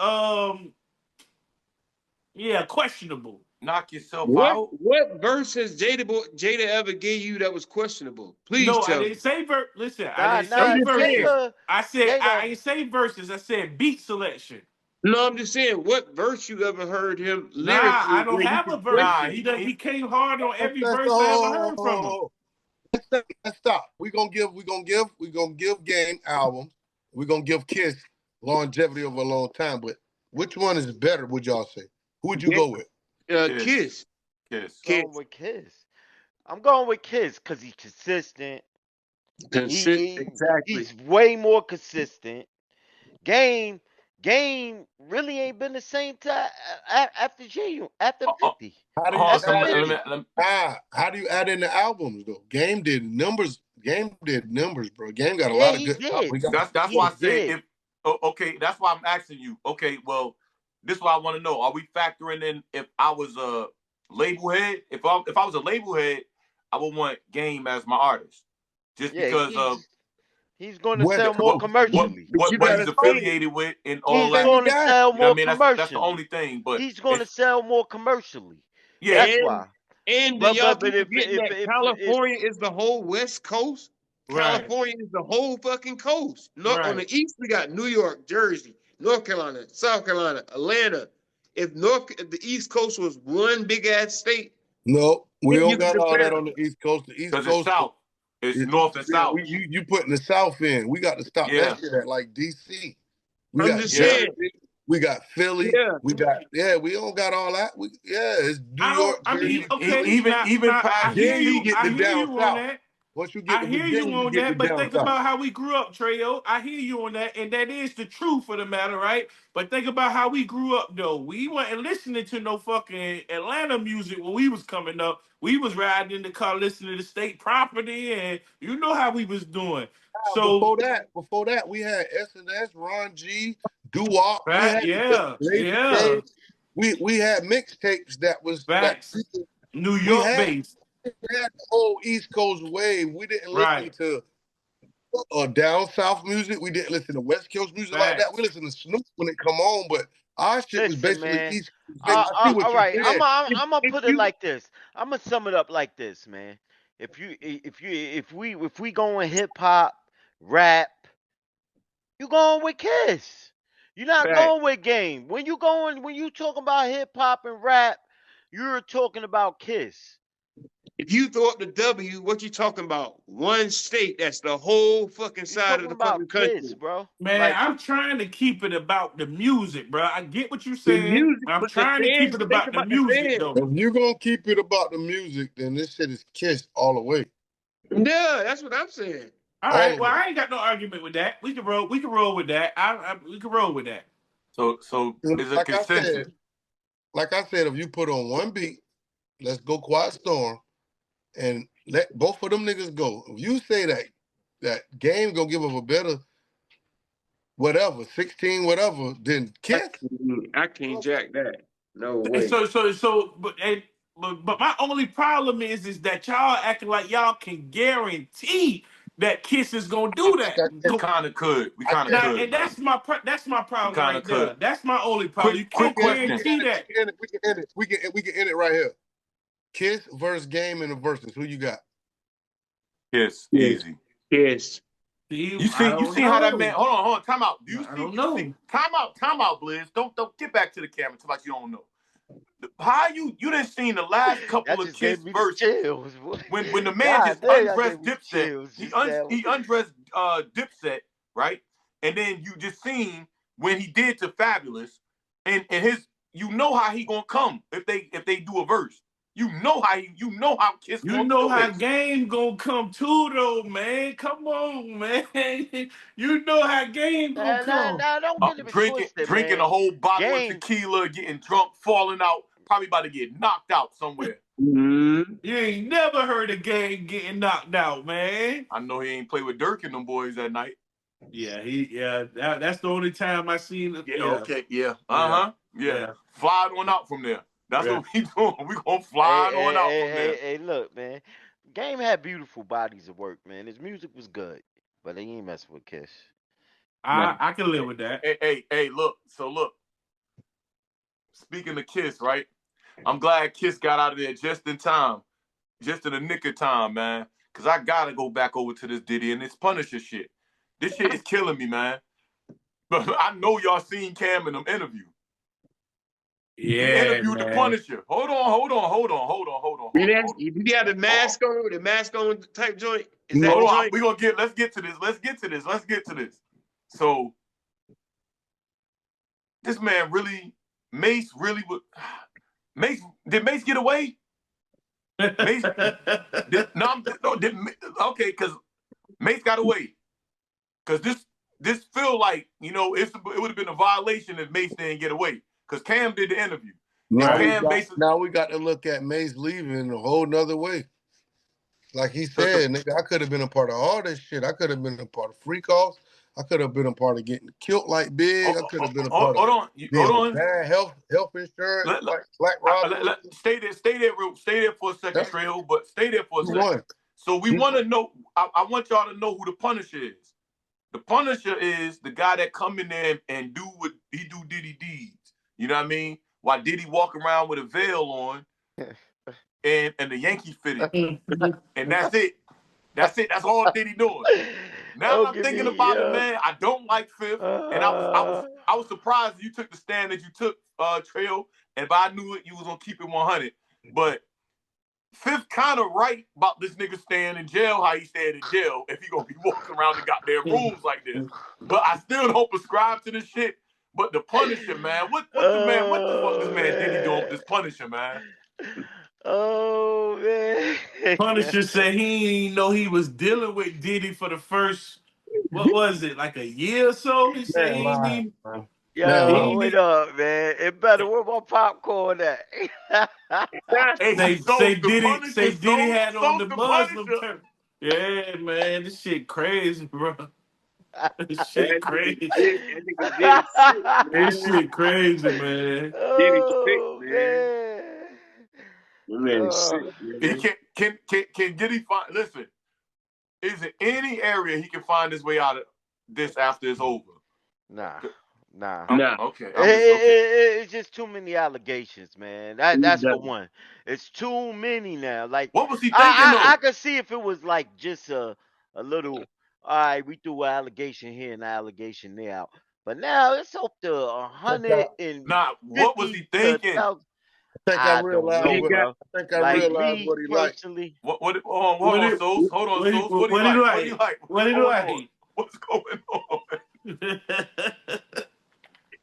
questionable. Knock yourself out. What verse has Jada ever gave you that was questionable? Please tell I me. didn't say listen, I didn't say verses. I said I ain't say verses. I said beat selection. No, I'm just saying, what verse you ever heard him lyrically? I don't have a verse. He came hard on every verse I ever heard from him. Let's stop. We're gonna give Game album. We're gonna give Kiss longevity over a long time. But which one is better? Would y'all say? Who would you go with? Kiss. Going with Kiss. I'm going with Kiss because he's consistent. Exactly. He's way more consistent. Game really ain't been the same time after 50. How do you add in the albums though? Game did numbers, bro. Game got a lot of good stuff. That's why I say that's why I'm asking you. Okay, well, this is what I want to know. Are we factoring in if I was a label head? If I was a label head, I would want Game as my artist. Just because he's going to sell more commercially. What he's affiliated with and all that. He's going to sell more commercially. That's the only thing. But he's going to sell more commercially. Yeah, that's why. And y'all forget that California is the whole West Coast. Right. California is the whole fucking coast. On the east, we got New York, Jersey, North Carolina, South Carolina, Atlanta. If the East Coast was one big ass state, no, we don't got all that on the East Coast. The East Coast is south. It's north and south. You putting the South in. We got to stop that shit at like DC. I'm just saying. We got Philly. Yeah. We don't got all that. It's New York. I mean, even past you get the down south. Once you get I hear you on that, but think about how we grew up, Treyo. I hear you on that, and that is the truth of the matter, right? But think about how we grew up, though. We weren't listening to no fucking Atlanta music when we was coming up. We was riding in the car listening to State Property, and you know how we was doing. So before that, we had S&S, Ron G, Doo-Wop. We had mixtapes that was New York based. We had the whole East Coast wave. We didn't listen to down south music. We didn't listen to West Coast music like that. We listened to Snoop when it come on, but our shit was basically East Coast. All right, I'm gonna put it like this. I'm gonna sum it up like this, man. If we going hip hop, rap, you going with Kiss. You're not going with Game. When you talking about hip hop and rap, you're talking about Kiss. If you throw up the W, what you talking about? One state that's the whole fucking side of the fucking country, Kiss, bro. Man, I'm trying to keep it about the music, bro. I get what you're saying. I'm trying to keep it about the music, though. If you're gonna keep it about the music, then this shit is Kiss all the way. Yeah, that's what I'm saying. All right, well, I ain't got no argument with that. We can roll with that. We can roll with that. So is a consensus. like I said, if you put on one beat, let's go Quiet Storm, and let both of them niggas go. If you say that Game gonna give them a better whatever, 16 whatever, than Kiss. I can't jack that. No way. But my only problem is that y'all acting like y'all can guarantee that Kiss is gonna do that. We kind of could. And that's my problem right there. That's my only problem. You can't guarantee that. We can end it right here. Kiss versus Game in the verses. Who you got? Kiss, easy. Kiss. You see how that man? Hold on. Time out. I don't know. Time out, Blizz. Don't get back to the camera till like you don't know. How you didn't seen the last couple of Kiss verses when the man just undressed Dipset. He undressed Dipset, right? And then you just seen when he did to Fabulous, and his how he gonna come if they do a verse. You know how Kiss. You know how Game gonna come too, though, man. Come on, man. You know how Game gonna come. Don't get it twisted, drinking a whole bottle of tequila, getting drunk, falling out, probably about to get knocked out somewhere. You ain't never heard of Game getting knocked out, man. I know he ain't play with Dirk and them boys that night. Yeah, that's the only time I seen it. Yeah. Fly on out from there. That's what we doing. We gonna fly on out from there. Hey, look, man. Game had beautiful bodies of work, man. His music was good, but he ain't messing with Kiss. I can live with that. Hey, look. So look. Speaking of Kiss, right? I'm glad Kiss got out of there just in time, just in the nick of time, man. Cause I gotta go back over to this Diddy and this Punisher shit. This shit is killing me, man. But I know y'all seen Cam in them interview. Yeah, he interviewed the Punisher. Hold on. Did he have the mask on? The mask on type joint? Hold on. Let's get to this. So this man Mace would. Did Mace get away? Okay, because Mace got away. Because this feel like, it would have been a violation if Mace didn't get away. Because Cam did the interview. Now we got to look at Mace leaving a whole nother way. Like he said, nigga, I could have been a part of all this shit. I could have been a part of freak offs. I could have been a part of getting killed like Big. I could have been a part of bad health insurance. Black Rob. Stay there for a second, Trail. But stay there for a second. So we want to know. I want y'all to know who the Punisher is. The Punisher is the guy that come in there and do what he do Diddy deeds. You know what I mean? While Diddy walk around with a veil on and the Yankee fitted. And that's it. That's all Diddy doing. Now I'm thinking about it, man. I don't like Fifth. And I was surprised you took the stand that you took, Trail. And if I knew it, you was gonna keep it 100. But Fifth kind of right about this nigga staying in jail, how he stayed in jail, if he gonna be walking around the goddamn rooms like this. But I still don't prescribe to this shit. But the Punisher, man, what the fuck this man Diddy doing with this Punisher, man? Oh man. Punisher said he didn't know he was dealing with Diddy for the first, what was it, like a year or so? He said he didn't even. Yo, wait up, man. It better where my popcorn at. Say Diddy had on the Muslim term. Yeah, man, this shit crazy, bro. This shit crazy. This shit crazy, man. Oh, man. Can Diddy find? Listen, is there any area he can find his way out of this after it's over? Nah. Okay. It's just too many allegations, man. That's for one. It's too many now. Like, what was he thinking? I could see if it was like just a little. All right, we threw an allegation here and an allegation there out. But now it's up to 100 and. Nah, what was he thinking? I realized what he liked. Hold on, Sos. What do you like? What's going on?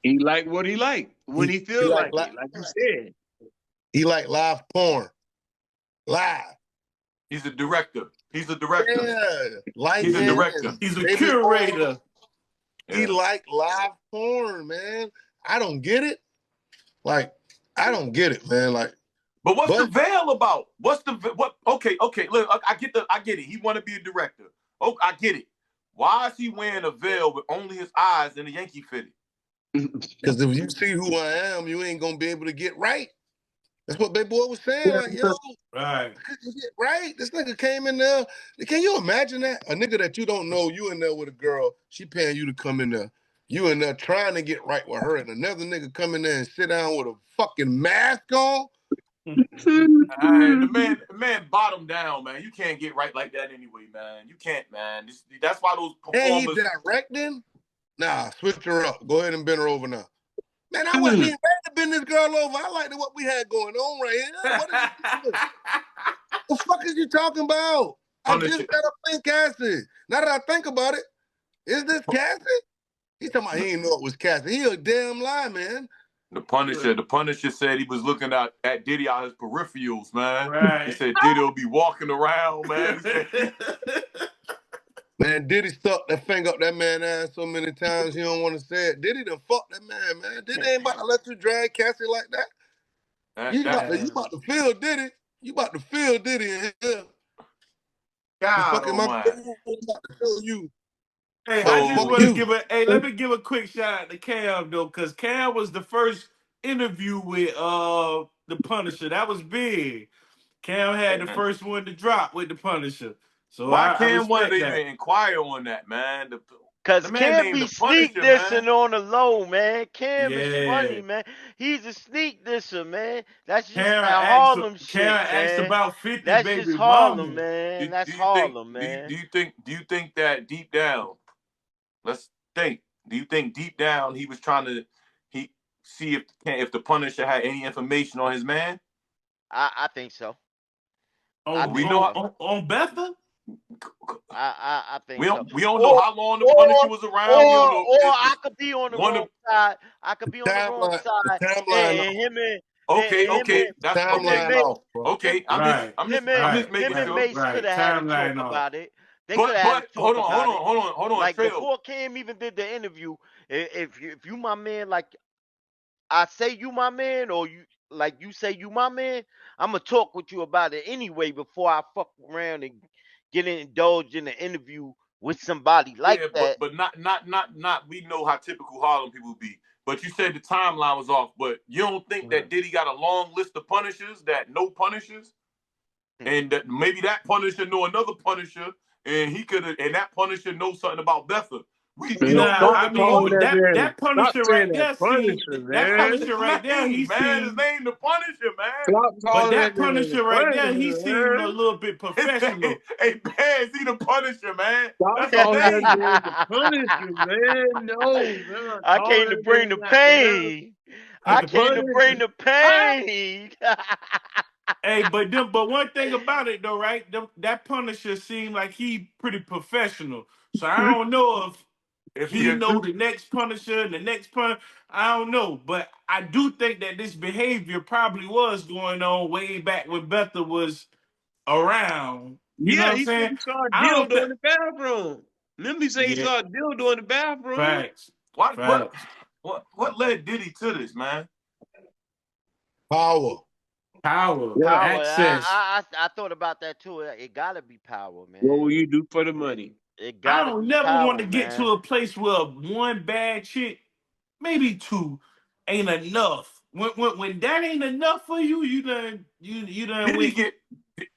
He like what he like when he feels like it, like you said. He like live porn. Live. He's a director. Yeah. He's a director. He's a curator. He like live porn, man. I don't get it. Like, I don't get it, man. Like, but what's the veil about? What's the what? Okay. Look, I get it. He want to be a director. Oh, I get it. Why is he wearing a veil with only his eyes and a Yankee fitted? Because if you see who I am, you ain't gonna be able to get right. That's what Big Boy was saying. Like, yo, right. Get right. This nigga came in there. Can you imagine that? A nigga that you don't know, you in there with a girl, she paying you to come in there. You in there trying to get right with her, and another nigga come in there and sit down with a fucking mask on. The man bottom down, man. You can't get right like that anyway, man. You can't, man. That's why those performers. And he directing? Nah, switch her up. Go ahead and bend her over now. Man, I wasn't even ready to bend this girl over. I liked what we had going on right here. What the fuck is you talking about? I just got up in Cassie. Now that I think about it, is this Cassie? He's talking about he didn't know it was Cassie. He a damn lie, man. The Punisher said he was looking at Diddy out his peripherals, man. Right. He said Diddy will be walking around, man. Man, Diddy stuck that finger up that man's ass so many times he don't want to say it. Diddy done fucked that man. Diddy ain't about to let you drag Cassie like that. You about to feel Diddy. You about to feel Diddy in here. God, I'm about to show you. Hey, I just want to let me give a quick shout out to Cam though, because Cam was the first interview with the Punisher. That was big. Cam had the first one to drop with the Punisher. So why Cam wanted to even inquire on that, man? Because Cam be sneak dissing on the low, man. Cam is funny, man. He's a sneak disser, man. That's just how Harlem shit, man. Cam asked about 50, that's baby just Harlem, mama. man. That's Harlem, man. Do you think that deep down? Let's think. Do you think deep down he was trying to see if the Punisher had any information on his man? I think so. On Betha? I think we don't so. We don't know how long the Punisher was around. I could be on the wrong side. I could be on the wrong side. And him and okay. That's timeline. Okay, I'm just making sure. Mace could have had a talk about it. They could have had a talk about it. Hold on. Like before Cam even did the interview, if you my man, like I say you my man, or you say you my man, I'm gonna talk with you about it anyway before I fuck around and get indulged in an interview with somebody like that. But not. We know how typical Harlem people be. But you said the timeline was off. But you don't think that Diddy got a long list of Punishers that know Punishers, and that maybe that Punisher know another Punisher, and that Punisher knows something about Betha. That Punisher right there, that Punisher right there, his name the Punisher, man. But that Punisher right there, he seemed a little bit professional. Hey, man, he the Punisher, man. That's all that is the Punisher, man. No, I came to bring the pain. I came to bring the pain. Hey, but one thing about it though, right? That Punisher seemed like he pretty professional. So I don't know if he know the next Punisher and the next Punisher. I don't know, but I do think that this behavior probably was going on way back when Betha was around. You know what I'm saying? He saw a dildo in the bathroom. Remember he said he saw a dildo in the bathroom? Facts. What led Diddy to this, man? Power. Access. I thought about that too. It gotta be power, man. What will you do for the money? I don't never want to get to a place where one bad chick, maybe two, ain't enough. When that ain't enough for you, you done.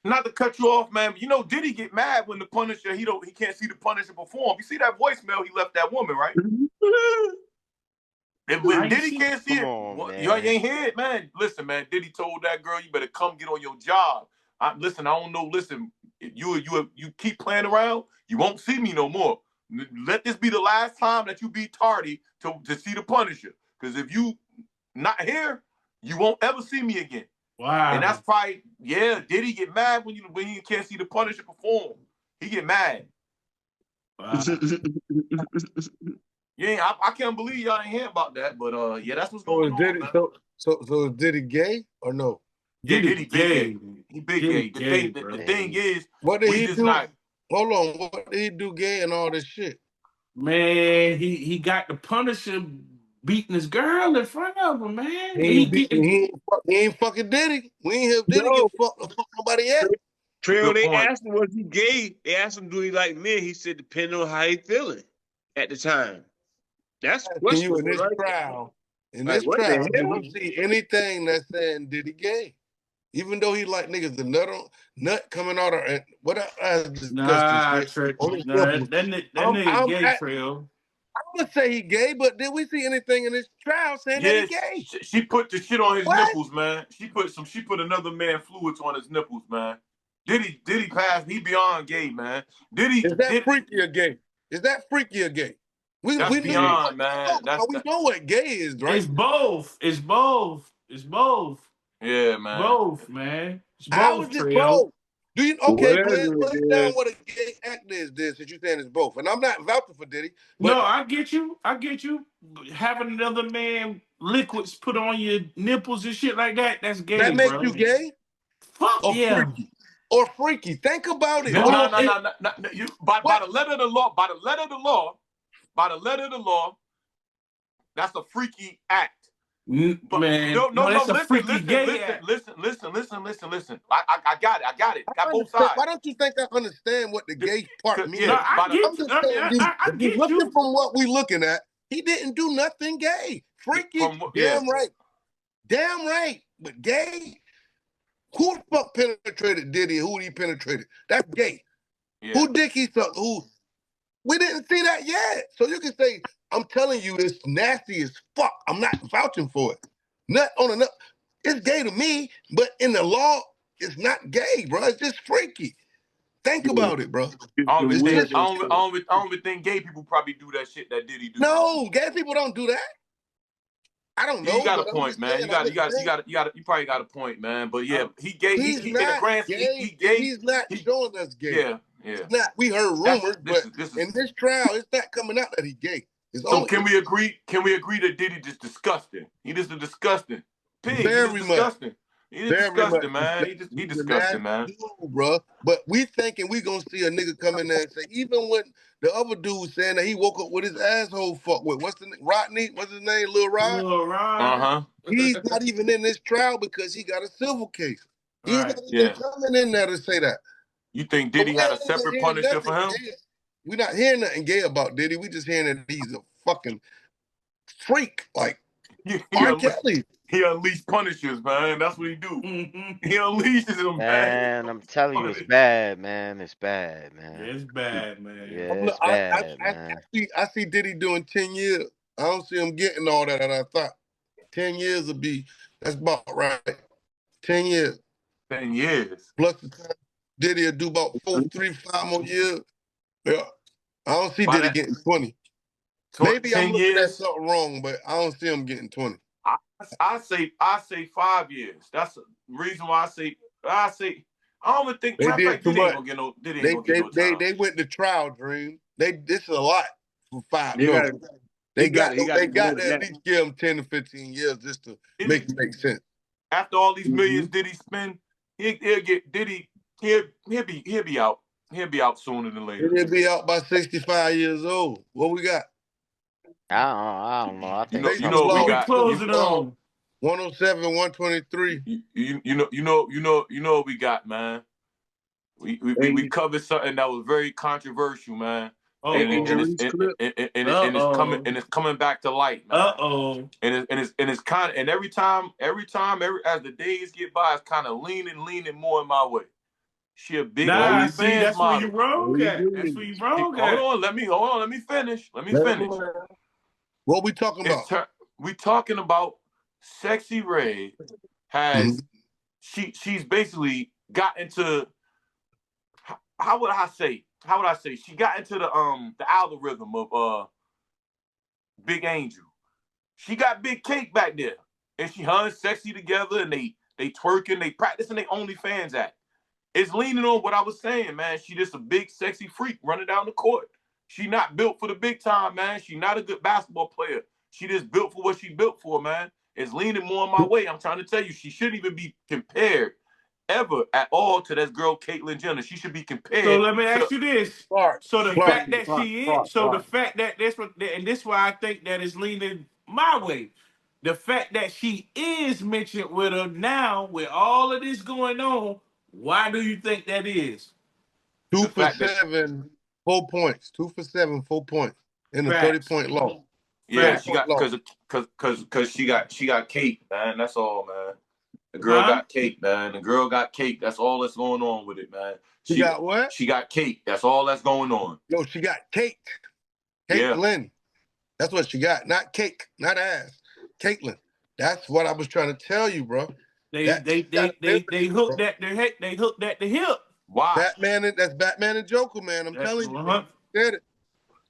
Not to cut you off, man. You know, Diddy get mad when the Punisher he can't see the Punisher perform. You see that voicemail he left that woman, right? When Diddy can't see it, you ain't hear it, man. Listen, man. Diddy told that girl, you better come get on your job. I don't know. Listen, you keep playing around, you won't see me no more. Let this be the last time that you be tardy to see the Punisher. Because if you not here, you won't ever see me again. Wow. And that's probably, Diddy get mad when you can't see the Punisher perform. He get mad. Wow. I can't believe y'all ain't hear about that, but that's what's going on. Diddy, so is Diddy gay or no? Diddy gay. He big gay. The thing is, what did he do? Hold on, what did he do gay and all this shit? Man, he got the Punisher beating his girl in front of him, man. He ain't fucking Diddy. We ain't have Diddy get fuck nobody else. Trail, they asked him was he gay. They asked him, do he like men? He said, depending on how he feeling at the time. That's Can you in this trial? In this trial, did we see anything that's saying Diddy gay? Even though he like niggas, the nut coming out of what I discussed that nigga gay, Trail. I would say he gay, but did we see anything in this trial saying that he gay? She put the shit on his nipples, man. She put another man fluids on his nipples, man. Diddy passed. He beyond gay, man. Is that freaky or gay? Is that freaky or gay? That's beyond, man. We know what gay is, right? It's both. It's both. It's both. Yeah, man. Both, man. It's both. How is it both? Do you Glenn, put down what a gay act is this that you're saying is both. And I'm not vouching for Diddy. But no, I get you. Having another man liquids put on your nipples and shit like that, that's gay. That makes bro. You gay? Fuck or yeah. Freaky. Or freaky. Think about it. No. You, by the letter of the law, that's a freaky act. But man, no, that's a freaky gay act. Listen. I got it. Got both sides. Why don't you think I understand what the gay part means? No, I get you. Looking from what we looking at, he didn't do nothing gay. Freaky, damn right. Damn right. But gay? Who the fuck penetrated Diddy? Who he penetrated? That's gay. Yeah. Who dick he sucked? Who? We didn't see that yet. So you can say, I'm telling you, it's nasty as fuck. I'm not vouching for it. Nut on a nut. It's gay to me, but in the law, it's not gay, bro. It's just freaky. Think about it, bro. I don't even think gay people probably do that shit that Diddy do. No, gay people don't do that. I don't know. You got a point, man. You probably got a point, man. But yeah, he gay. He's not gay. He's not showing us gay. Yeah. It's not. We heard rumors, but in this trial, it's not coming out that he's gay. So can we agree? Can we agree that Diddy just disgusting? He just a disgusting pig. Very disgusting. He just disgusting, man. He disgusting, man. Bro. But we thinking we gonna see a nigga come in there and say, even when the other dude saying that he woke up with his asshole fucked with, what's the name? Rodney? What's his name? Lil Rod? Lil Rod. He's not even in this trial because he got a civil case. He's not even coming in there to say that. You think Diddy had a separate punisher for him? We're not hearing nothing gay about Diddy. We just hearing that he's a fucking freak. Like R. Kelly. He unleashed punishers, man. That's what he do. He unleashes them, man. I'm telling you, it's bad, man. It's bad, man. It's bad, man. Yeah, it's bad, man. I see Diddy doing 10 years. I don't see him getting all that I thought. 10 years would be, that's about right. 10 years. 10 years. Plus the time Diddy will do about 4, 3, 5 more years. Yeah. I don't see Diddy getting 20. Maybe I'm looking at something wrong, but I don't see him getting 20. I say 5 years. That's the reason why I say I don't even think Diddy ain't gonna get no time. They went to trial, Dream. This is a lot for 5 years. They got to at least give him 10 to 15 years just to make it make sense. After all these millions Diddy spend, he'll get Diddy. He'll be out. He'll be out sooner than later. He'll be out by 65 years old. What we got? I don't know. I think you know we got closing on 107, 123. You know what we got, man. We covered something that was very controversial, man. And it's coming back to light, man. And it's kind of, and every time as the days get by, it's kind of leaning more in my way. She a big OnlyFans that's model. Where you wrong at. That's where you wrong at. Hold on, let me finish. What we talking about? We talking about Sexy Red has she's basically got into how would I say she got into the algorithm of Big Angel. She got Big Cake back there, and she her and Sexy together, and they twerking, they practicing their OnlyFans act. It's leaning on what I was saying, man. She just a big sexy freak running down the court. She not built for the big time, man. She not a good basketball player. She just built for what she built for, man. It's leaning more in my way. I'm trying to tell you, she shouldn't even be compared ever at all to that girl Caitlyn Jenner. She should be compared. So let me ask you this. So the fact that she is, so the fact that that's what, and this is why I think that it's leaning my way. The fact that she is mentioned with her now, with all of this going on, why do you think that is? 2 for 7, 4 points. 2 for 7, 4 points in a 30-point loss. Yeah, she got because she got cake, man. That's all, man. The girl got cake, man. The girl got cake. That's all that's going on with it, man. She got what? She got cake. That's all that's going on. Yo, she got cake. Caitlyn. Yeah. That's what she got. Not cake, not ass. Caitlyn. That's what I was trying to tell you, bro. They hooked at the hip. Why? That's Batman and Joker, man. I'm telling you. Bro. Said it.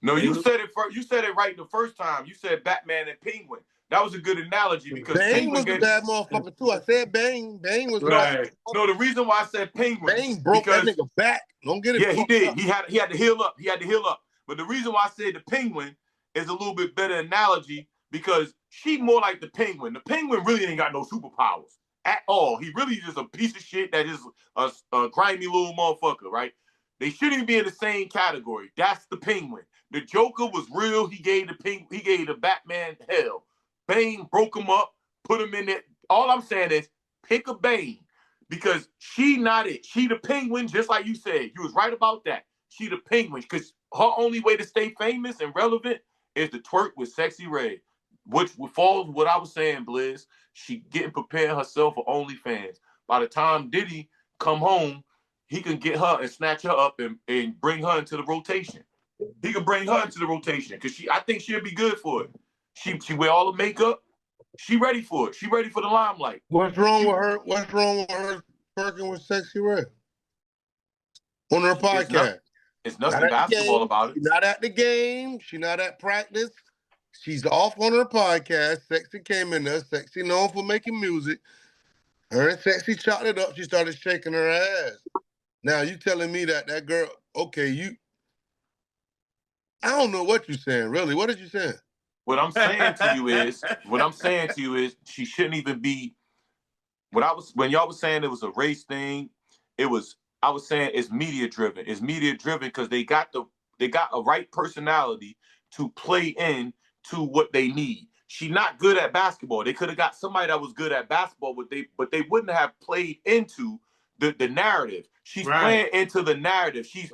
No, you said it first. You said it right the first time. You said Batman and Penguin. That was a good analogy because Bane was a bad motherfucker too. I said Bane. Bane was right. No, the reason why I said Penguin. Bane broke that nigga back. Don't get it. Yeah, he did. He had to heal up. He had to heal up. But the reason why I said the Penguin is a little bit better analogy because she more like the Penguin. The Penguin really ain't got no superpowers at all. He really just a piece of shit that is a grimy little motherfucker, right? They shouldn't even be in the same category. That's the Penguin. The Joker was real. He gave the Batman hell. Bane broke him up, put him in there. All I'm saying is pick a Bane because she not it. She the Penguin, just like you said. You was right about that. She the Penguin because her only way to stay famous and relevant is to twerk with Sexy Red, which falls what I was saying, Blizz. She getting prepared herself for OnlyFans. By the time Diddy come home, he can get her and snatch her up and bring her into the rotation. He can bring her into the rotation because I think she'll be good for it. She wear all the makeup. She ready for it. She ready for the limelight. What's wrong with her? What's wrong with her working with Sexy Red on her podcast? It's nothing basketball about it. She's not at the game. She's not at practice. She's off on her podcast. Sexy came in there. Sexy known for making music. Her and Sexy chopped it up. She started shaking her ass. Now you telling me that girl? Okay, I don't know what you're saying. Really, what are you saying? What I'm saying to you is she shouldn't even be. When y'all was saying it was a race thing, I was saying it's media driven. It's media driven because they got a right personality to play in to what they need. She's not good at basketball. They could have got somebody that was good at basketball, but they wouldn't have played into the narrative. She's playing into the narrative. She's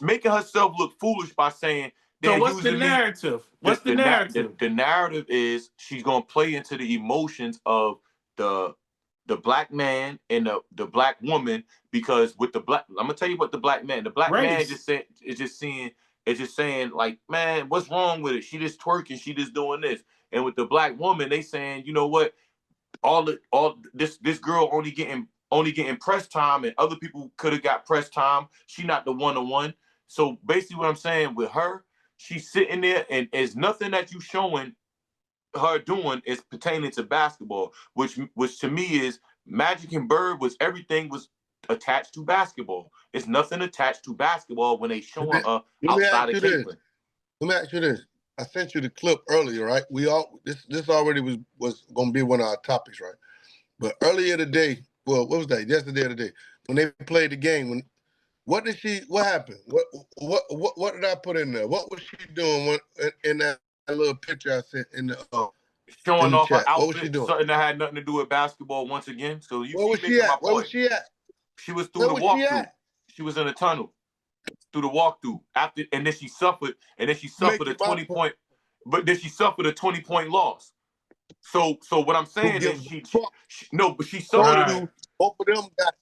making herself look foolish by saying. So what's the narrative? What's the narrative? The narrative is she's gonna play into the emotions of the black man and the black woman because with the black, I'm gonna tell you what the black man is just saying like, man, what's wrong with it? She just twerking, she just doing this. And with the black woman, they saying, you know what, this girl only getting press time and other people could have got press time. She not the one-on-one. So basically what I'm saying with her, she's sitting there and there's nothing that you showing her doing is pertaining to basketball, which to me is Magic and Bird everything was attached to basketball. It's nothing attached to basketball when they showing her outside of Cleveland. Let me ask you this. I sent you the clip earlier, right? This already was gonna be one of our topics, right? But earlier today, well, what was that? Yesterday or today, when they played the game, what happened? What did I put in there? What was she doing in that little picture I sent in the showing off her outfit? What was she doing? Something that had nothing to do with basketball once again. So where was she at? Where was she at? She was through the walkthrough. She was in a tunnel through the walkthrough and then she suffered a 20-point, but then she suffered a 20-point loss. So what I'm saying is she suffered. Both of them got.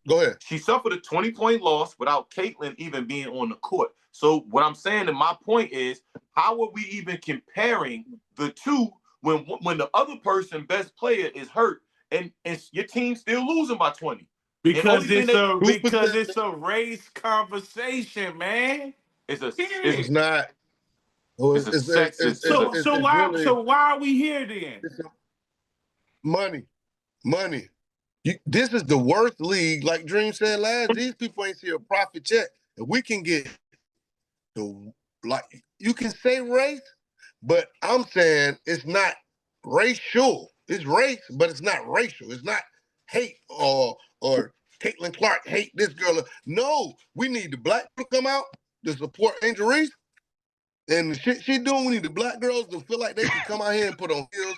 Go ahead. She suffered a 20-point loss without Caitlyn even being on the court. So what I'm saying, and my point is, how are we even comparing the two when the other person, best player, is hurt and your team's still losing by 20? Because it's a race conversation, man. It's not. So why are we here then? Money. This is the worst league. Like Dream said last, these people ain't see a profit check. If we can get you can say race, but I'm saying it's not racial. It's race, but it's not racial. It's not hate or Caitlin Clark hate this girl. No, we need the black people to come out to support Angel Reese And the shit she doing, we need the black girls to feel like they can come out here and put on heels,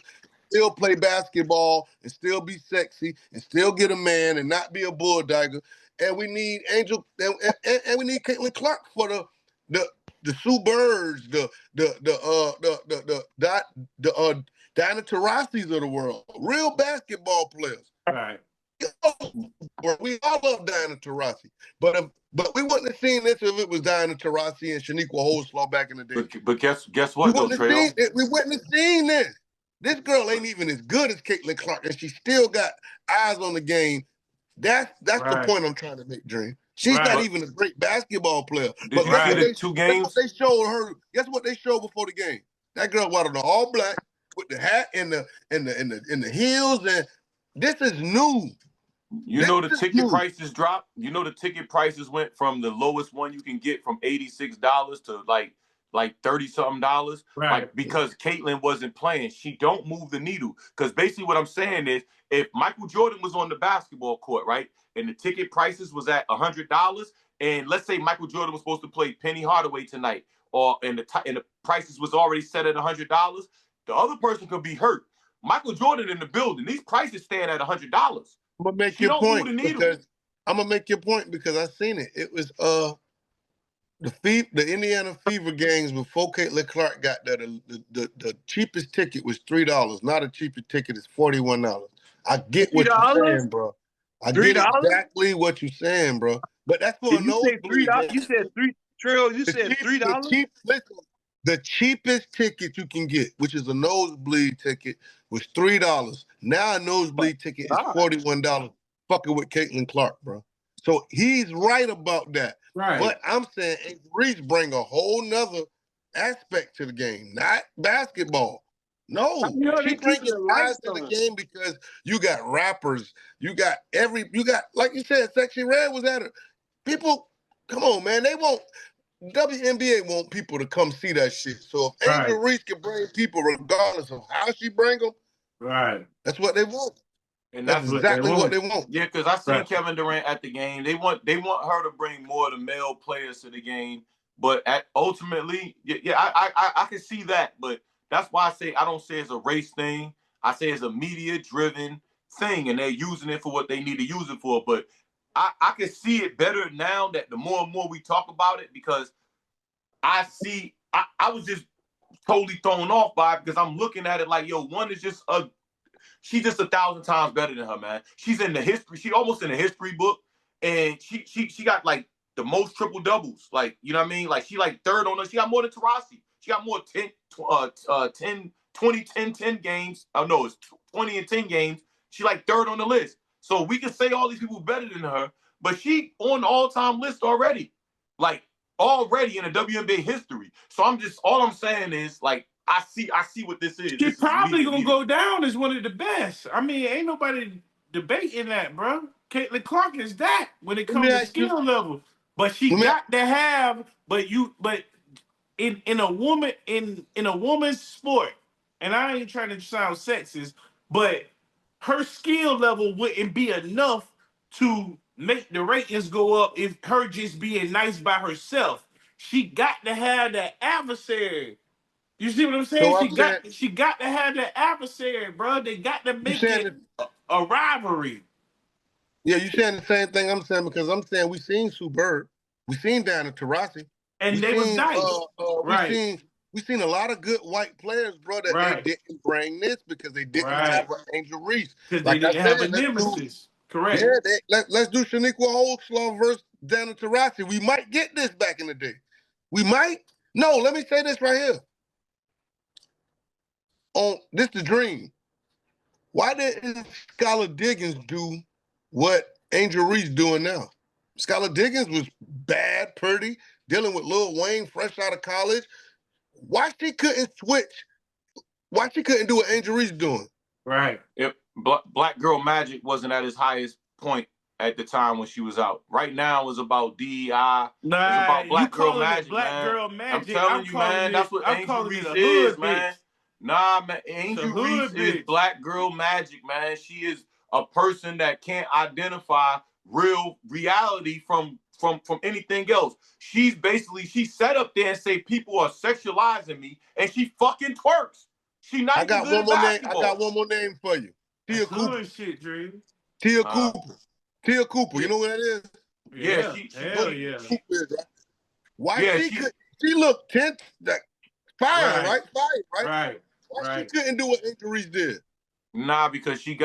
still play basketball, and still be sexy, and still get a man, and not be a bulldogger. And we need Angel, and we need Caitlin Clark for the Sue Birds, the Diana Taurasi's of the world, real basketball players. Right. We all love Diana Taurasi, but we wouldn't have seen this if it was Diana Taurasi and Shaniqua Holslaw back in the day. But guess what, though, Trail? We wouldn't have seen this. This girl ain't even as good as Caitlin Clark, and she still got eyes on the game. That's the point I'm trying to make, Dream. She's not even a great basketball player. But guess what they showed her. Guess what they showed before the game? That girl wanted the all black with the hat and the heels, and this is new. You know the ticket prices dropped. You know the ticket prices went from the lowest one you can get from $86 to like $30-something. Right. Like, because Caitlin wasn't playing. She don't move the needle. Because basically what I'm saying is, if Michael Jordan was on the basketball court, right, and the ticket prices was at $100, and let's say Michael Jordan was supposed to play Penny Hardaway tonight, and the prices was already set at $100, the other person could be hurt. Michael Jordan in the building, these prices stand at $100. I'm gonna make your point because I seen it. It was the Indiana Fever games before Caitlin Clark got there. The cheapest ticket was $3. Now the cheapest ticket is $41. I get what you're saying, bro. I get exactly what you're saying, bro. But that's for a nosebleed. You said $3. Trail, you said $3? The cheapest ticket you can get, which is a nosebleed ticket, was $3. Now a nosebleed ticket is $41. Fucking with Caitlin Clark, bro. So he's right about that. Right. But I'm saying Reese bring a whole nother aspect to the game, not basketball. No, she brings eyes to the game because you got rappers, you got like you said, Sexy Red was at it. People, come on, man, they won't. WNBA want people to come see that shit. So if Angel Reese can bring people regardless of how she bring them, that's what they want. And that's exactly what they want. Yeah, because I seen Kevin Durant at the game. They want her to bring more of the male players to the game. But ultimately, I can see that. But that's why I don't say it's a race thing. I say it's a media-driven thing, and they're using it for what they need to use it for. But I can see it better now that the more and more we talk about it, because I was just totally thrown off by it because I'm looking at it like, yo, one is just she's just 1,000 times better than her, man. She's in the history. She almost in the history book, and she got like the most triple doubles. Like, you know what I mean? Like, she like third on her. She got more than Taurasi. She got more 10 games. Oh no, it's 20 and 10 games. She like third on the list. So we can say all these people better than her, but she on the all-time list already. Like, already in the WNBA history. So all I'm saying is, like, I see what this is. She's probably gonna go down as one of the best. I mean, ain't nobody debating that, bro. Caitlin Clark is that when it comes to skill level. But she got to have, but in a woman's sport, and I ain't trying to sound sexist, but her skill level wouldn't be enough to make the ratings go up if her just being nice by herself. She got to have that adversary. You see what I'm saying? So she got to have that adversary, bro. They got to make it a rivalry. Yeah, you saying the same thing I'm saying, because I'm saying we seen Sue Bird, we seen Diana Taurasi, and they was nice. We seen a lot of good white players, bro, that they didn't bring this because they didn't have an Angel Reese. Because they didn't have a nemesis. Correct. Yeah, let's do Shaniqua Holslaw versus Diana Taurasi. We might get this back in the day. We might. No, let me say this right here. This the dream. Why didn't Skylar Diggins do what Angel Reese doing now? Skylar Diggins was bad, pretty, dealing with Lil Wayne fresh out of college. Why she couldn't switch? Why she couldn't do what Angel Reese doing? Right. If Black Girl Magic wasn't at its highest point at the time when she was out. Right now it's about DEI. Nah, it's about Black Girl Magic, Girl Magic. I'm telling you, man, that's what Angel Reese is, man. Nah, man, Angel Reese is Black Girl Magic, man. She is a person that can't identify real reality from from anything else. She sat up there and say people are sexualizing me, and she fucking twerks. She not even good at basketball. I got one more name for you. Tia Cooper. Shit, Dream. Tia Cooper. Tia Cooper. You know what that is? Yeah, she hell yeah. Why she looked tense, like fire, right? Fire, right? Why she couldn't do what Angel Reese did? Nah, because she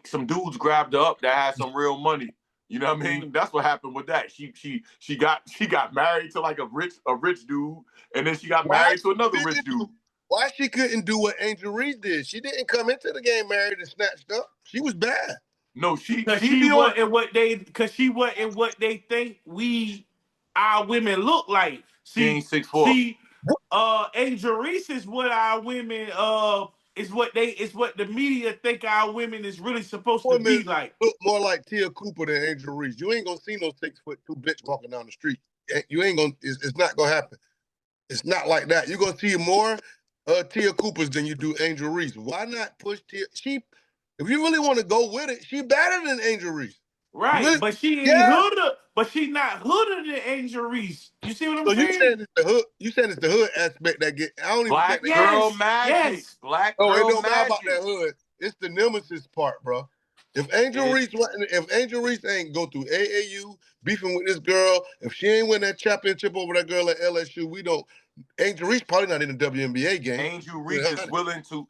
some dudes grabbed her up that had some real money. You know what I mean? That's what happened with that. She got married to like a rich dude, and then she got married to another rich dude. Why she couldn't do what Angel Reese did? She didn't come into the game married and snatched up. She was bad. No, she wasn't what they think our women look like. She ain't 6'4". Angel Reese is what our women is what the media think our women is really supposed to be like. Look more like Tia Cooper than Angel Reese. You ain't gonna see no 6'2" bitch walking down the street. You ain't gonna. It's not gonna happen. It's not like that. You're gonna see more Tia Coopers than you do Angel Reese. Why not push Tia? If you really want to go with it, she better than Angel Reese. Right, really? But she ain't hooded. But she not hooded than Angel Reese. You see what I'm saying? You saying it's the hood? You saying it's the hood aspect that get? I don't even Black think girl magic. Yes. Black girl magic. It don't matter about that hood. It's the nemesis part, bro. If Angel Reese ain't go through AAU beefing with this girl, if she ain't win that championship over that girl at LSU, we don't. Angel Reese probably not in the WNBA game. Angel Reese is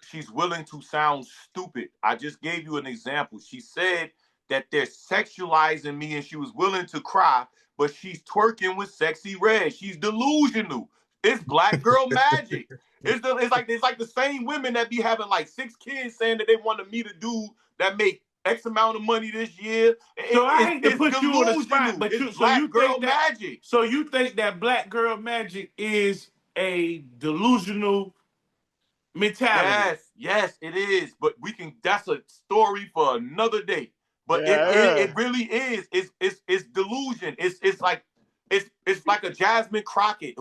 she's willing to sound stupid. I just gave you an example. She said that they're sexualizing me and she was willing to cry, but she's twerking with Sexy Red. She's delusional. It's black girl magic. It's like the same women that be having like 6 kids saying that they want to meet a dude that make X amount of money this year. So I hate to put you on the spot, but black girl magic. So you think that black girl magic is a delusional mentality? Yes, it is. But that's a story for another day. But it really is. It's delusion. It's like a Jasmine Crockett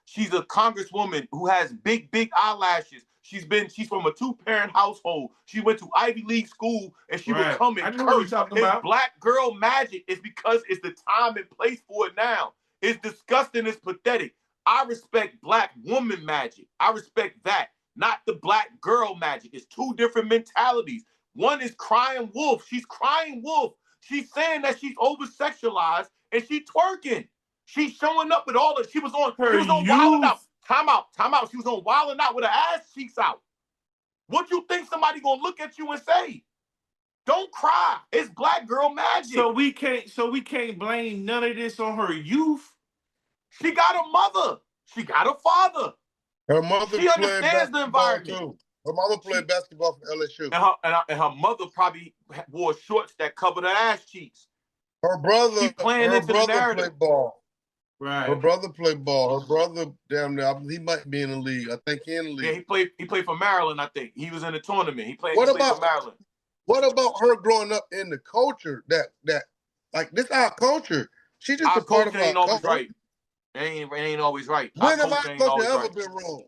she's a congresswoman who has big eyelashes. She's from a 2-parent household. She went to Ivy League school and she would come and curse. It's black girl magic. It's because it's the time and place for it now. It's disgusting. It's pathetic. I respect black woman magic. I respect that, not the black girl magic. It's 2 different mentalities. One is crying wolf. She's crying wolf. She's saying that she's over-sexualized and she's twerking. She's showing up with she was on Wildin' Out. Time out. She was on Wildin' Out with her ass cheeks out. What you think somebody gonna look at you and say? Don't cry. It's black girl magic. So we can't blame none of this on her youth. She got a mother. She got a father. Her mother she understands the environment. Too. Her mother played basketball for LSU. And her mother probably wore shorts that covered her ass cheeks. Her brother played ball. Right. Her brother played ball. Her brother, damn near, he might be in the league. I think he's in the league. Yeah, he played for Maryland, I think. He was in the tournament. He played for Maryland. What about her growing up in the culture that like this our culture? She just a part of our culture. Right. It ain't always right. When have our culture ever been wrong?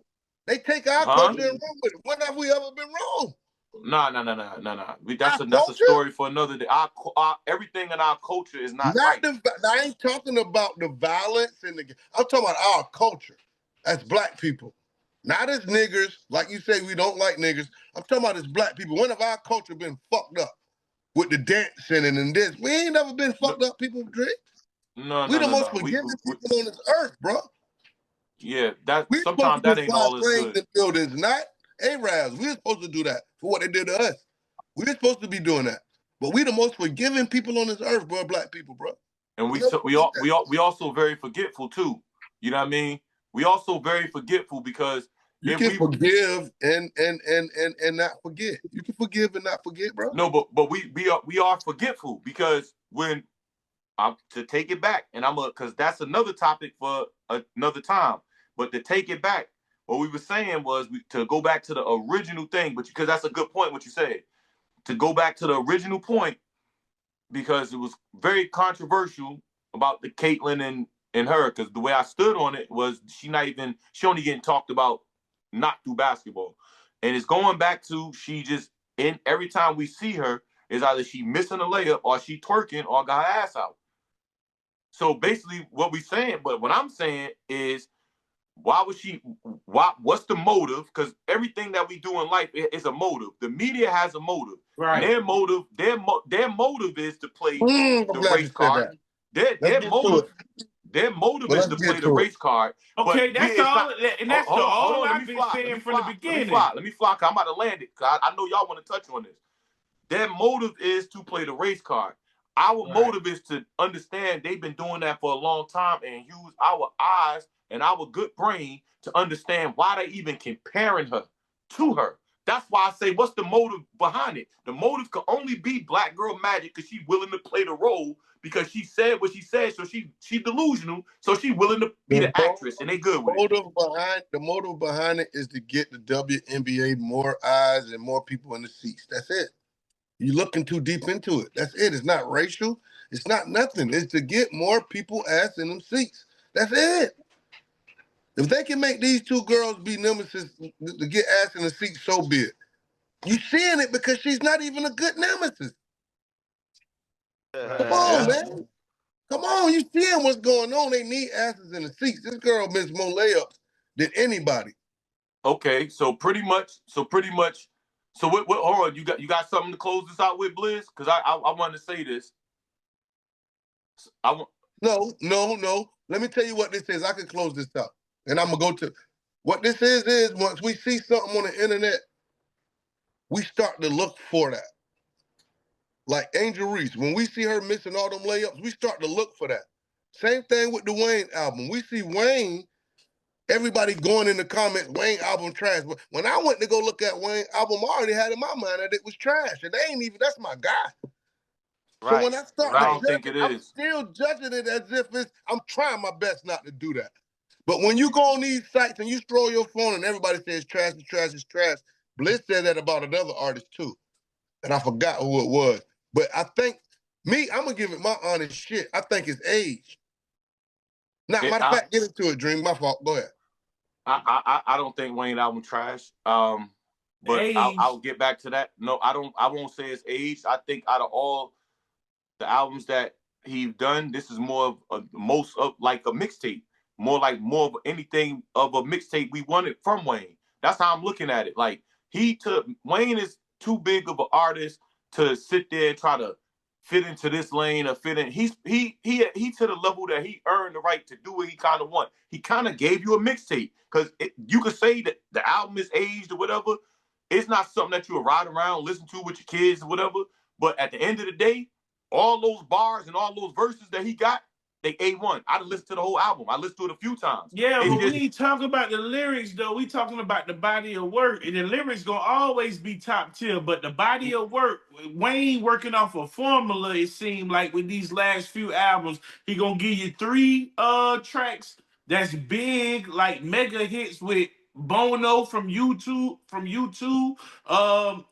They take our culture and run with it. When have we ever been wrong? No. That's a story for another day. Everything in our culture is not right. I ain't talking about the violence I'm talking about our culture as black people. Not as niggers, like you say we don't like niggers. I'm talking about as black people. When have our culture been fucked up with the dancing and this? We ain't never been fucked up, people, Drake. We the most forgiving people on this earth, bro. Yeah, sometimes that ain't all is good. In buildings, not Arabs. We're supposed to do that for what they did to us. We're supposed to be doing that. But we the most forgiving people on this earth, bro, black people, bro. And we also very forgetful too. You know what I mean? We also very forgetful because you can forgive and not forget. You can forgive and not forget, bro. No, but we are forgetful because when to take it back, and because that's another topic for another time. But to take it back, what we were saying was to go back to the original thing, but because that's a good point what you said. To go back to the original point, because it was very controversial about the Caitlyn and her, because the way I stood on it was she only getting talked about not through basketball. And it's going back to every time we see her is either she missing a layup or she twerking or got her ass out. So basically, what we saying, but what I'm saying is, why was she? What's the motive? Because everything that we do in life is a motive. The media has a motive. Right. Their motive is to play the race card. Their motive is to play the race card. Okay, that's all. And that's all Let I've me been fly. saying from the beginning. Let me fly. I'm about to land it. I know y'all want to touch on this. Their motive is to play the race card. Our motive is to understand they've been doing that for a long time and use our eyes and our good brain to understand why they even comparing her to her. That's why I say, what's the motive behind it? The motive could only be Black Girl Magic because she's willing to play the role because she said what she said, so she's delusional, so she's willing to be the actress, and they good with it. The motive behind it is to get the WNBA more eyes and more people in the seats. That's it. You're looking too deep into it. That's it. It's not racial. It's not nothing. It's to get more people ass in them seats. That's it. If they can make these two girls be nemesis to get ass in the seat, so be it. You seeing it because she's not even a good nemesis. Come on, man. Come on. You seeing what's going on. They need asses in the seats. This girl missed more layups than anybody. Okay, so pretty much. So what? Hold on, you got something to close this out with, Blizz? Because I wanted to say this. No. Let me tell you what this is. I can close this out, and I'm gonna go to what this is. Once we see something on the internet, we start to look for that. Like Angel Reese, when we see her missing all them layups, we start to look for that. Same thing with the Wayne album. We see Wayne. Everybody going in the comments, Wayne album trash. But when I went to go look at Wayne album, I already had in my mind that it was trash. And that's my guy. Right. So when I start I don't think it is. I'm still judging it as if I'm trying my best not to do that. But when you go on these sites and you scroll your phone and everybody says trash, it's trash. Bliss said that about another artist too. And I forgot who it was. But I think, I'm going to give it my honest shit. I think it's age. Now, matter of fact, get into it, Dream. My fault. Go ahead. I don't think Wayne album trash. But I'll get back to that. No, I won't say it's age. I think out of all the albums that he's done, this is more of most of like a mixtape. More of anything of a mixtape we wanted from Wayne. That's how I'm looking at it. Like Wayne is too big of an artist to sit there and try to fit into this lane or fit in. He to the level that he earned the right to do what he kind of want. He kind of gave you a mixtape because you could say that the album is aged or whatever. It's not something that you would ride around, listen to with your kids or whatever. But at the end of the day, all those bars and all those verses that he got, they A1. I listened to the whole album. I listened to it a few times. Yeah, but we ain't talking about the lyrics, though. We talking about the body of work. And the lyrics gonna always be top tier. But the body of work, Wayne working off a formula, it seemed like with these last few albums, he gonna give you 3 tracks that's big, like mega hits with Bono from YouTube.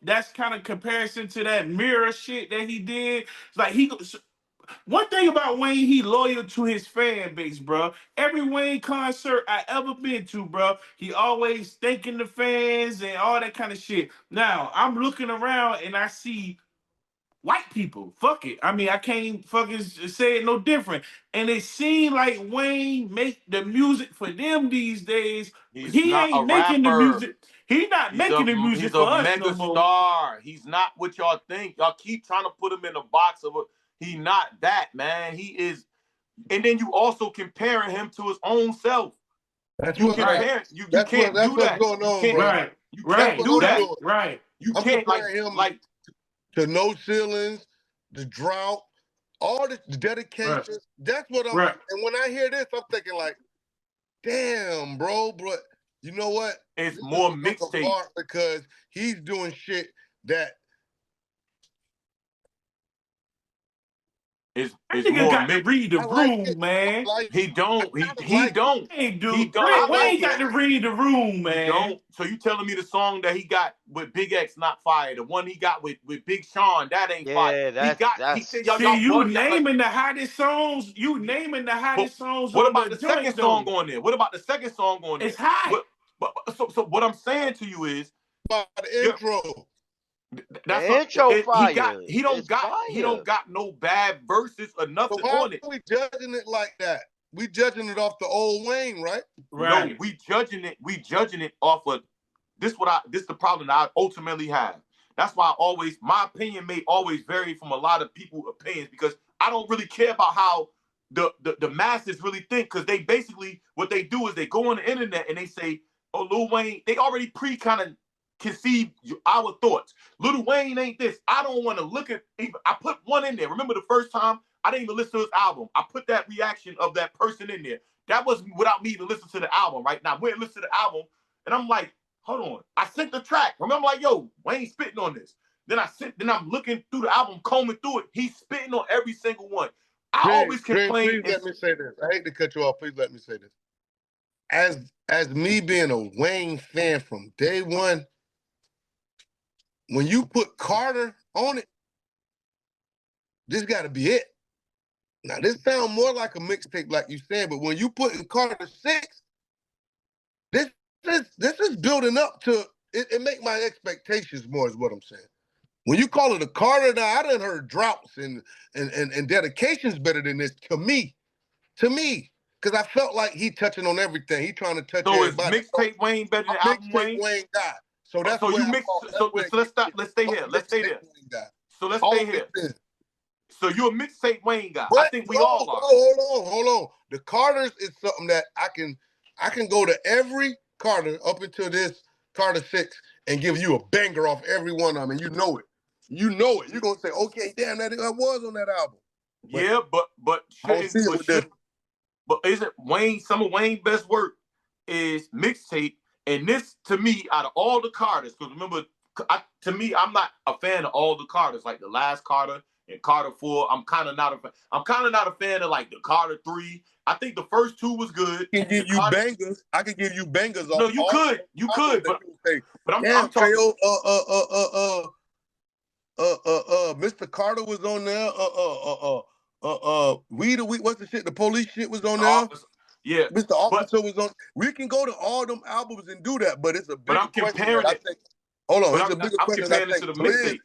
That's kind of comparison to that mirror shit that he did. Like one thing about Wayne, he loyal to his fan base, bro. Every Wayne concert I ever been to, bro, he always thanking the fans and all that kind of shit. Now, I'm looking around and I see white people. Fuck it. I mean, I can't fucking say it no different. And it seemed like Wayne make the music for them these days. He ain't making the music. He's not making the music for us no more. He's a mega star. He's not what y'all think. Y'all keep trying to put him in a box of He not that, man. He is. And then you also comparing him to his own self. That's what can't do that. What's going on, bro. You can't do that. Right. You can't like to No Ceilings, the drought, all the dedication. Right. That's what I'm. Right. And when I hear this, I'm thinking like, damn, bro. But you know what? It's more mixtape because he's doing shit that. It's more got to read the room, man. He don't. He don't. He don't. Wayne got to read the room, man. He don't. So you telling me the song that he got with Big X not fire? The one he got with Big Sean, that ain't fire. You naming the hottest songs. You naming the hottest songs. What about the second song on there? What about the second song on there? It's hot. So what I'm saying to you is about the intro. That's The what intro he it's don't got no bad verses or nothing So how on it. are we judging it like that? We judging it off the old Wayne, right? No, we judging it off of this the problem that I ultimately have. That's why my opinion may always vary from a lot of people's opinions, because I don't really care about how the masses really think, because they basically, what they do is they go on the internet and they say, oh, Lil Wayne, they already kind of conceive our thoughts. Lil Wayne ain't this. I don't want to look at, I put one in there. Remember the first time I didn't even listen to his album. I put that reaction of that person in there. That was without me even listening to the album, right? Now I went and listened to the album and I'm like, hold on. I sent the track. Remember, I'm like, yo, Wayne spitting on this. Then I'm looking through the album, combing through it. He's spitting on every single one. I always complain. Please let me say this. I hate to cut you off. Please let me say this. As me being a Wayne fan from day one, when you put Carter on it, this got to be it. Now, this sounds more like a mixtape, like you said, but when you put in Carter6, this is building up to it. Make my expectations more, is what I'm saying. When you call it a Carter, now I done heard droughts and dedications better than this to me, because I felt like he touching on everything. He trying to touch everybody. So is mixtape Wayne better than album Wayne? Wayne guy. So that's so you mix. So let's stop. Let's stay here. Let's stay there. So let's stay here. So you're a mixtape Wayne guy. I think we all are. Hold on. The Carters is something that I can go to every Carter up until this Carter6 and give you a banger off every one of them, and you know it. You're gonna say, okay, damn, that was on that album. But isn't Wayne, some of Wayne's best work is mixtape? And this, to me, out of all the Carters, because remember, to me, I'm not a fan of all the Carters, like the last Carter and Carter4. I'm kind of not a fan of like the Carter3. I think the first two was good. I can give you bangers. I can give you bangers. No, you could, but I'm talking. Mr. Carter was on there. What's the shit? The police shit was on there. Yeah, Mr. Officer was on. We can go to all them albums and do that, but it's a bigger question. Hold on, it's a bigger question. I think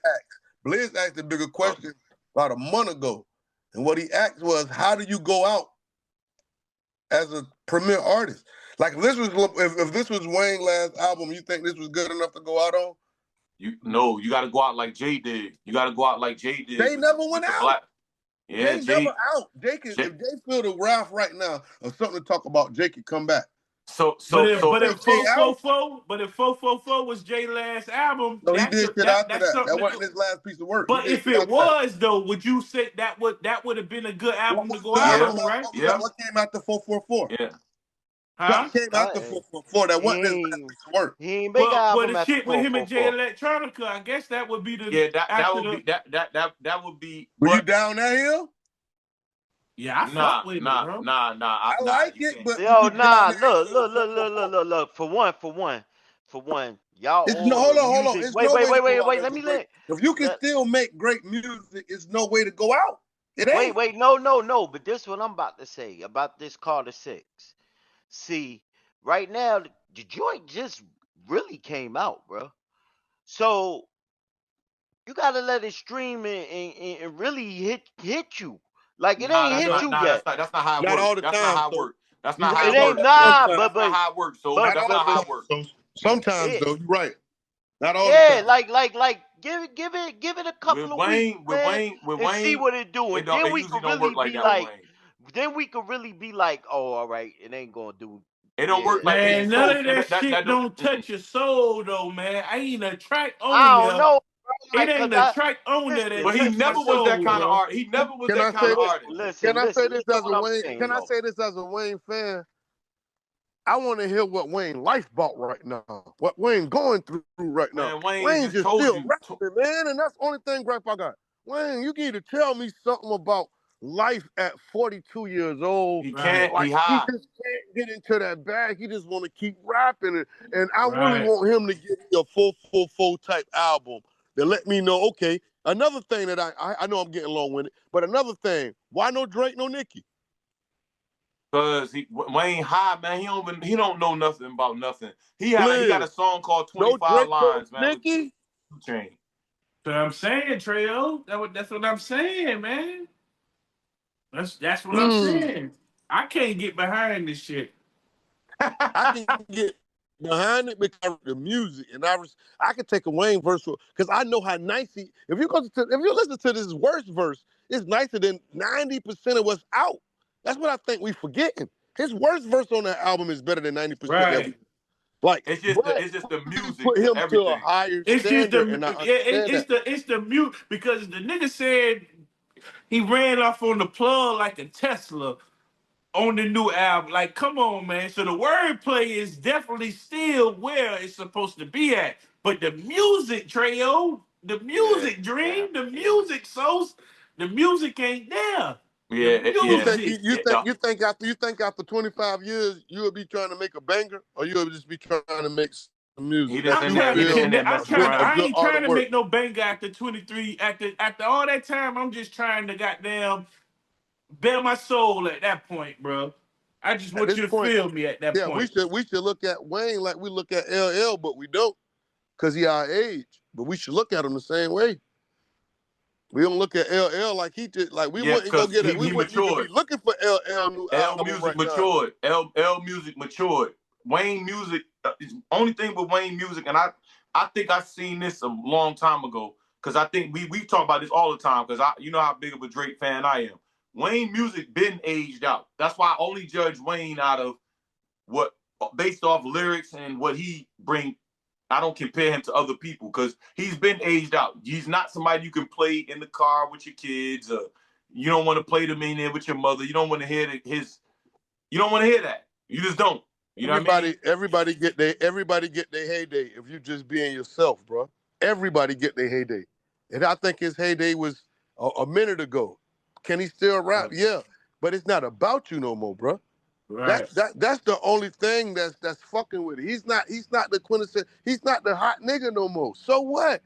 Blizz asked a bigger question about a month ago, and what he asked was, "How do you go out as a premier artist? Like if this was Wayne's last album, you think this was good enough to go out on?" You got to go out like Jay did. They never went out. Yeah, Jay never out. If Jay feel the wrath right now of something to talk about, Jay could come back. But if 444 was Jay's last album, no, he did shit after that. That wasn't his last piece of work. But if it was though, would you say that would have been a good album to go out on, right? Yeah. What came after 444? Yeah. What came after 444? That wasn't his last piece of work. He ain't make album the shit with him and Jay Electronica, I guess that would be the that would be. Were you down that hill? Yeah, I fuck with it, bro. I like it, but look. For one, y'all. Hold on. Wait. Let me let. If you can still make great music, it's no way to go out. It ain't. Wait, no. But this is what I'm about to say about this Carter6. See, right now the joint just really came out, bro. So you gotta let it stream and really hit you. Like it ain't hit you yet. That's not how it works. All the time. That's not how it works. That's not how it it works. That's not how it works. So that's not how it works. Sometimes though, you're right. Not all. Yeah, like give it a couple of weeks, and see what it do, and then we could really be like, oh, all right, it ain't gonna do. It don't work like man. None of that shit don't touch your soul though, man. I ain't a track on there. I don't know. It ain't a track on there that. But he never was that kind of artist. He never was that kind of artist. Can I say this as a Wayne? Can I say this as a Wayne fan? I want to hear what Wayne life bought right now. What Wayne going through right now. Man, Wayne just still rapping, man, and that's the only thing gripe I got. Wayne, you need to tell me something about life at 42 years old. He can't. Like, he just can't get into that bag. He just want to keep rapping it. And I really want him to give me a 444 type album to let me know, okay, another thing that I know I'm getting long-winded, but another thing, why no Drake, no Nicki? Because Wayne high, man, he don't know nothing about nothing. He got a song called 25 Lines, man. Nicki? Chain. So I'm saying, Treo. That's what I'm saying, man. That's what I'm saying. I can't get behind this shit. I can get behind it because of the music, and I can take a Wayne verse because I know how nice he. If you listen to this worst verse, it's nicer than 90% of what's out. That's what I think we forgetting. His worst verse on that album is better than 90% that we. Like it's just the music. Put him everything. to a higher It's just standard, and I understand it's the mute because the nigga said he ran off on the plug like a Tesla on the new album. Like, come on, man. So the wordplay is definitely still where it's supposed to be at. But the music, Treo, the music, Dream, the music, Sauce, the music ain't there. Yeah, You think after 25 years you'll be trying to make a banger, or you'll just be trying to make some music? I ain't trying to make no banger after 23. After all that time, I'm just trying to goddamn bare my soul at that point, bro. I just want you to feel me at that point. Yeah, we should look at Wayne like we look at LL, but we don't, because he our age. But we should look at him the same way. We don't look at LL like he did. Like we wouldn't go get it. We wouldn't even be looking for LL new album music right matured. Now. L music matured. Wayne music is only thing with Wayne music, and I think I seen this a long time ago, because I think we talk about this all the time, because you know how big of a Drake fan I am. Wayne music been aged out. That's why I only judge Wayne out of what based off lyrics and what he bring. I don't compare him to other people because he's been aged out. He's not somebody you can play in the car with your kids. You don't want to play them in there with your mother. You don't want to hear You don't want to hear that. You just don't. You know what I mean? Everybody get their heyday if you just being yourself, bro. Everybody get their heyday, and I think his heyday was a minute ago. Can he still rap? Yeah, but it's not about you no more, bro. Right. That's the only thing that's fucking with it. He's not the quintessential. He's not the hot nigga no more. So what?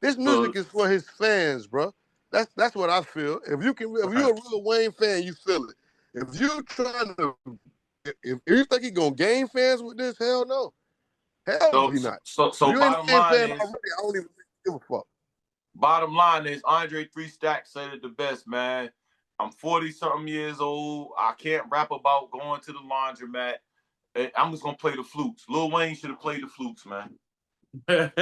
This music is for his fans, bro. That's what I feel. If you're a real Wayne fan, you feel it. If you trying to, if you think he gonna gain fans with this, hell no. Hell no, he not. So bottom line is, already, I don't even give a fuck. Bottom line is, Andre 3 Stacks said it the best, man. I'm 40-something years old. I can't rap about going to the laundromat. I'm just going to play the flutes. Lil Wayne should have played the flutes, man. Should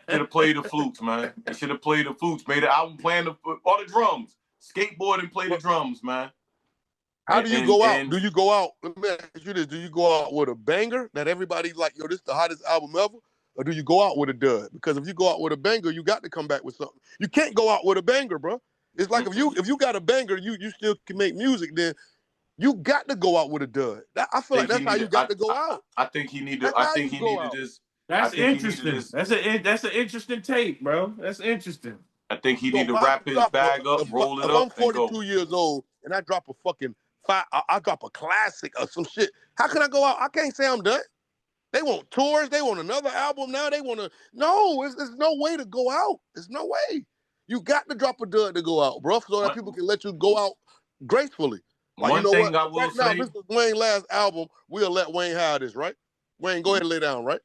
have played the flutes, man. He should have played the flutes. Made the album playing all the drums. Skateboard and play the drums, man. How do you go out? Do you go out? Let me ask you this. Do you go out with a banger that everybody's like, yo, this is the hottest album ever? Or do you go out with a dud? Because if you go out with a banger, you got to come back with something. You can't go out with a banger, bro. It's like if you got a banger, you still can make music, then you got to go out with a dud. I feel like that's how you got to go out. I think he need to just. That's interesting. That's an interesting take, bro. That's interesting. I think he need to wrap his bag up, roll it up, and go. If I'm 42 years old and I drop a fucking I drop a classic or some shit, how can I go out? I can't say I'm done. They want tours. They want another album now. They want to. No, there's no way to go out. There's no way. You got to drop a dud to go out, bro, so that people can let you go out gracefully. Like, one thing I will say. Now, this is Wayne's last album. We'll let Wayne have this, right? Wayne, go ahead and lay down, right?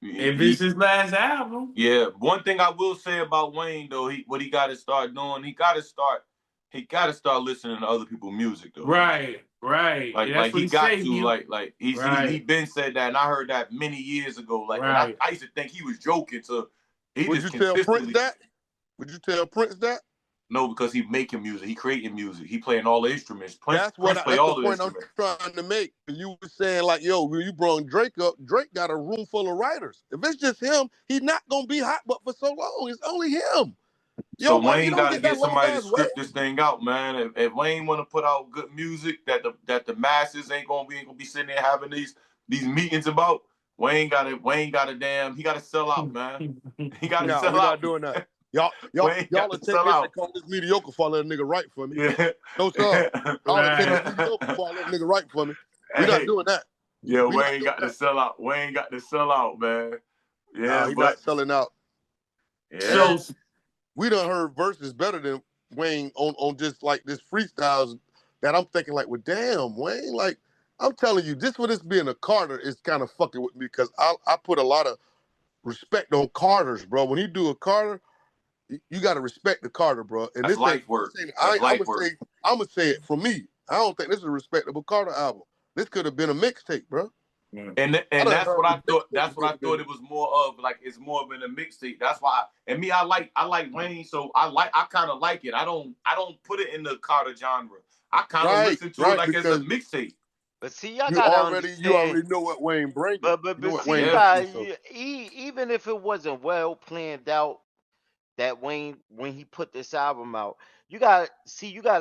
If it's his last album. Yeah. One thing I will say about Wayne, though, what he got to start doing, he got to start listening to other people's music, though. Right. Like he got to, like he's been said that, and I heard that many years ago. Like, I used to think he was joking. Would you tell Prince that? Would you tell Prince that? No, because he making music. He creating music. He playing all the instruments. That's the point I'm trying to make. You were saying, like, yo, when you brought Drake up, Drake got a room full of writers. If it's just him, he's not going to be hot but for so long. It's only him. So Wayne got to get somebody to script this thing out, man. If Wayne want to put out good music that the masses ain't gonna be sitting there having these meetings about, Wayne got to damn, he got to sell out, man. He got to sell out. We're not doing that. Y'all will take this and call this mediocre for I let a nigga write for me. Yeah. No, sir. Y'all will take this mediocre for I let a nigga write for me. We're not doing that. Yeah, Wayne got to sell out. Wayne got to sell out, man. Yeah, he's not selling out. Yeah. So, we done heard verses better than Wayne on just like this freestyles that I'm thinking like, well, damn, Wayne, like, I'm telling you, this for this being a Carter is kind of fucking with me because I put a lot of respect on Carters, bro. When he do a Carter, you got to respect the Carter, bro. And That's this life work. I'm gonna say it for me. I don't think this is a respectable Carter album. This could have been a mixtape, bro. And that's what I thought. That's what I thought it was more of. Like it's more than a mixtape. That's why. I like Wayne, so I kind of like it. I don't put it in the Carter genre. I kind of listen to it like it's a mixtape. But see, y'all gotta understand. You already know what Wayne brings. But see, you guys, even if it wasn't well planned out, that Wayne, when he put this album out, you gotta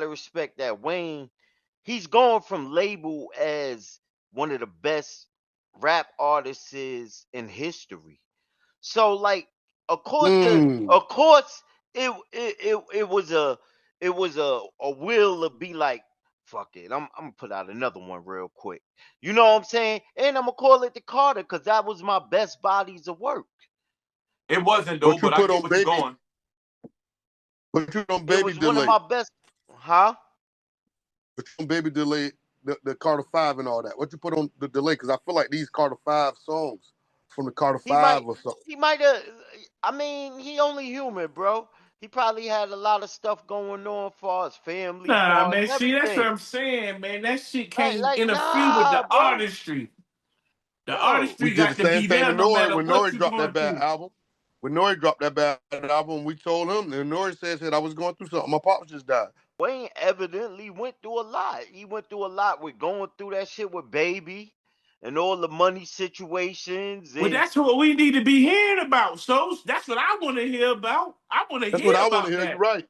respect that Wayne. He's going from label as one of the best rap artists in history. So, like, of course, it was a will to be like, fuck it, I'm gonna put out another one real quick. You know what I'm saying? And I'm gonna call it the Carter because that was my best bodies of work. It wasn't though, but I get what you're going. But you don't baby delay. It was one of my best, huh? But you don't baby delay the Carter 5 and all that. What you put on the delay? Because I feel like these Carter 5 songs from the Carter 5 or something. He might have. I mean, he only human, bro. He probably had a lot of stuff going on for his family. Nah, man. Everything. See, that's what I'm saying, man. That shit can't interfere with the bro. artistry. The artistry got to be there no matter when what Nori dropped that bad album. When Nori dropped that bad album, we told him, and Nori said I was going through something. My pops just died. Wayne evidently went through a lot. He went through a lot with going through that shit with Baby and all the money situations. Well, that's what we need to be hearing about. So that's what I want to hear about. I want to hear about that. You're right.